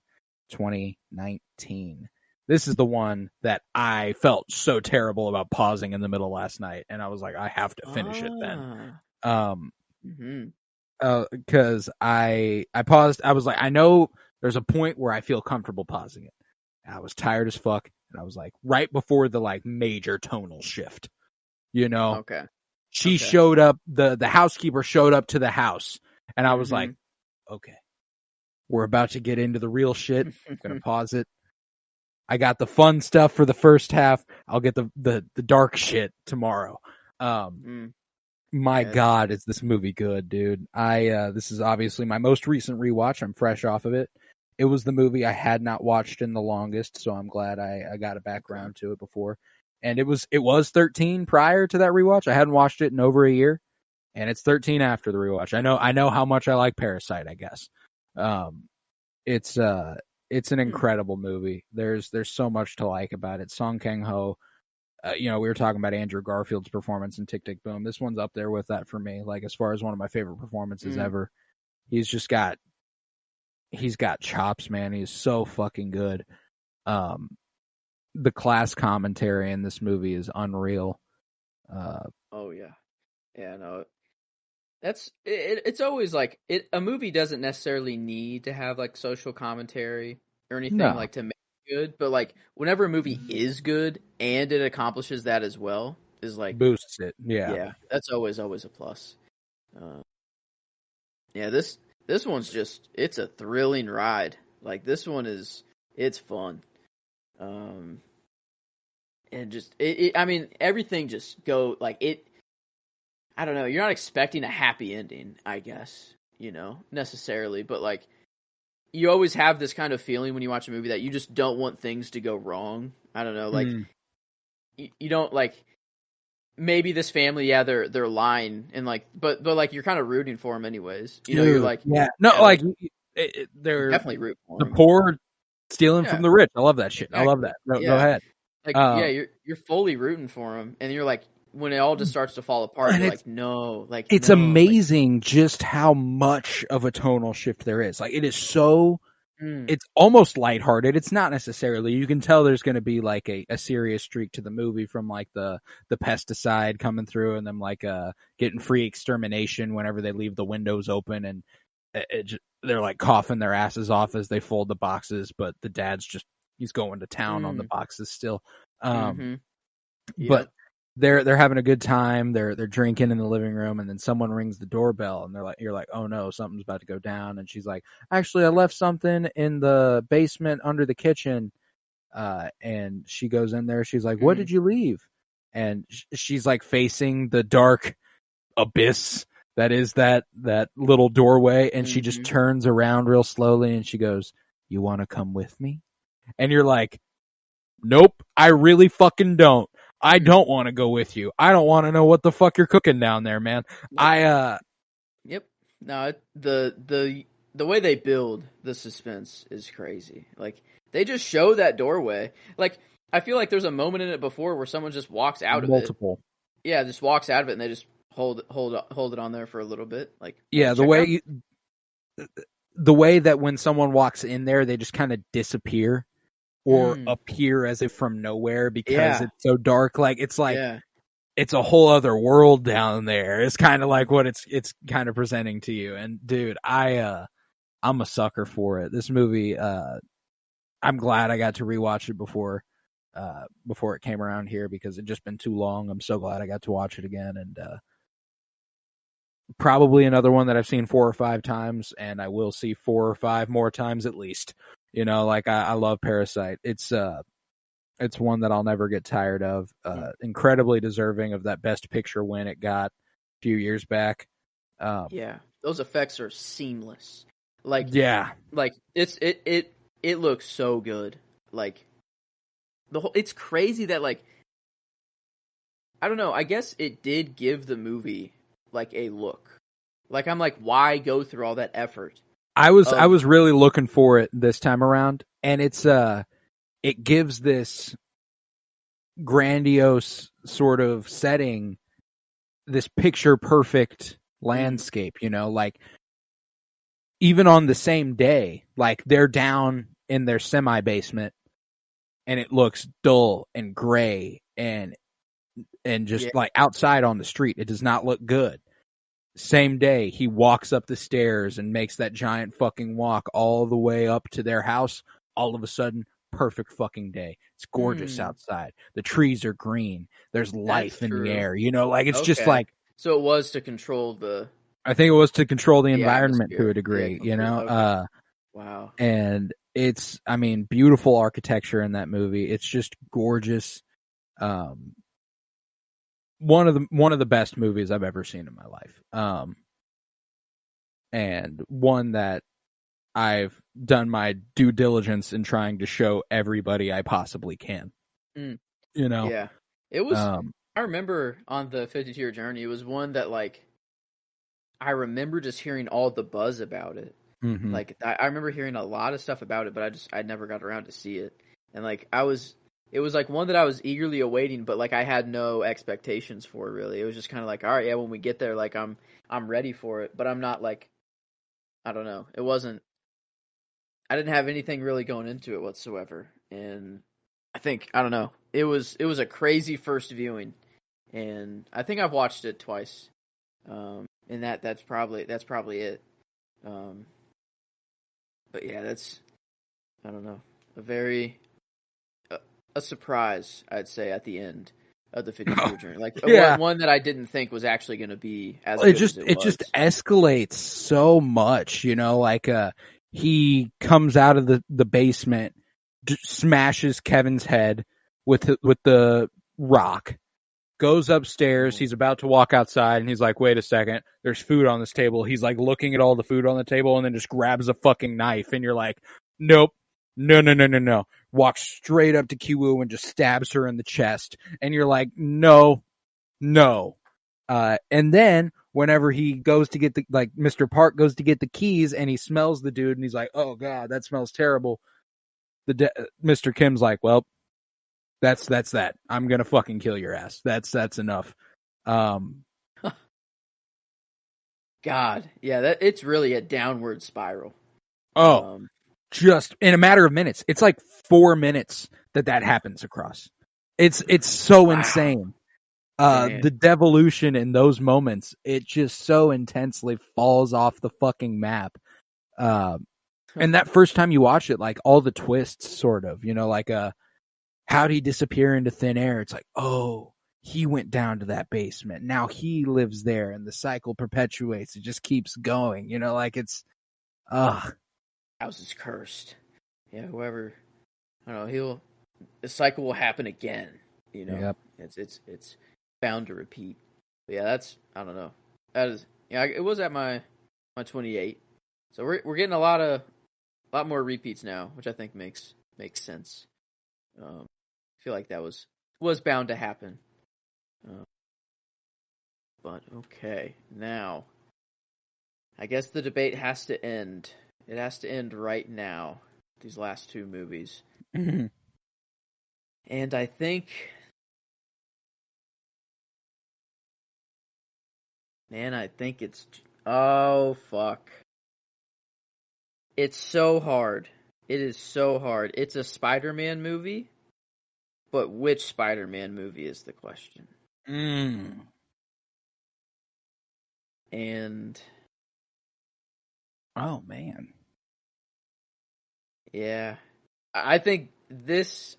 2019. This is the one that I felt so terrible about pausing in the middle last night, and I was like, I have to finish it then. Because I paused. I was like, I know there's a point where I feel comfortable pausing it. I was tired as fuck, and I was like, right before the like major tonal shift, you know. Okay. She showed up. The housekeeper showed up to the house, and I was like, okay, we're about to get into the real shit. I'm gonna pause it. I got the fun stuff for the first half. I'll get the dark shit tomorrow. My God, is this movie good, dude? This is obviously my most recent rewatch. I'm fresh off of it. It was the movie I had not watched in the longest, so I'm glad I got a background to it before. And it was 13 prior to that rewatch. I hadn't watched it in over a year, and it's 13 after the rewatch. I know how much I like Parasite, I guess. It's an incredible movie. There's so much to like about it. Song Kang-ho, we were talking about Andrew Garfield's performance in Tick Tick Boom. This one's up there with that for me, like as far as one of my favorite performances ever. He's got chops, man. He's so fucking good. The class commentary in this movie is unreal. That's it's always like a movie doesn't necessarily need to have like social commentary or anything like to make it good, but like whenever a movie is good and it accomplishes that as well, is like boosts it. Yeah, that's always a plus. This one's just, it's a thrilling ride. Like this one it's fun. And just I mean, everything just go like it. I don't know. You're not expecting a happy ending, I guess, necessarily, but like you always have this kind of feeling when you watch a movie that you just don't want things to go wrong. I don't know, like you don't like maybe this family, they're lying and like, but like you're kind of rooting for them anyways. You're like, they're definitely root for them. The poor stealing from the rich. I love that shit. Exactly. I love that. Go ahead. Like, you're fully rooting for them, and you're like, when it all just starts to fall apart, you're like, no, like it's amazing just how much of a tonal shift there is. Like it is so, it's almost lighthearted. It's not necessarily. You can tell there's going to be like a serious streak to the movie from like the pesticide coming through and them like getting free extermination whenever they leave the windows open, and they're like coughing their asses off as they fold the boxes, but the dad's he's going to town on the boxes still. But they're having a good time. They're drinking in the living room, and then someone rings the doorbell, and you're like, oh no, something's about to go down. And she's like, actually, I left something in the basement under the kitchen. And she goes in there. She's like, what did you leave? And she's like facing the dark abyss that is that little doorway. And she just turns around real slowly, and she goes, you want to come with me? And you're like, Nope, I really fucking don't. I don't want to go with you. I don't want to know what the fuck you're cooking down there, man. Yep. Yep. No, the way they build the suspense is crazy. Like, they just show that doorway. Like, I feel like there's a moment in it before where someone just walks out of it. Multiple. Yeah, just walks out of it and they just hold it on there for a little bit. Like, Yeah, the way that when someone walks in there, they just kind of disappear or appear as if from nowhere because it's so dark. Like, it's like it's a whole other world down there. It's kind of like what it's kind of presenting to you. And dude, I'm a sucker for it. This movie, I'm glad I got to rewatch it before it came around here because it'd just been too long. I'm so glad I got to watch it again, and probably another one that I've seen 4 or 5 times, and I will see 4 or 5 more times at least. You know, like I love Parasite. It's one that I'll never get tired of. Incredibly deserving of that Best Picture win it got a few years back. Those effects are seamless. Like, like it looks so good. Like, it's crazy that, like, I don't know. I guess it did give the movie like a look. Like, I'm like, why go through all that effort? I was really looking for it this time around, and it gives this grandiose sort of setting, this picture perfect landscape, you know, like even on the same day, like they're down in their semi basement and it looks dull and gray and just like outside on the street, it does not look good. Same day, he walks up the stairs and makes that giant fucking walk all the way up to their house. All of a sudden, perfect fucking day. It's gorgeous outside. The trees are green. There's life in the air. You know, like it's just like. So it was to control I think it was to control the environment to a degree, you know? Okay. Wow. And it's, I mean, beautiful architecture in that movie. It's just gorgeous. One of the best movies I've ever seen in my life. And one that I've done my due diligence in trying to show everybody I possibly can. You know? Yeah. It was, I remember on the 52-year journey, it was one that, like, I remember just hearing all the buzz about it. Mm-hmm. Like, I remember hearing a lot of stuff about it, but I never got around to see it. And, like, it was like one that I was eagerly awaiting, but, like, I had no expectations for, really. It was just kind of like, all right, yeah, when we get there, like, I'm ready for it, but I'm not, like, I don't know. I didn't have anything really going into it whatsoever. And I think, I don't know, it was a crazy first viewing. And I think I've watched it twice. And that's probably it. But yeah, that's, I don't know, a surprise, I'd say, at the end of the 52 journey. Like, one that I didn't think was actually going to be as good as it was. It just escalates so much, you know, like he comes out of the basement, smashes Kevin's head with the rock, goes upstairs. He's about to walk outside, and he's like, wait a second, there's food on this table. He's like looking at all the food on the table and then just grabs a fucking knife, and you're like, nope, no. Walks straight up to Kiwoo and just stabs her in the chest, and you're like, no. And then whenever he goes to get Mr. Park goes to get the keys and he smells the dude and he's like, oh God, that smells terrible. Mr. Kim's like, well, that's that. I'm going to fucking kill your ass. That's enough. God. Yeah, it's really a downward spiral. Just in a matter of minutes. It's like 4 minutes that happens across. It's so insane. The devolution in those moments, it just so intensely falls off the fucking map. And that first time you watch it, like all the twists sort of, you know, like how'd he disappear into thin air? It's like, oh, he went down to that basement. Now he lives there and the cycle perpetuates. It just keeps going, you know, like it's, house is cursed. Yeah, whoever, I don't know, the cycle will happen again, you know. Yep. It's bound to repeat. But yeah, I don't know. That is, yeah, it was at my 28. So we're getting a lot more repeats now, which I think makes sense. feel like that was bound to happen. But okay, now I guess the debate has to end. It has to end right now. These last two movies, and I think, man, I think it's fuck. It's so hard. It is so hard. It's a Spider-Man movie, but which Spider-Man movie is the question? And oh man, yeah, I think this.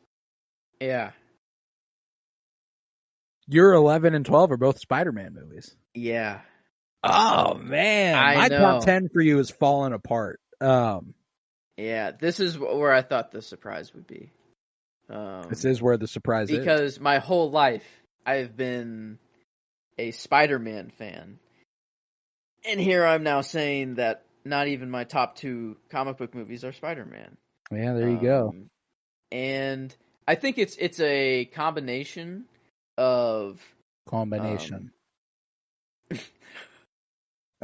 Yeah, your 11 and 12 are both Spider-Man movies. yeah. Oh man, I my know. top 10 for you is falling apart. Yeah, this is where I thought the surprise would be. This is where the surprise is. Because my whole life I've been a Spider-Man fan. And here I'm now saying that not even my top 2 comic book movies are Spider-Man. Yeah, there you go. And I think it's a combination of... I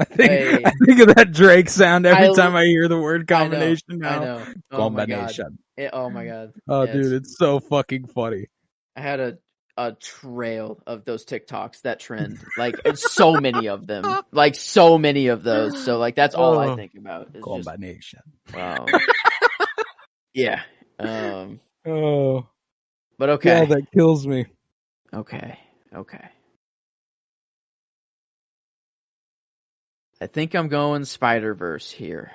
think of that Drake sound every time I hear the word combination now. I know. Combination. Oh my god. Oh, yeah, dude, it's so fucking funny. I had a trail of those TikToks that trend. Like, it's so many of them. Like, so many of those. So, like, that's all I think about. Is combination. Wow. Yeah. Oh. But okay. Yeah, that kills me. Okay. I think I'm going Spider-Verse here.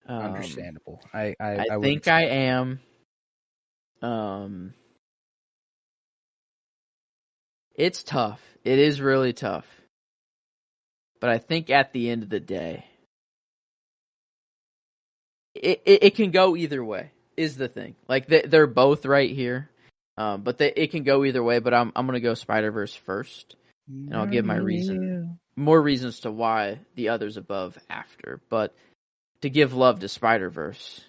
Understandable. I think I am. It's tough. It is really tough. But I think at the end of the day, it can go either way. Is the thing. Like they're both right here, but it can go either way. But I'm gonna go Spider-Verse first, and I'll give my more reasons to why the others above after. But to give love to Spider-Verse,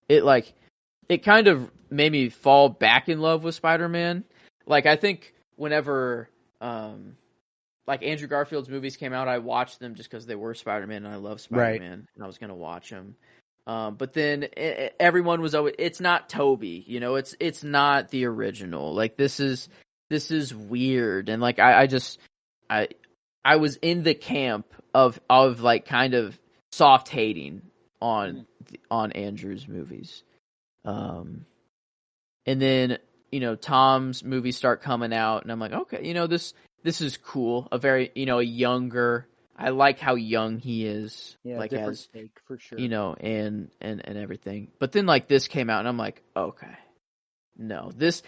it kind of made me fall back in love with Spider-Man. Like, I think whenever, like, Andrew Garfield's movies came out, I watched them just because they were Spider-Man, and I love Spider-Man, and I was going to watch them. But then everyone was always, it's not Toby, you know, it's not the original. Like, this is weird. And, like, I was in the camp of like, kind of soft hating on Andrew's movies. And then, you know, Tom's movies start coming out, and I'm like, okay, you know, this is cool. A very, you know, a younger. I like how young he is. Yeah, like different take for sure. You know, and everything. But then like this came out, and I'm like, okay, no, this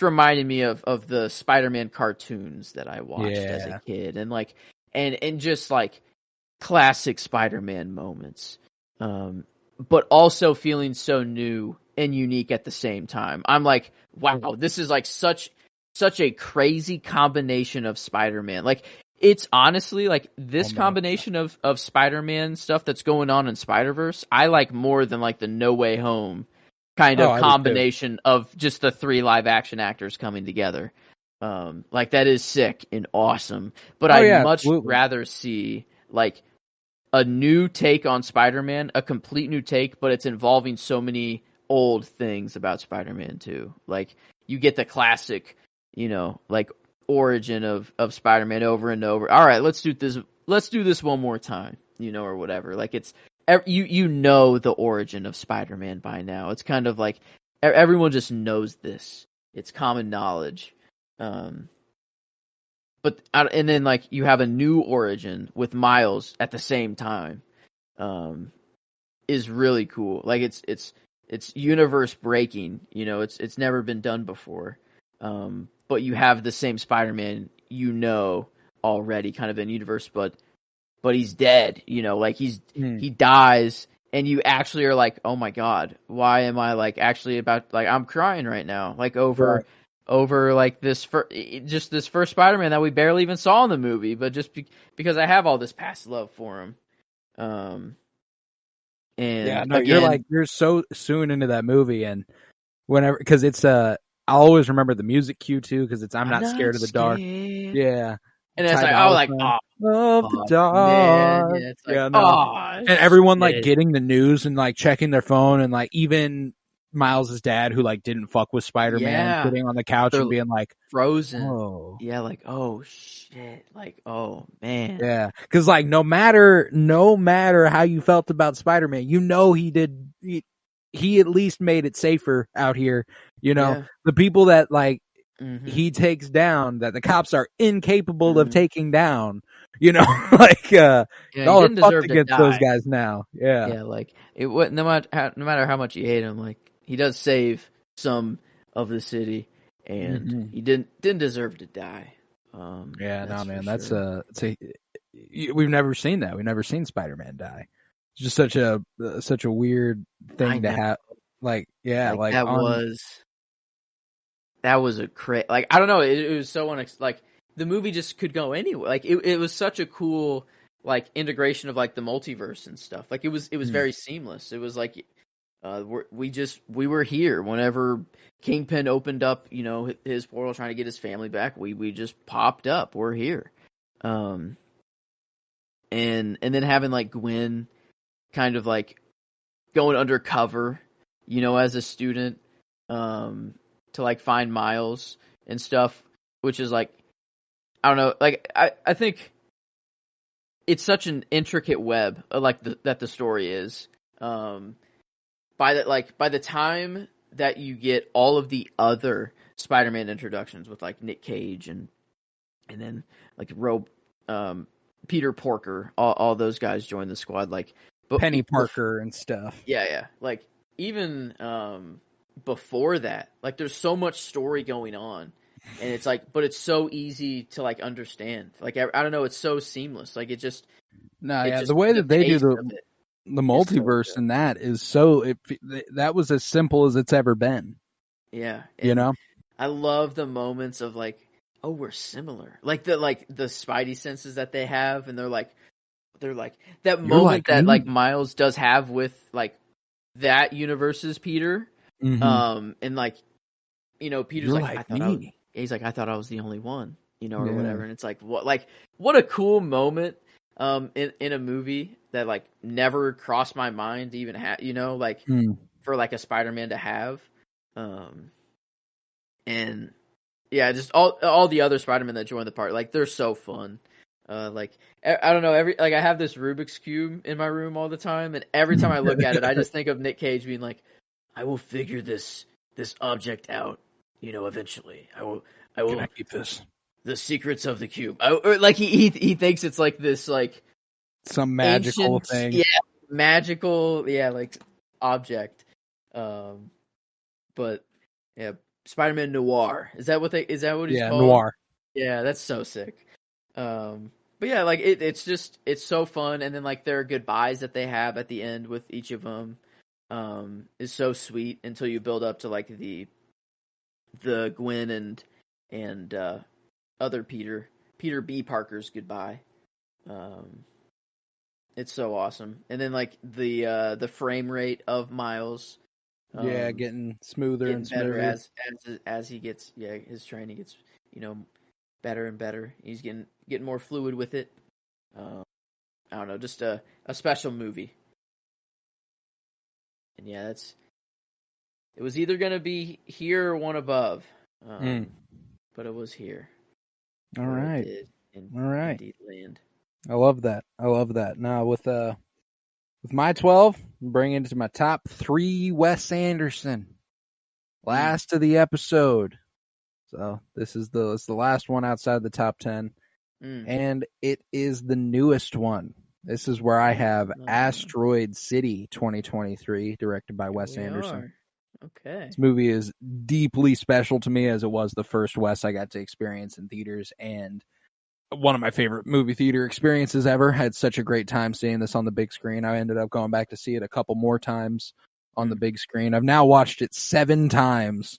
reminded me of the Spider-Man cartoons that I watched as a kid, and like, and just like classic Spider-Man moments. But also feeling so new and unique at the same time. I'm like, wow, this is like such a crazy combination of Spider-Man. Like, it's honestly like this combination of Spider-Man stuff that's going on in Spider-Verse, I like more than like the No Way Home kind of combination of just the 3 live action actors coming together. Like, that is sick and awesome. But I'd much rather see like a new take on Spider-Man, a complete new take, but it's involving so many old things about Spider-Man too. Like, you get the classic, you know, like origin of Spider-Man over and over. All right, let's do this one more time, you know, or whatever. Like, it's you know the origin of Spider-Man by now. It's kind of like everyone just knows this. It's common knowledge. But and then like you have a new origin with Miles at the same time, is really cool. Like it's universe breaking. You know, it's never been done before. But you have the same Spider-Man, you know, already kind of in universe, but he's dead. You know, like he dies, and you actually are like, oh my god, why am I like actually about like I'm crying right now, like over like this this first Spider-Man that we barely even saw in the movie, but just because I have all this past love for him. And yeah, no, again, you're so soon into that movie, and whenever, because it's I always remember the music cue too, because it's I'm I'm not scared of the dark. scared. Yeah. And it's Tied like, to oh, Hollow like, Front. oh, Of the man. dark. Yeah, it's like, Yeah, no. oh, And everyone like shit. getting the news and like checking their phone, and like even Miles' dad, who like didn't fuck with Spider-Man, Yeah. sitting on the couch They're and being like, frozen. "Oh, Yeah, like, oh shit, like, oh man. yeah." Because like no matter how you felt about Spider-Man, you know he at least made it safer out here. You know, Yeah. the people that like Mm-hmm. he takes down, that the cops are incapable of Mhm. taking down. You know, like Yeah, he y'all are didn't fucked deserve to against those die. guys now. Yeah. Yeah, like it would no matter how much you hate him, like he does save some of the city, and Mhm. he didn't deserve to die. Yeah, That's no, man, for that's sure. we've never seen that. We've never seen Spider-Man die. It's just such a weird I thing to know. have. Like, yeah, Like like that on. was a like I don't know. It was so like the movie just could go anywhere. Like it was such a cool like integration of like the multiverse and stuff. Like it was very seamless. It was like we were here whenever Kingpin opened up, you know, his portal trying to get his family back. We just popped up. We're here. And then having like Gwen kind of like going undercover, you know, as a student, to like find Miles and stuff, which is like, I don't know, like I think it's such an intricate web, like that the story is. By the time that you get all of the other Spider-Man introductions with like Nick Cage and then like Peter Porker, all those guys join the squad, like Penny Parker and stuff. Yeah. Like even before that, like there's so much story going on, and it's like, but it's so easy to like understand. Like I don't know, it's so seamless. Like it just The way that they do the multiverse and that is that was as simple as it's ever been. Yeah, you know, I love the moments of like, oh, we're similar. Like the Spidey senses that they have, and they're like that moment that like Miles does have with like that universe's Peter. Mm-hmm. And like, you know, Peter's like he's like, I thought I was the only one, you know, or whatever. And it's like, what a cool moment, in a movie that like never crossed my mind to even have, you know, like for like a Spider-Man to have, and yeah, just all the other Spider-Men that joined the party, like they're so fun. Like I don't know, I have this Rubik's Cube in my room all the time, and every time I look at it, I just think of Nick Cage being like, I will figure this object out, you know, eventually. I will Can I keep this? The secrets of the cube. Or like he thinks it's like this like some magical ancient, thing. Yeah, magical, like object. But yeah, Spider-Man Noir. Is that what he's called? Noir. Yeah, that's so sick. But yeah, like it's so fun, and then like their goodbyes that they have at the end with each of them is so sweet until you build up to like the Gwen and other Peter B. Parker's goodbye. It's so awesome, and then like the frame rate of Miles, getting smoother and better as he gets, his training gets, you know, better and better. He's getting more fluid with it. I don't know, just a special movie. And yeah, it was either gonna be here or one above, but it was here. All right, all right. Indeed land. I love that. Now with my 12, I'm bringing it to my top 3. Wes Anderson, last of the episode. So this is the last one outside the top 10, and it is the newest one. This is where I have Asteroid City 2023, directed by Wes Anderson. Okay. This movie is deeply special to me, as it was the first Wes I got to experience in theaters, and one of my favorite movie theater experiences ever. Had such a great time seeing this on the big screen. I ended up going back to see it a couple more times on the big screen. I've now watched it 7 times.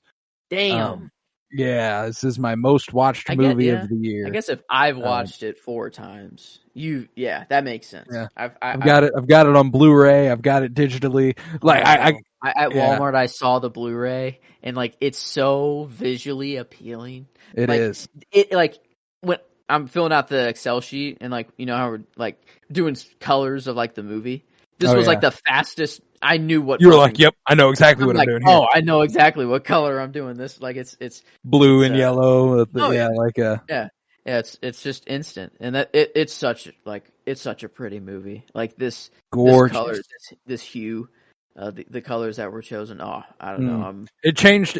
Damn. Yeah, this is my most watched movie of the year. I guess if I've watched it 4 times, that makes sense. Yeah. I've got it on Blu-ray. I've got it digitally. Like At Walmart, I saw the Blu-ray, and like it's so visually appealing. It like, is. It like when I'm filling out the Excel sheet, and like how we're like doing colors of like the movie. This was like the fastest. I knew what you were like. Yep, I know exactly what I'm doing here. Oh, I know exactly what color I'm doing. This like it's blue and yellow. Yeah, it's just instant, and that it's such a pretty movie. Like this gorgeous, this color, this hue, the colors that were chosen. Oh, I don't know. It changed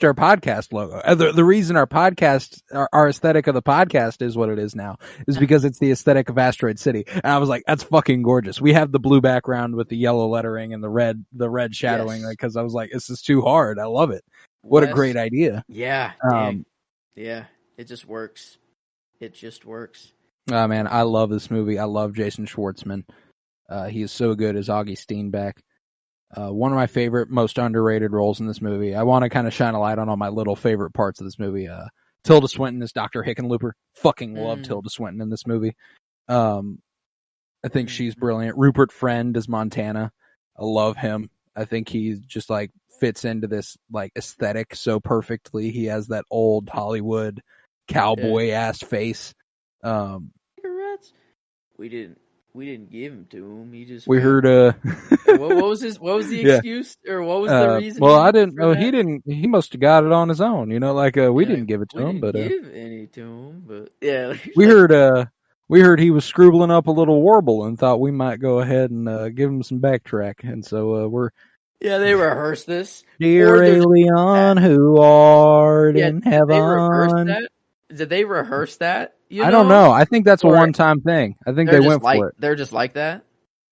our podcast logo. The reason our podcast, our aesthetic of the podcast is what it is now is because it's the aesthetic of Asteroid City. And I was like, that's fucking gorgeous. We have the blue background with the yellow lettering and the red shadowing. Like, cause I was like, this is too hard. I love it. What a great idea. Yeah. Yeah. It just works. It just works. Oh man, I love this movie. I love Jason Schwartzman. He is so good as Augie Steenbeck. One of my favorite, most underrated roles in this movie. I want to kind of shine a light on all my little favorite parts of this movie. Tilda Swinton is Dr. Hickenlooper. Fucking love Tilda Swinton in this movie. I think she's brilliant. Rupert Friend is Montana. I love him. I think he just like fits into this like aesthetic so perfectly. He has that old Hollywood cowboy ass face. Cigarettes? We didn't give him to him. He just heard what was the excuse or what was the reason? Well, I didn't know. He didn't. He must have got it on his own. We didn't give it to him, but give any to him. But yeah, we heard he was scribbling up a little warble and thought we might go ahead and give him some backtrack, and so they rehearsed this. Dear alien who art in heaven. Did they rehearse that? I don't know. I think that's a one-time thing. I think they went for it. They're just like that.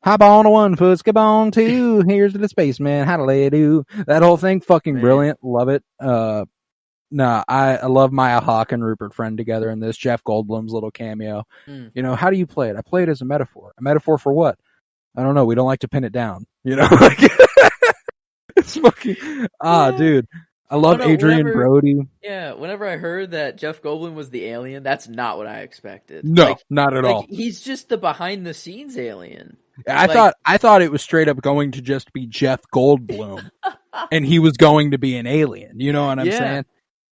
Hop on to 1 foot, skip on 2. Here's to the spaceman. How do they do? That whole thing, fucking brilliant. Love it. I love Maya Hawke and Rupert Friend together in this. Jeff Goldblum's little cameo. How do you play it? I play it as a metaphor. A metaphor for what? I don't know. We don't like to pin it down. It's fucking dude. I love Adrian Brody. Yeah, whenever I heard that Jeff Goldblum was the alien, that's not what I expected. No, not at all. He's just the behind the scenes alien. I thought it was straight up going to just be Jeff Goldblum and he was going to be an alien. You know what I'm saying?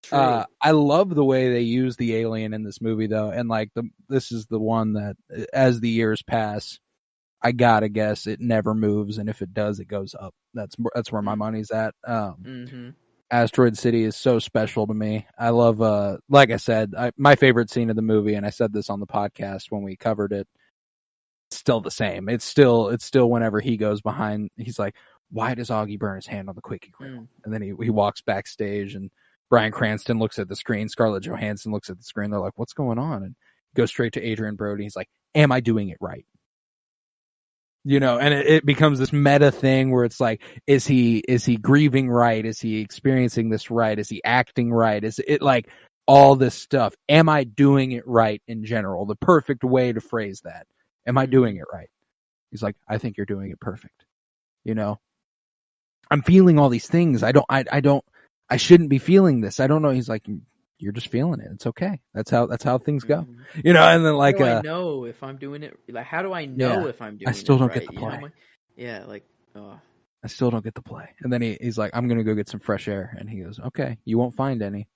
True. I love the way they use the alien in this movie though. And like this is the one that as the years pass, I gotta guess it never moves. And if it does, it goes up. That's where my money's at. Asteroid City is so special to me. I love, like I said, my favorite scene of the movie, and I said this on the podcast when we covered it, it's still the same. It's still whenever he goes behind, he's like, why does Augie burn his hand on the Quickie grill? And then he walks backstage and Bryan Cranston looks at the screen, Scarlett Johansson looks at the screen, they're like, what's going on? And goes straight to Adrian Brody. He's like, am I doing it right? And it becomes this meta thing where it's like, is he grieving right? Is he experiencing this right? Is he acting right? Is it like all this stuff? Am I doing it right in general? The perfect way to phrase that. Am I doing it right? He's like, I think you're doing it perfect. I'm feeling all these things. I shouldn't be feeling this. I don't know. He's like, you're just feeling it. It's okay. That's how things go. And then like, how do I know if I'm doing it? Like, how do I know if I'm doing it? I still don't right? get the play. I still don't get the play. And then he's like, I'm going to go get some fresh air. And he goes, okay, you won't find any.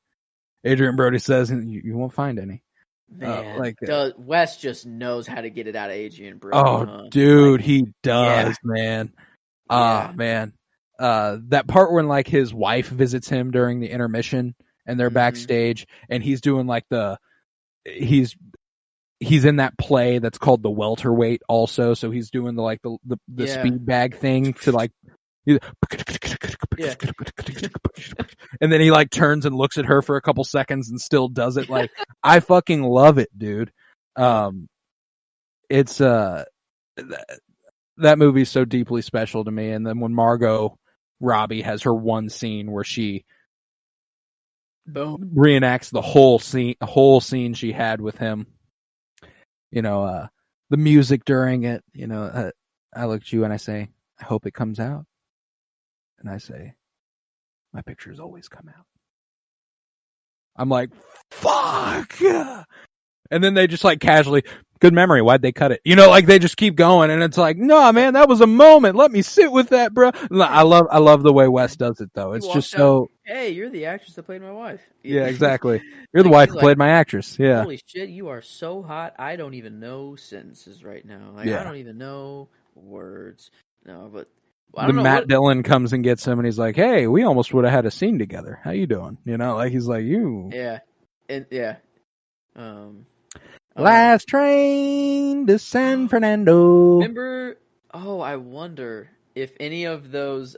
Adrian Brody says, you won't find any. Man, Wes just knows how to get it out of Adrian Brody. Oh, dude, he does, man. Man. That part when like his wife visits him during the intermission and they're backstage and he's doing like he's in that play that's called The Welterweight also. So he's doing the speed bag thing to like, and then he like turns and looks at her for a couple seconds and still does it. Like, I fucking love it, dude. It's, that movie's so deeply special to me. And then when Margot Robbie has her one scene where she reenacts the whole scene she had with him, the music during it, I look at you and I say, I hope it comes out. And I say, my pictures always come out. I'm like, fuck. And then they just like casually Good memory. Why'd they cut it? You know, like they just keep going, and it's like, no, man, that was a moment. Let me sit with that, bro. I love the way Wes does it, though. It's just so. Hey, you're the actress that played my wife. Yeah, exactly. You're the Like, wife he's who like, played my actress. Yeah. Holy shit, you are so hot. I don't even know sentences right now. Like, Yeah. I don't even know words. No, but I The don't know Matt Dillon comes and gets him, and he's like, "Hey, we almost would have had a scene together. How you doing?" You know, like he's like, "You." Yeah, and yeah. Last train to San Fernando. Remember? Oh, I wonder if any of those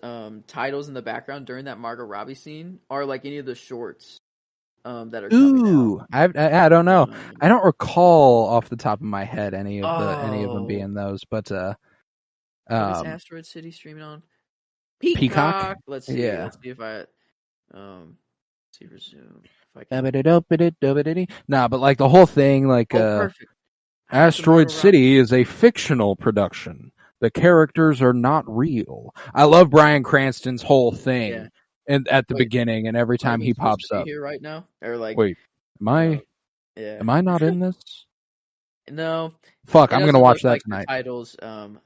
titles in the background during that Margot Robbie scene are like any of the shorts that are coming out. I don't know. I don't recall off the top of my head any of them being those, but what is Asteroid City streaming on? Peacock. Let's see. Yeah. Let's see if I see resume. If I can... Nah, but like the whole thing, like perfect. Asteroid City is a fictional production. The characters are not real. I love Bryan Cranston's whole thing. Yeah. And at the beginning, and every time he pops up here right now, or like, wait, am I not in this? No. Fuck, I'm gonna watch that tonight. The titles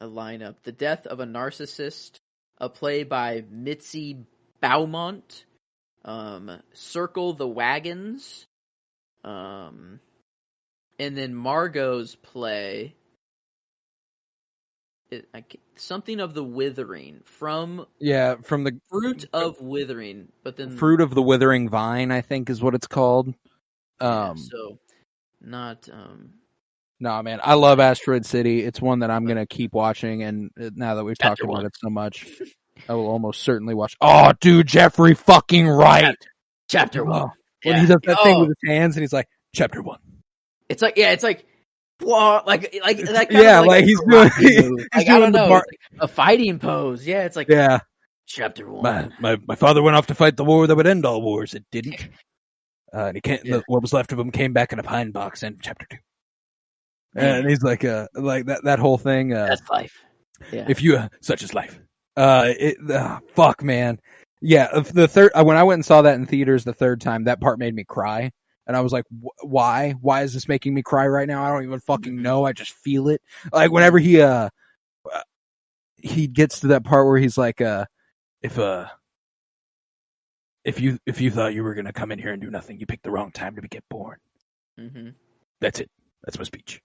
line up. The Death of a Narcissist, a play by Mitzi Beaumont. Circle the Wagons. And then Margot's play. Something of the Withering from the Fruit of Withering, but then Fruit of the Withering Vine, I think is what it's called. So not No, man, I love Asteroid City. It's one that I'm gonna keep watching, and now that we've talked about it so much, I will almost certainly watch. Oh, dude, Jeffrey fucking Wright. Chapter 1. When he does that thing with his hands, and he's like, Chapter 1. It's like. Whoa, like that kind of like he's doing he's like, doing I don't know, like a fighting pose. Yeah, it's like Chapter 1. My father went off to fight the war that would end all wars. It didn't. And he can't. What was left of him came back in a pine box. And Chapter 2. And he's like that whole thing. That's life. Yeah. If you such is life. Fuck, man. Yeah. The third when I went and saw that in theaters the third time, that part made me cry. And I was like, why? Why is this making me cry right now? I don't even fucking know. I just feel it. Like whenever he gets to that part where he's like, if you thought you were going to come in here and do nothing, you picked the wrong time to get born. Mm-hmm. That's it. That's my speech.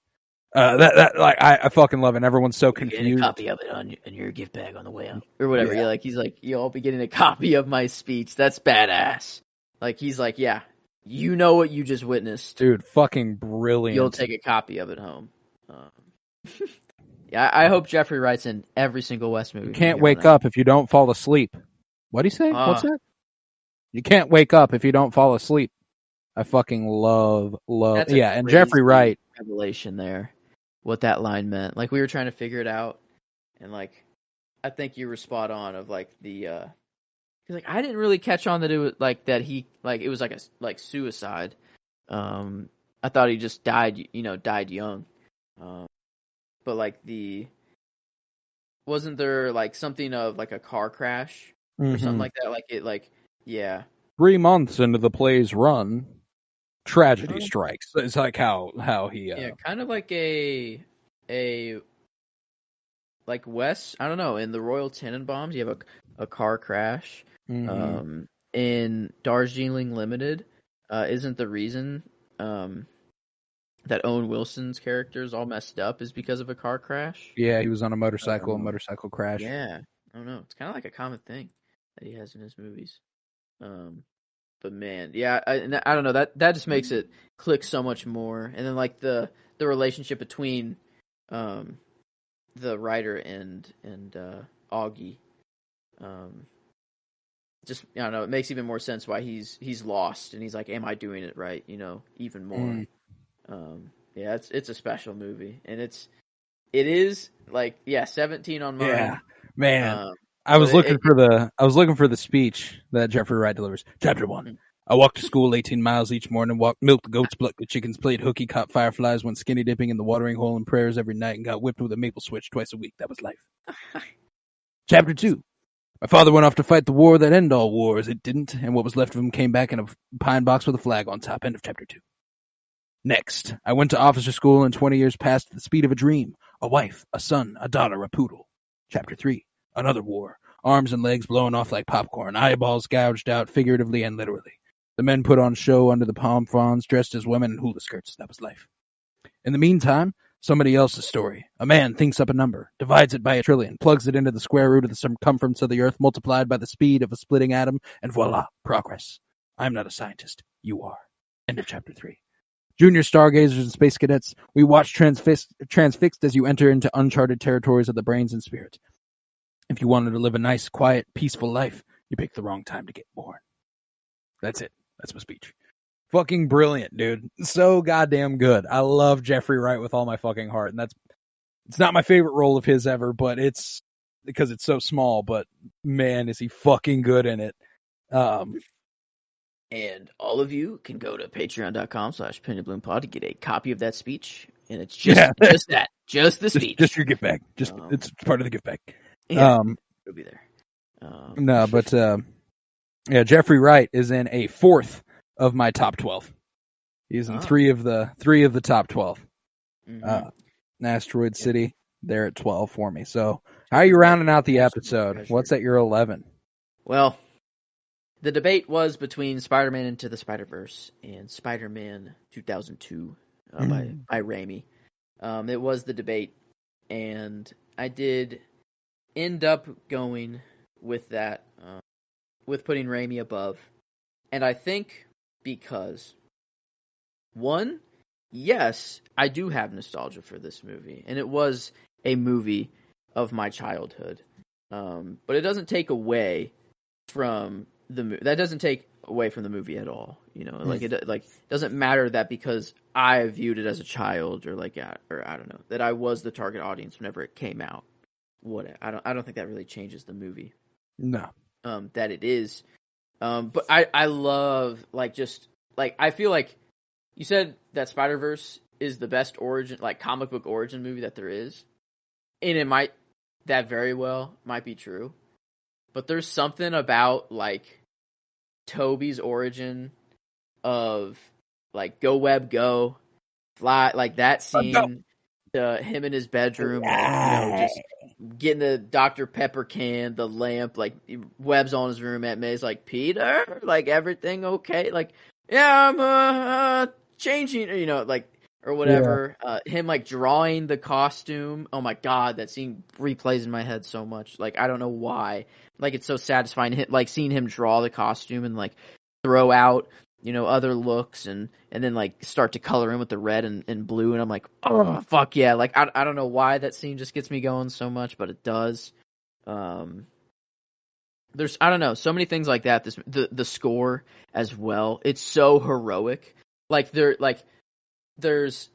I fucking love it. And everyone's so confused. Get a copy of it in your gift bag on the way out or whatever. Yeah. He's like, you'll be getting a copy of my speech. That's badass. Like, he's like, yeah. You know what you just witnessed. Dude, fucking brilliant. You'll take a copy of it home. Yeah, I hope Jeffrey Wright's in every single West movie. You can't wake up if you don't fall asleep. What'd he say? What's that? You can't wake up if you don't fall asleep. I fucking love. Yeah, and Jeffrey Wright. Revelation there. What that line meant. Like, we were trying to figure it out. And, like, I think you were spot on of, like, the... He's like, I didn't really catch on that it was like that he like it was like a suicide. I thought he just died young. But like wasn't there like something of like a car crash or something like that? Like it 3 months into the play's run, tragedy strikes. It's like how he kind of like a like Wes, I don't know, in the Royal Tenenbaums you have a car crash. Mm-hmm. In Darjeeling Limited, isn't the reason that Owen Wilson's character is all messed up is because of a car crash? Yeah, he was on a motorcycle, crash. Yeah, I don't know. It's kind of like a common thing that he has in his movies. But man, yeah, I don't know. That just makes it click so much more. And then like the relationship between the writer and Augie. Just I don't know, it makes even more sense why he's lost and he's like, am I doing it right? Even more. Yeah, it's a special movie and it is like 17 on mine. Yeah, man. I was looking for the speech that Jeffrey Wright delivers. Chapter 1. I walked to school 18 miles each morning, milked the goats, plucked the chickens, played hooky, caught fireflies, went skinny dipping in the watering hole and prayers every night, and got whipped with a maple switch twice a week. That was life. Chapter 2. My father went off to fight the war that ended all wars. It didn't, and what was left of him came back in a pine box with a flag on top. End of Chapter 2. Next, I went to officer school and 20 years passed at the speed of a dream. A wife, a son, a daughter, a poodle. Chapter 3. Another war. Arms and legs blown off like popcorn, eyeballs gouged out figuratively and literally. The men put on show under the palm fronds, dressed as women in hula skirts. That was life. In the meantime, somebody else's story. A man thinks up a number, divides it by 1,000,000,000,000, plugs it into the square root of the circumference of the earth multiplied by the speed of a splitting atom, and voila, progress. I'm not a scientist. You are. End of chapter 3. Junior stargazers and space cadets, we watch transfixed as you enter into uncharted territories of the brains and spirit. If you wanted to live a nice, quiet, peaceful life, you picked the wrong time to get born. That's it. That's my speech. Fucking brilliant, dude. So goddamn good. I love Jeffrey Wright with all my fucking heart, and it's not my favorite role of his ever, but it's because it's so small, but man, is he fucking good in it. And all of you can go to patreon.com/penultimate to get a copy of that speech. And it's just that. Just the speech. Just your gift bag. It's part of the gift bag. Yeah, it'll be there. No, but yeah, Jeffrey Wright is in a fourth of my top 12. He's in three of the top 12. Asteroid City, they're at 12 for me. So how are you rounding out the episode? What's at your 11? Well, the debate was between Spider-Man Into the Spider-Verse and Spider-Man 2002 by Raimi. It was the debate, and I did end up going with that, with putting Raimi above. And I think because, one, yes, I do have nostalgia for this movie, and it was a movie of my childhood. But it doesn't take away from that doesn't take away from the movie at all. You know, like it doesn't matter that because I viewed it as a child or I don't know, that I was the target audience whenever it came out. I don't think that really changes the movie. No. That it is. But I love I feel like you said that Spider-Verse is the best comic book origin movie that there is. And that very well might be true. But there's something about Toby's origin of go web go fly, that scene, him in his bedroom, just getting the Dr. Pepper can, the lamp, Webb's on his roommate, May's Peter, everything okay? Yeah, I'm changing, or whatever. Yeah. Him drawing the costume. Oh my god, that scene replays in my head so much. I don't know why. It's so satisfying. Seeing him draw the costume and throw out, other looks and then start to color in with the red and blue, and I'm oh fuck yeah. I don't know why that scene just gets me going so much, but it does. There's I don't know, so many things like that. The score as well. It's so heroic. There's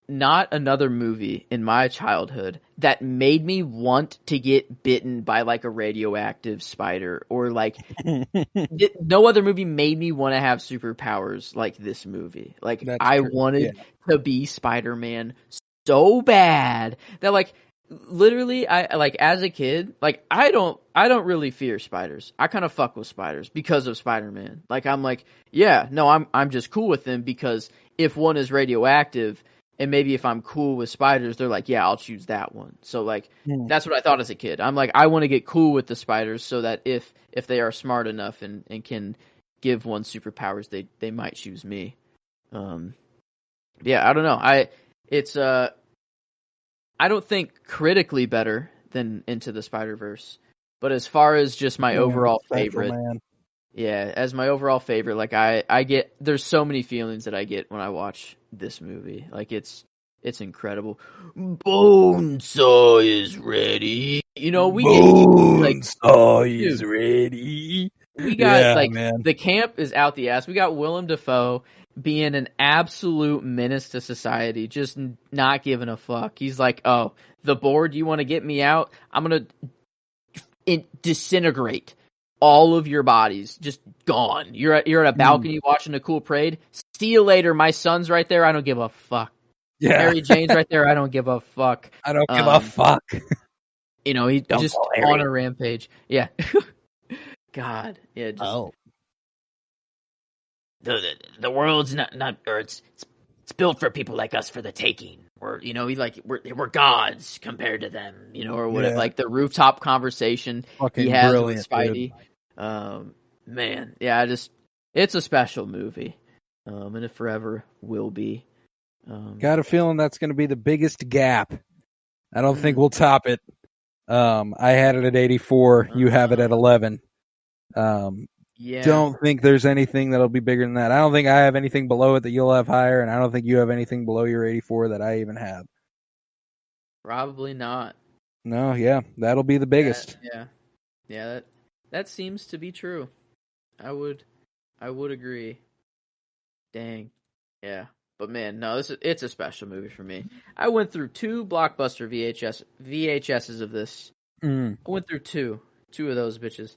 not another movie in my childhood that made me want to get bitten by a radioactive spider, or no other movie made me want to have superpowers like this movie. I wanted to be Spider-Man so bad that literally I as a kid, I don't really fear spiders. I kind of fuck with spiders because of Spider-Man. I'm just cool with them because if one is radioactive, and maybe if I'm cool with spiders, they're yeah, I'll choose that one. So that's what I thought as a kid. I'm I want to get cool with the spiders so that if they are smart enough and can give one superpowers, they might choose me. Yeah, I don't know. I don't think critically better than Into the Spider-Verse, but as far as just my overall favorite, as my overall favorite, I get, there's so many feelings that I get when I watch this movie. It's incredible. Bonesaw is ready. Bonesaw is ready. We got the camp is out the ass. We got Willem Dafoe being an absolute menace to society, just not giving a fuck. He's oh, the board, you want to get me out? I'm gonna disintegrate all of your bodies, just gone. You're at a balcony watching a cool parade. See you later. My son's right there. I don't give a fuck. Yeah. Mary Jane's right there. I don't give a fuck. I don't give a fuck. He's just on a rampage. Yeah. God. Yeah. Just, the world's not or it's it's built for people like us for the taking, or we're gods compared to them, or whatever. Yeah. Like the rooftop conversation Fucking he has with brilliant, Spidey. Man, yeah, it's a special movie, and it forever will be. Got a feeling that's going to be the biggest gap. I don't think we'll top it. I had it at 84. You have it at 11. Yeah. Don't think there's anything that'll be bigger than that. I don't think I have anything below it that you'll have higher, and I don't think you have anything below your 84 that I even have. Probably not. No, yeah, that'll be the biggest. That seems to be true. I would agree. Dang. Yeah. But man, no, it's a special movie for me. I went through 2 Blockbuster VHSs of this. I went through two of those bitches.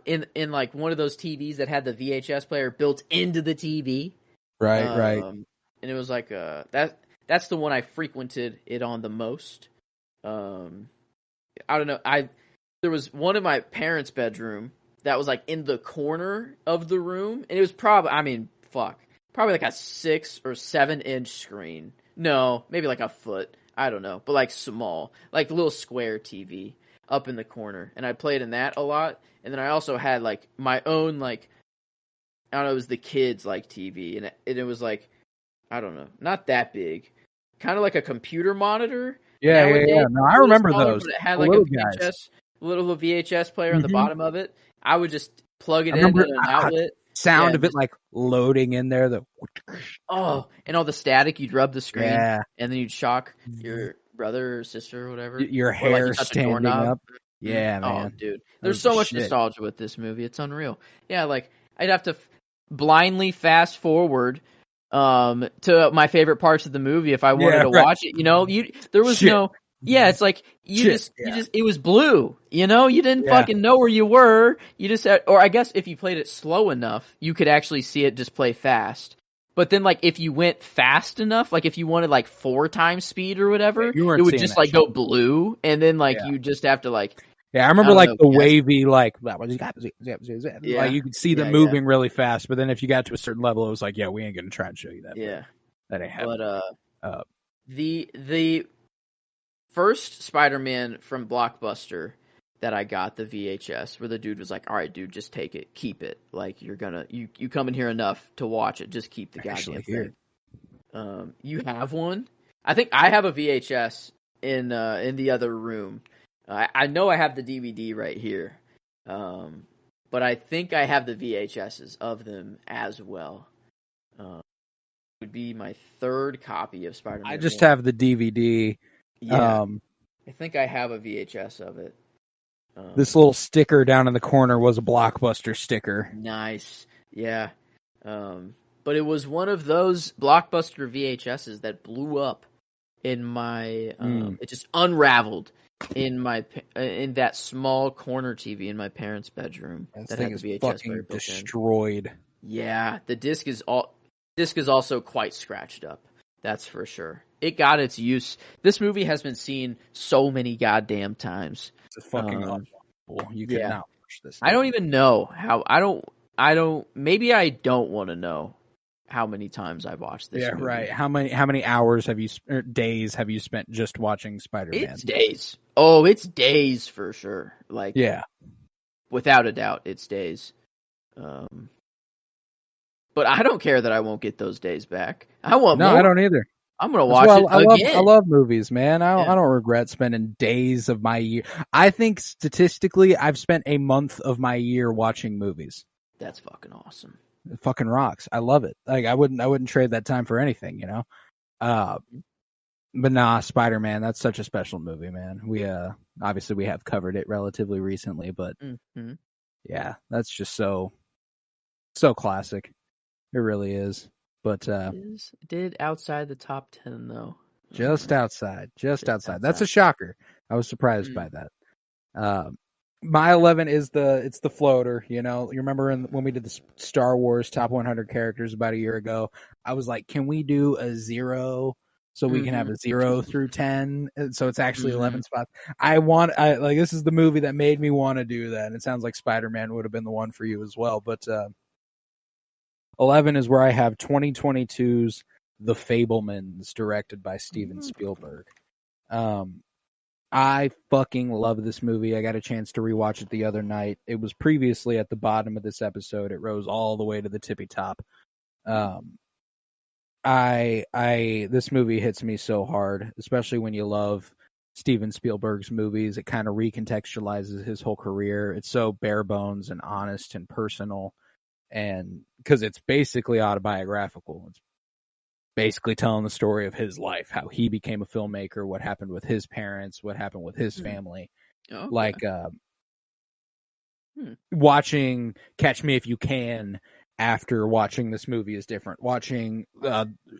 In like one of those TVs that had the VHS player built into the TV. Right. And it was like that's the one I frequented it on the most. I don't know. There was one in my parents' bedroom that was like in the corner of the room, and it was probably like a 6 or 7 inch screen. No, maybe like a foot. I don't know, but like small, like a little square TV up in the corner, and I played in that a lot. And then I also had like my own like, I don't know, it was the kids like TV, and it was like, I don't know, not that big, kind of like a computer monitor. Yeah. No, I remember those. But it had like a little VHS player on the bottom of it. I would just plug it in an outlet. Sound of it like loading in there. And all the static. You'd rub the screen, yeah, and then you'd shock your brother or sister or whatever. Your hair standing up. Yeah, man. Oh, dude. There's so much nostalgia with this movie. It's unreal. Yeah, like, I'd have to blindly fast forward to my favorite parts of the movie if I wanted to watch it. There was no... Yeah, it's like, it was blue. You didn't fucking know where you were. You just had... Or I guess if you played it slow enough, you could actually see it just play fast. But then, like, if you went fast enough, like, if you wanted, like, 4 times speed or whatever, it would just, like, go blue. And then, like, you just have to, like... Yeah, I remember wavy, like you could see them moving really fast, but then if you got to a certain level, it was like, we ain't gonna try and show you that. Yeah, that ain't happening. But the first Spider-Man from Blockbuster that I got, the VHS, where the dude was like, "All right, dude, just take it, keep it. Like you come in here enough to watch it, just keep the goddamn thing." You have one? I think I have a VHS in the other room. I know I have the DVD right here, but I think I have the VHSs of them as well. Would be my 3rd copy of Spider-Man. I just have the DVD. Yeah, I think I have a VHS of it. This little sticker down in the corner was a Blockbuster sticker. Nice, yeah. But it was one of those Blockbuster VHSs that blew up in my. It just unraveled in that small corner TV in my parents' bedroom. That thing is fucking destroyed. Yeah, the disc is also quite scratched up. That's for sure. It got its use. This movie has been seen so many goddamn times. It's fucking unbelievable. You could not watch this. I don't even know how. I don't. Maybe I don't want to know how many times I've watched this. Yeah, movie. right. How many hours days have you spent just watching Spider-Man? It's days. Oh, it's days for sure. Like, yeah, without a doubt, it's days. But I don't care that I won't get those days back. I want more. I don't either. I'm gonna watch it again. I love movies, man. I don't regret spending days of my year. I think statistically, I've spent a month of my year watching movies. That's fucking awesome. It fucking rocks. I love it. Like I wouldn't trade that time for anything, But nah, Spider-Man, that's such a special movie, man. We obviously we have covered it relatively recently, but yeah, that's just so classic. It really is. But it did outside the top 10 though. Just outside. That's a shocker. I was surprised by that. My 11 is the floater. You remember when we did the Star Wars top 100 characters about a year ago? I was like, can we do a 0 so we can have a 0 through 10? So it's actually 11 spots. This is the movie that made me want to do that. And it sounds like Spider-Man would have been the one for you as well. But 11 is where I have 2022's The Fabelmans, directed by Steven Spielberg. I fucking love this movie. I got a chance to rewatch it the other night. It was previously at the bottom of this episode. It rose all the way to the tippy top. This movie hits me so hard, especially when you love Steven Spielberg's movies. It kind of recontextualizes his whole career. It's so bare bones and honest and personal, and because it's basically autobiographical. It's basically telling the story of his life, how he became a filmmaker, what happened with his parents, what happened with his family. Okay. Like watching Catch Me If You Can after watching this movie is different. Watching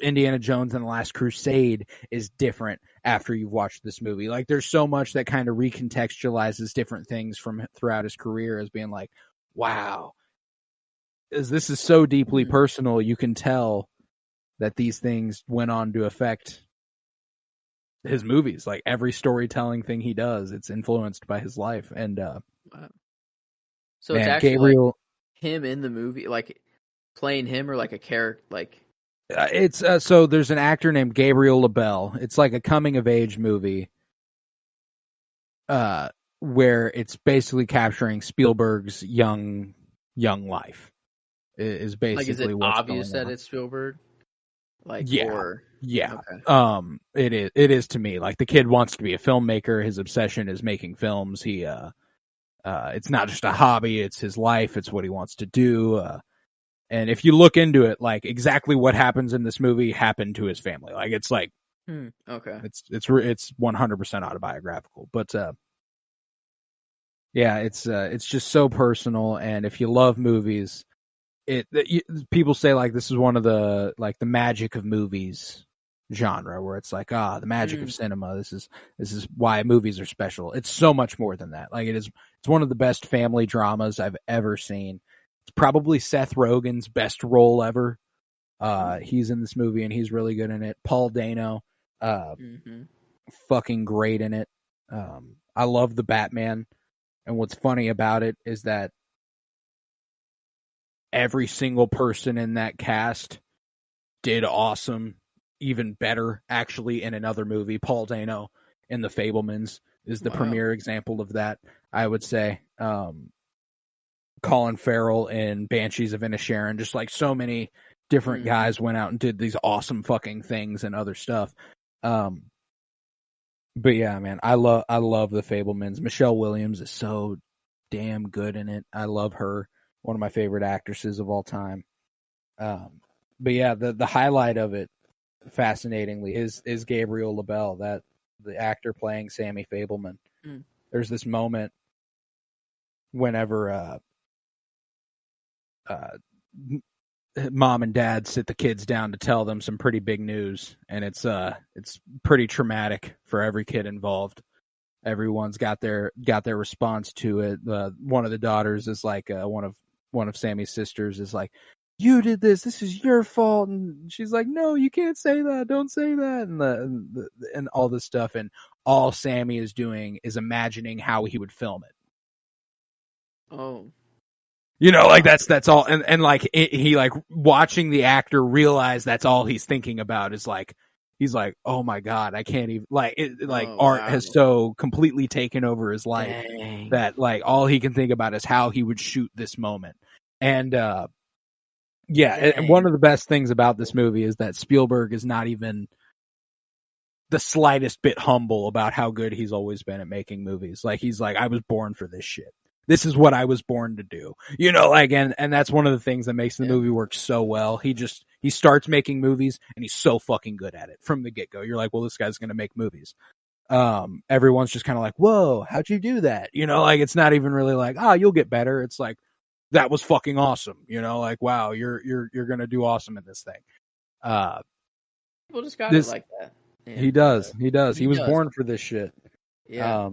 Indiana Jones and the Last Crusade is different after you've watched this movie. Like, there's so much that kind of recontextualizes different things from throughout his career as being like, wow, this is so deeply personal. You can tell that these things went on to affect his movies. Like, every storytelling thing he does, it's influenced by his life. And wow. So it's actually Gabriel, like him in the movie, like playing him, or like a character, like it's so there's an actor named Gabriel LaBelle. It's like a coming of age movie, where it's basically capturing Spielberg's young life. Is basically like, is it what's obvious going that on. It's Spielberg? Like, yeah, or... yeah. Okay. It is to me. Like, the kid wants to be a filmmaker. His obsession is making films. He it's not just a hobby, it's his life, it's what he wants to do. And if you look into it, like, exactly what happens in this movie happened to his family. Like, it's like, okay, it's 100% autobiographical. But yeah, it's just so personal. And if you love movies, people say, like, this is one of the, like, the magic of movies genre, where it's like, the magic of cinema. This is why movies are special. It's so much more than that. Like, it's one of the best family dramas I've ever seen. It's probably Seth Rogen's best role ever. He's in this movie and he's really good in it. Paul Dano, fucking great in it. I love the Batman, and what's funny about it is that every single person in that cast did awesome, even better, actually, in another movie. Paul Dano in The Fabelmans is the premier example of that, I would say. Colin Farrell in Banshees of Inisherin, just like so many different guys went out and did these awesome fucking things and other stuff. But yeah, man, I love The Fabelmans. Michelle Williams is so damn good in it. I love her. One of my favorite actresses of all time. But yeah, the highlight of it, fascinatingly, is Gabriel LaBelle, that the actor playing Sammy Fabelman. There's this moment whenever mom and dad sit the kids down to tell them some pretty big news, and it's pretty traumatic for every kid involved. Everyone's got their response to it. One of the daughters is like, one of Sammy's sisters is like, "You did this. This is your fault." And she's like, "No, you can't say that. Don't say that." And all this stuff. And all Sammy is doing is imagining how he would film it. Oh. You know, like, that's all. And like, he, like, watching the actor realize that's all he's thinking about is, like, he's like, oh my God, I can't even, like, art has so completely taken over his life that, like, all he can think about is how he would shoot this moment. And, and one of the best things about this movie is that Spielberg is not even the slightest bit humble about how good he's always been at making movies. Like, he's like, I was born for this shit. This is what I was born to do. You know, like, and that's one of the things that makes the movie work so well. He starts making movies and he's so fucking good at it from the get-go. You're like, well, this guy's going to make movies. Everyone's just kind of like, whoa, how'd you do that? You know, like, it's not even really like, you'll get better. It's like, that was fucking awesome. You know, like, wow, you're going to do awesome in this thing. People just got it like that. Yeah, he does. He was born for this shit. Yeah.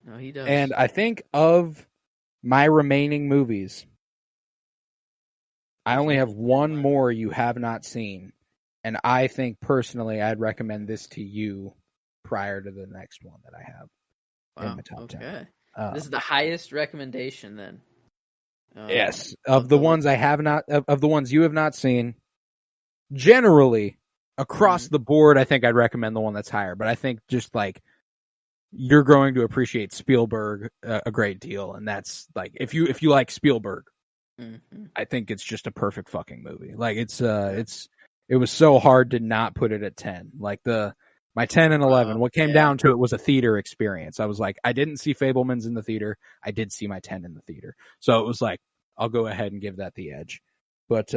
No, he does. And I think of my remaining movies, I only have one more you have not seen. And I think, personally, I'd recommend this to you prior to the next one that I have in my top 10. This is the highest recommendation, then. Yes. Of the ones I have not, of the ones you have not seen, generally, across the board, I think I'd recommend the one that's higher. But I think just like you're going to appreciate Spielberg a great deal, and that's like if you like Spielberg, I think it's just a perfect fucking movie. Like it was so hard to not put it at 10. Like my 10 and 11, what came down to it was a theater experience. I was like, I didn't see Fabelmans in the theater. I did see my 10 in the theater. So it was like, I'll go ahead and give that the edge. But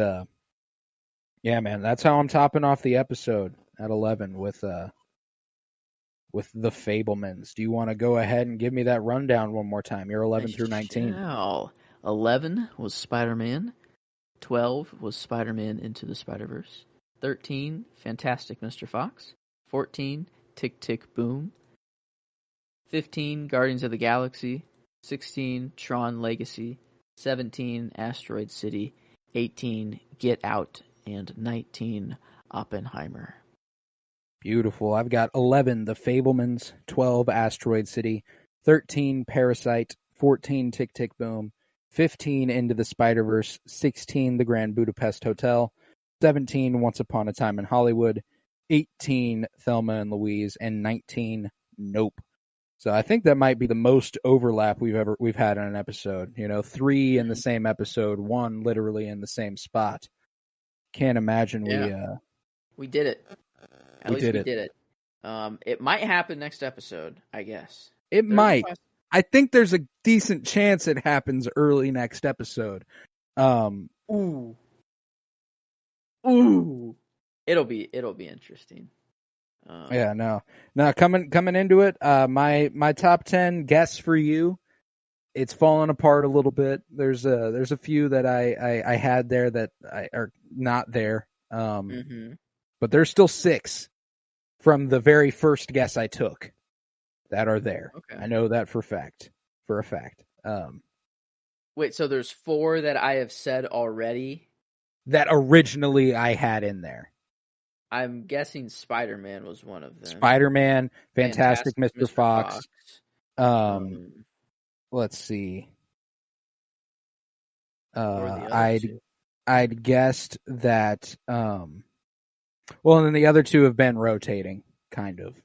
yeah, man, that's how I'm topping off the episode at 11 with the Fabelmans. Do you want to go ahead and give me that rundown one more time? You're 11 through 19. 11 was Spider-Man. 12 was Spider-Man Into the Spider-Verse. 13, Fantastic Mr. Fox. 14, Tick, Tick, Boom. 15, Guardians of the Galaxy. 16, Tron Legacy. 17, Asteroid City. 18, Get Out. And 19, Oppenheimer. Beautiful. I've got 11, The Fabelmans. 12, Asteroid City. 13, Parasite. 14, Tick, Tick, Boom. 15, Into the Spider-Verse. 16, The Grand Budapest Hotel. 17, Once Upon a Time in Hollywood. 18, Thelma and Louise, and 19, Nope. So I think that might be the most overlap we've had in an episode. 3 in the same episode, 1 literally in the same spot. Can't imagine we did it. At least we did it. it. It might happen next episode, I guess. It might. I think there's a decent chance it happens early next episode. Ooh. It'll be interesting. No, coming into it, my top 10 guess for you, it's fallen apart a little bit. There's a few that I had there that are not there. But there's still 6 from the very first guess I took that are there. Okay. I know that for a fact. Wait, so there's 4 that I have said already? That originally I had in there. I'm guessing Spider-Man was one of them. Spider-Man, Fantastic Mr. Fox. Let's see. I'd guessed that. Well, and then the other 2 have been rotating, kind of.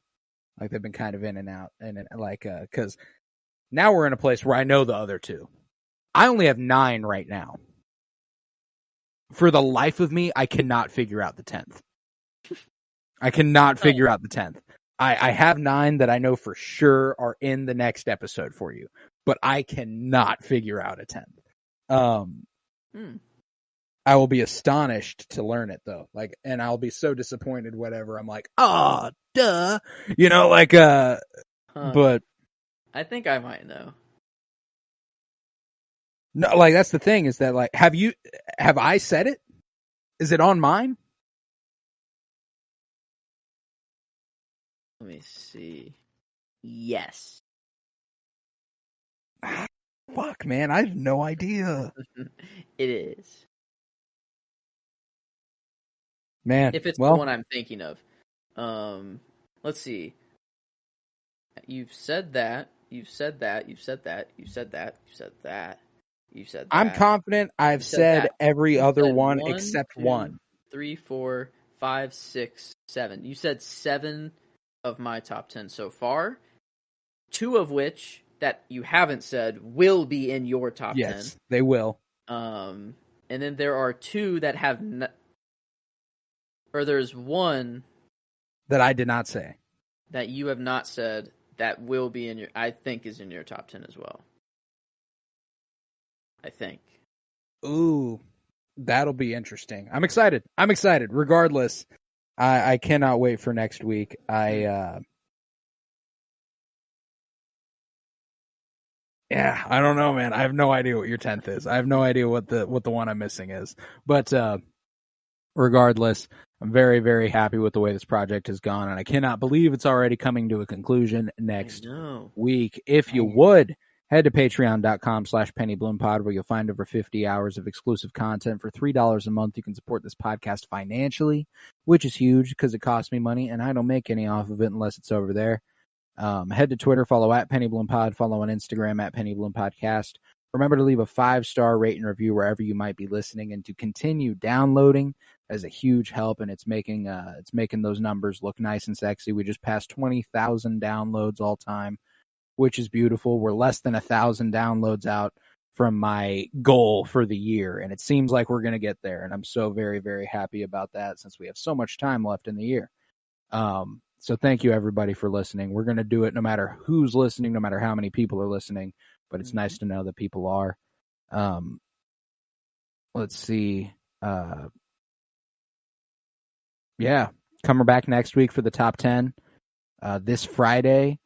Like they've been kind of in and out, and because now we're in a place where I know the other 2. I only have 9 right now. For the life of me, I cannot figure out the 10th. I cannot figure out the 10th. I have 9 that I know for sure are in the next episode for you, but I cannot figure out a 10th. I will be astonished to learn it though. And I'll be so disappointed whatever. I'm like, duh. But I think I might know. No, that's the thing is that have I said it? Is it on mine? Let me see. Yes. Fuck, man, I have no idea. It is. Man, if it's the one I'm thinking of. Let's see. You've said that. You've said that. You've said that. You've said that. You've said that. You said that. I'm confident I've said every other one except 1. 3, 4, 5, 6, 7. You said 7 of my top 10 so far. 2 of which that you haven't said will be in your top 10. Yes, they will. And then there are 2 that have or there's 1 that I did not say. That you have not said that will be in your I think is in your top 10 as well. I think. Ooh, that'll be interesting. I'm excited. Regardless, I cannot wait for next week. I don't know, man. I have no idea what your 10th is. I have no idea what the one I'm missing is. But regardless, I'm very, very happy with the way this project has gone, and I cannot believe it's already coming to a conclusion next week. If you would, head to patreon.com/PennyBloomPod, where you'll find over 50 hours of exclusive content. For $3 a month, you can support this podcast financially, which is huge because it costs me money, and I don't make any off of it unless it's over there. Head to Twitter, follow @PennyBloomPod, follow on Instagram @PennyBloomPodcast. Remember to leave a 5-star rate and review wherever you might be listening, and to continue downloading. That is a huge help, and it's making those numbers look nice and sexy. We just passed 20,000 downloads all time, which is beautiful. We're less than 1,000 downloads out from my goal for the year, and it seems like we're going to get there, and I'm so very, very happy about that since we have so much time left in the year. So thank you, everybody, for listening. We're going to do it no matter who's listening, no matter how many people are listening, but it's nice to know that people are. Let's see. Yeah, come back next week for the top 10. This Friday,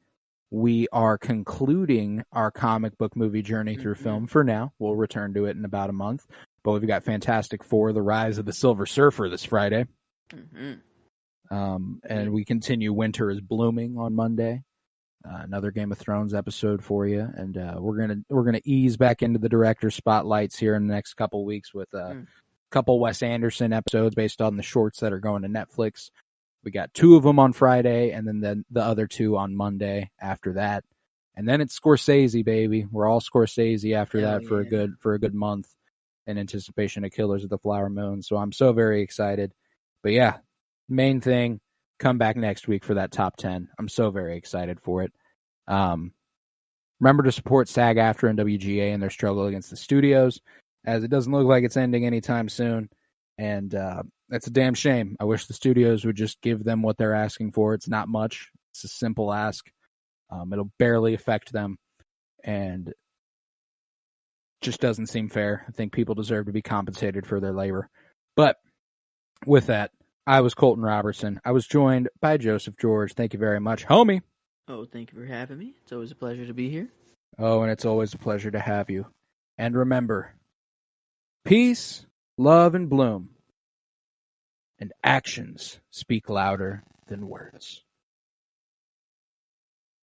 we are concluding our comic book movie journey through film for now. We'll return to it in about a month. But we've got Fantastic Four, The Rise of the Silver Surfer this Friday. And we continue Winter is Blooming on Monday. Another Game of Thrones episode for you. And we're gonna ease back into the director's spotlights here in the next couple weeks with couple Wes Anderson episodes based on the shorts that are going to Netflix. We got 2 of them on Friday, and then the other 2 on Monday after that. And then it's Scorsese, baby. We're all Scorsese after that for a good month in anticipation of Killers of the Flower Moon. So I'm so very excited. But yeah, main thing, come back next week for that top 10. I'm so very excited for it. Remember to support SAG-AFTRA and WGA in their struggle against the studios, as it doesn't look like it's ending anytime soon. And that's a damn shame. I wish the studios would just give them what they're asking for. It's not much. It's a simple ask. It'll barely affect them. And just doesn't seem fair. I think people deserve to be compensated for their labor. But with that, I was Colton Robertson. I was joined by Joseph George. Thank you very much, homie. Oh, thank you for having me. It's always a pleasure to be here. Oh, and it's always a pleasure to have you. And remember, peace, love, and bloom. And actions speak louder than words.